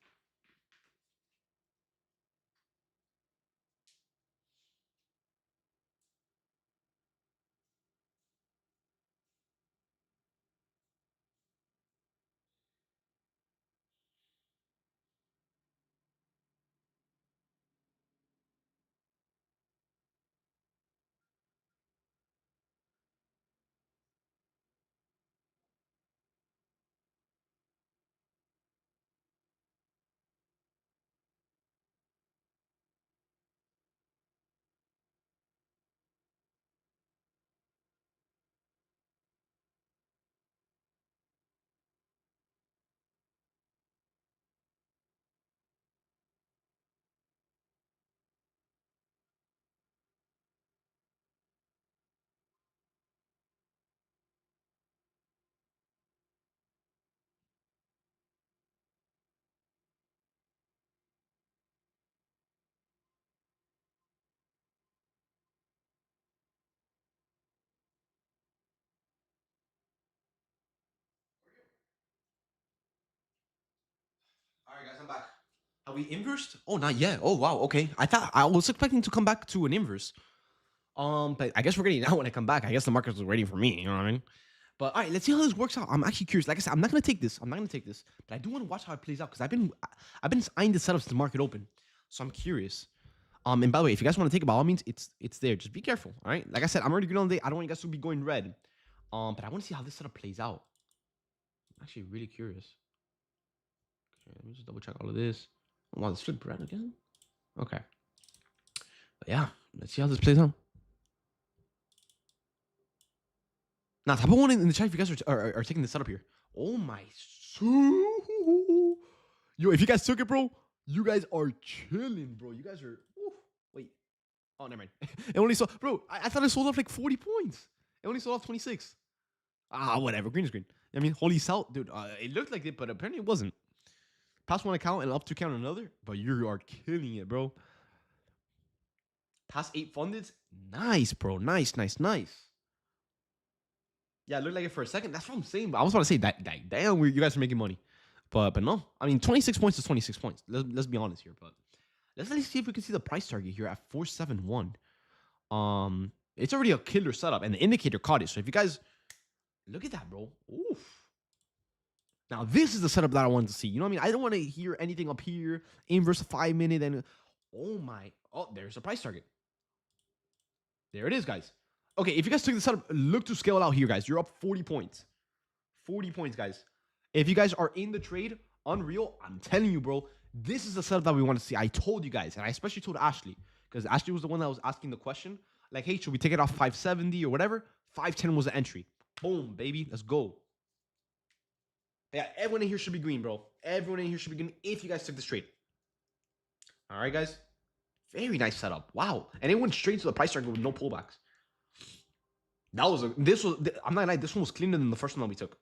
All right, guys, I'm back. Are we inversed? Oh, not yet. Oh, wow. Okay. I was expecting to come back to an inverse. But I guess we're getting out when I come back. I guess the markets are waiting for me. You know what I mean? But all right, let's see how this works out. I'm actually curious. Like I said, I'm not gonna take this. I'm not gonna take this. But I do want to watch how it plays out because I've been eyeing the setup since the market open. So I'm curious. And by the way, if you guys want to take it, by all means, it's there. Just be careful. All right. Like I said, I'm already good on the day. I don't want you guys to be going red. But I want to see how this setup plays out. I'm actually really curious. Okay, let me just double check all of this. Oh, wow, this flipped red again. Okay. But yeah, let's see how this plays out. Now, type of one in the chat if you guys are taking this setup here. Oh my. Yo, if you guys took it, bro, you guys are chilling, bro. You guys are. Oof. Wait. Oh, never mind. It only sold, bro. I thought it sold off like 40 points. It only sold off 26. Ah, whatever. Green is green. I mean, holy salt, dude. It looked like it, but apparently it wasn't. Pass one account and up to count another, but you are killing it, bro. Pass 8 funded. Nice, bro. Nice, nice, nice. Yeah, it looked like it for a second. That's what I'm saying. But I was about to say that damn, you guys are making money. But no. I mean, 26 points is 26 points. Let's be honest here. But let's at least see if we can see the price target here at 471. It's already a killer setup, and the indicator caught it. So if you guys look at that, bro. Oof. Now this is the setup that I wanted to see. You know what I mean? I don't want to hear anything up here. Inverse 5 minute and oh my. Oh, there's a price target. There it is, guys. Okay, if you guys took the setup, look to scale out here, guys. You're up 40 points. 40 points, guys. If you guys are in the trade, unreal, I'm telling you, bro, this is the setup that we want to see. I told you guys, and I especially told Ashley, because Ashley was the one that was asking the question. Like, hey, should we take it off 570 or whatever? 510 was the entry. Boom, baby. Let's go. Yeah, everyone in here should be green, bro. Everyone in here should be green if you guys took this trade. All right, guys. Very nice setup. Wow. And it went straight to the price target with no pullbacks. I'm not gonna lie, this one was cleaner than the first one that we took.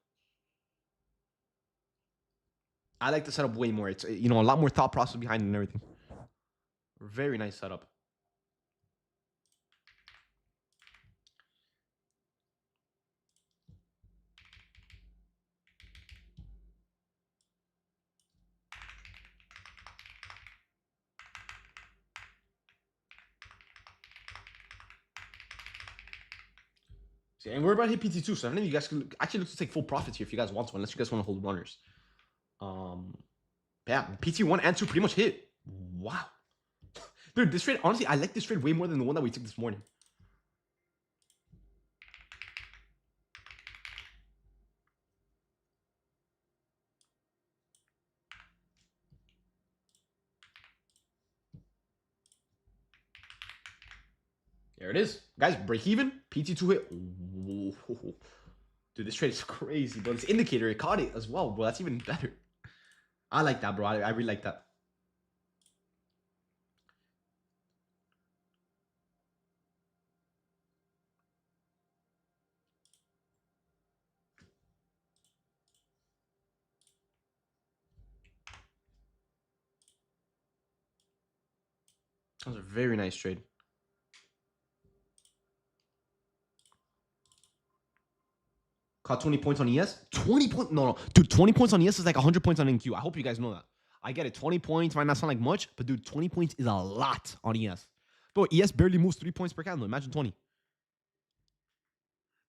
I like the setup way more. It's, a lot more thought process behind it and everything. Very nice setup. See, and we're about to hit PT2, so I think you guys can actually look to take full profits here if you guys want to, unless you guys want to hold runners. Yeah, PT1 and 2 pretty much hit. Wow. Dude, this trade, honestly, I like this trade way more than the one that we took this morning. There it is. Guys, break even. PT2 hit. Whoa. Dude, this trade is crazy, bro. This indicator, it caught it as well, bro. That's even better. I like that, bro. I really like that. That was a very nice trade. Caught 20 points on ES. 20 points? No. Dude, 20 points on ES is like 100 points on NQ. I hope you guys know that. I get it. 20 points might not sound like much, but dude, 20 points is a lot on ES. Bro, ES barely moves 3 points per candle. Imagine 20.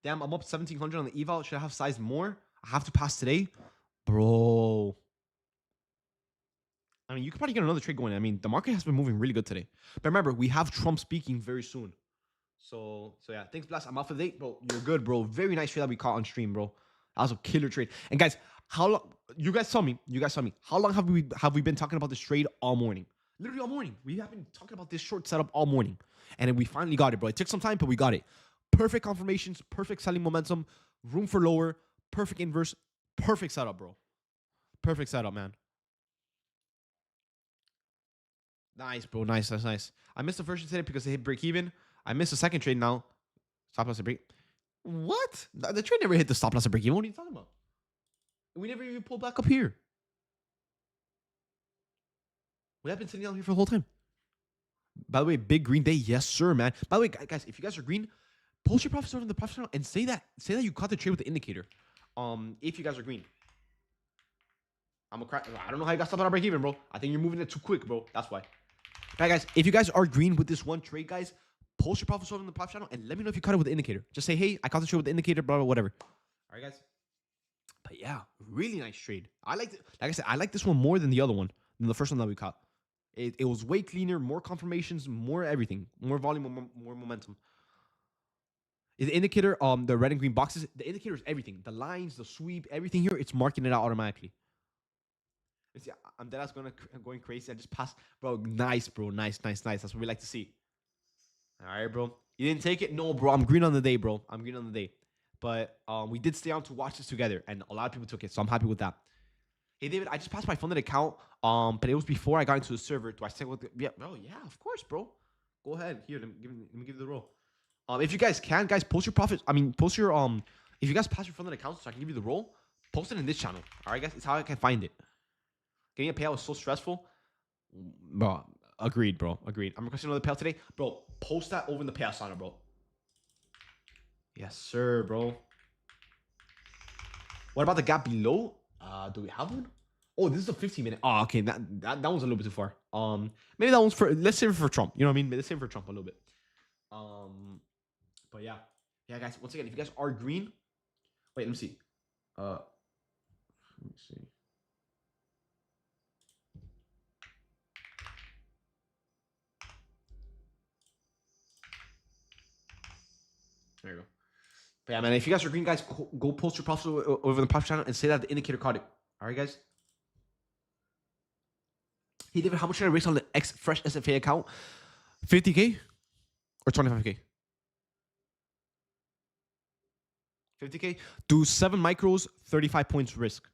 Damn, I'm up 1,700 on the eval. Should I have sized more? I have to pass today. Bro. I mean, you could probably get another trade going. I mean, the market has been moving really good today. But remember, we have Trump speaking very soon. So yeah, thanks, Blast. I'm off of the date, bro. You're good, bro. Very nice trade that we caught on stream, bro. That was a killer trade. And guys, how long? You guys saw me. How long have we been talking about this trade all morning? Literally all morning. We have been talking about this short setup all morning, and then we finally got it, bro. It took some time, but we got it. Perfect confirmations, perfect selling momentum, room for lower, perfect inverse, perfect setup, bro. Perfect setup, man. Nice, bro. Nice. I missed the first trade today because they hit break even. I missed the second trade now. Stop loss at break. What? The trade never hit the stop loss at break even. What are you talking about? We never even pulled back up here. We have been sitting down here for the whole time. By the way, big green day. Yes, sir, man. By the way, guys, if you guys are green, post your profit order in the profit channel and say that you caught the trade with the indicator. If you guys are green. I don't know how you got stopped at break even, bro. I think you're moving it too quick, bro. That's why. Alright, guys, if you guys are green with this one trade, guys, post your profit order in the profit channel and let me know if you caught it with the indicator. Just say, hey, I caught the trade with the indicator, blah, blah, whatever. All right, guys. But yeah, really nice trade. Like I said, I like this one more than the other one, than the first one that we caught. It was way cleaner, more confirmations, more everything, more volume, more momentum. The indicator, the red and green boxes, the indicator is everything. The lines, the sweep, everything here, it's marking it out automatically. See, I'm dead ass going crazy. I just passed, bro. Nice, bro. Nice. That's what we like to see. All right, bro. You didn't take it? No, bro. I'm green on the day, bro. I'm green on the day. But we did stay on to watch this together, and a lot of people took it, so I'm happy with that. Hey, David, I just passed my funded account, but it was before I got into the server. Do I say what? Yeah, bro. Yeah, of course, bro. Go ahead. Here, let me give you the roll. If you guys can, guys, post your profits. I mean, post your If you guys pass your funded account, so I can give you the roll. Post it in this channel. All right, guys. It's how I can find it. Getting a payout was so stressful. Bro, agreed, bro. Agreed. I'm requesting another payout today. Bro, post that over in the payout signer, bro. Yes, sir, bro. What about the gap below? Do we have one? Oh, this is a 15-minute. Oh, okay. That one's a little bit too far. Maybe that one's for, let's save it for Trump. You know what I mean? Let's save it for Trump a little bit. But yeah. Yeah, guys, once again, if you guys are green, wait, let me see. Let me see. There you go. But yeah, man, if you guys are green, guys, go post your profits over the profit channel and say that the indicator caught it. All right, guys? Hey, David, how much should I raise on the fresh SFA account? 50K or 25K? 50K? Do 7 micros, 35 points risk.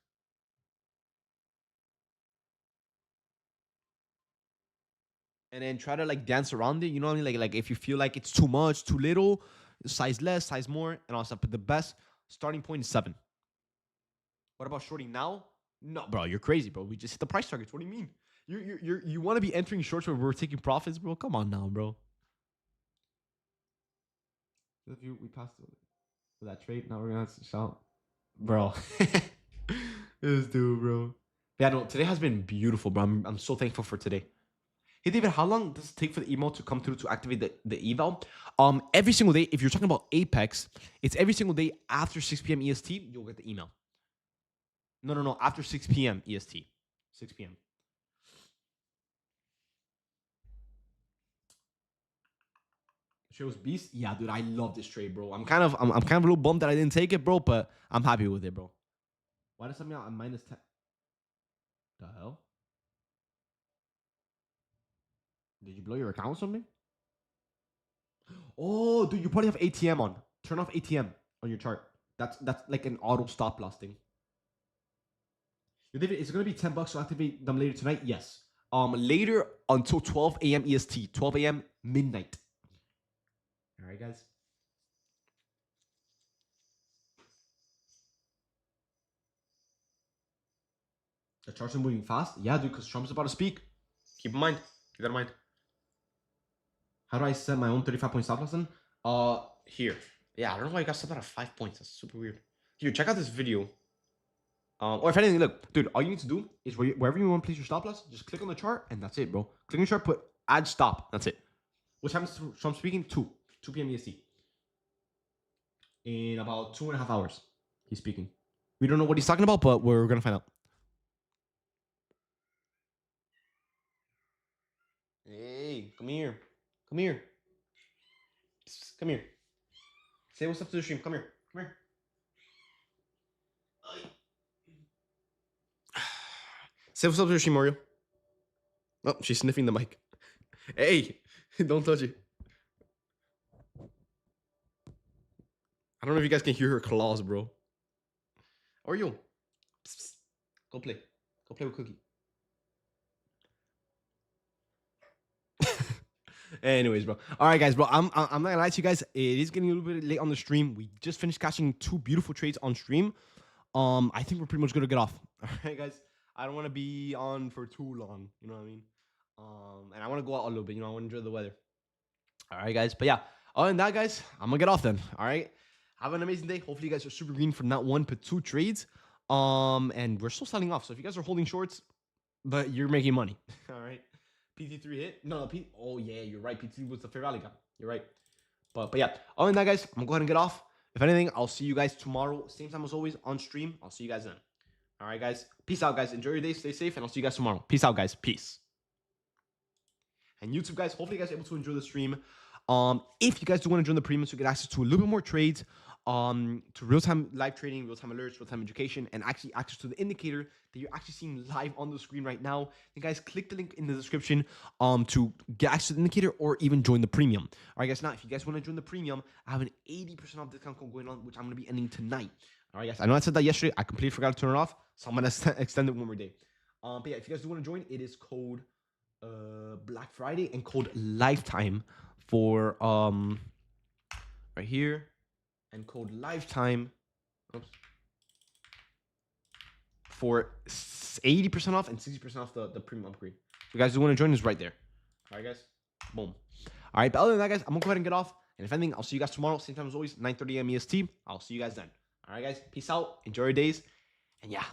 and then try to like dance around it. You know what I mean? Like if you feel like it's too much, too little, size less, size more, and all stuff. But the best starting point is 7. What about shorting now? No, bro, you're crazy, bro. We just hit the price targets. What do you mean? You want to be entering shorts where we're taking profits, bro? Come on now, bro. We passed with that trade. Now we're gonna have to shout, bro. This dude, bro. Yeah, no. Today has been beautiful, bro. I'm so thankful for today. Hey, David, how long does it take for the email to come through to activate the eval? Every single day. If you're talking about Apex, it's every single day after 6 p.m. EST. You'll get the email. No. After 6 p.m. EST. 6 p.m. Trade was beast. Yeah, dude, I love this trade, bro. I'm kind of a little bummed that I didn't take it, bro, but I'm happy with it, bro. Why does something out at minus 10? The hell? Did you blow your account or something? Oh, dude, you probably have ATM on. Turn off ATM on your chart. That's like an auto stop loss thing. It's gonna be $10 to activate them later tonight. Yes. Later until 12 a.m. EST, 12 a.m. midnight. All right, guys. The charts are moving fast. Yeah, dude, because Trump's about to speak. Keep in mind. Keep that in mind. How do I set my own 35-point stop loss then? Here. Yeah, I don't know why you got set that at 5 points. That's super weird. Here, check out this video. Or if anything, look, dude, all you need to do is wherever you want to place your stop loss, just click on the chart, and that's it, bro. Click on the chart, put add stop. That's it. What time is Trump speaking? 2 p.m. EST. In about 2.5 hours, he's speaking. We don't know what he's talking about, but we're going to find out. Hey, come here. Come here. Come here. Say what's up to the stream. Come here. Come here. Say what's up to the stream, Mario. Oh, she's sniffing the mic. Hey, don't touch it. I don't know if you guys can hear her claws, bro. Oreo. Psst. Go play. Go play with Cookie. Anyways, bro. All right, guys, bro. I'm not gonna lie to you guys. It is getting a little bit late on the stream. We just finished catching 2 beautiful trades on stream. I think we're pretty much gonna get off. All right, guys. I don't want to be on for too long. You know what I mean? And I want to go out a little bit. You know, I want to enjoy the weather. All right, guys. But yeah, other than that, guys, I'm gonna get off then. All right. Have an amazing day. Hopefully, you guys are super green from not 1 but 2 trades. And we're still selling off. So if you guys are holding shorts, but you're making money. All right. PT3 hit? No, oh yeah, you're right. PT3 was the fair value guy. You're right. But yeah, other than that, guys, I'm gonna go ahead and get off. If anything, I'll see you guys tomorrow, same time as always on stream. I'll see you guys then. All right, guys. Peace out, guys. Enjoy your day. Stay safe, and I'll see you guys tomorrow. Peace out, guys. Peace. And YouTube, guys, hopefully you guys are able to enjoy the stream. If you guys do want to join the premium, so you get access to a little bit more trades, to real-time live trading, real-time alerts, real-time education, and actually access to the indicator that you're actually seeing live on the screen right now, then guys, click the link in the description to get access to the indicator or even join the premium. All right, guys, now if you guys want to join the premium, I have an 80% off discount code going on, which I'm going to be ending tonight. All right, guys, I know I said that yesterday. I completely forgot to turn it off, so I'm going to extend it one more day. But yeah, if you guys do want to join, it is code Black Friday and code Lifetime for right here, and code Lifetime for 80% off and 60% off the premium upgrade. If you guys do want to join, is right there. All right, guys. Boom. All right, but other than that, guys, I'm gonna go ahead and get off. And if anything, I'll see you guys tomorrow, same time as always, 9:30 a.m. EST. I'll see you guys then. All right, guys. Peace out. Enjoy your days. And yeah.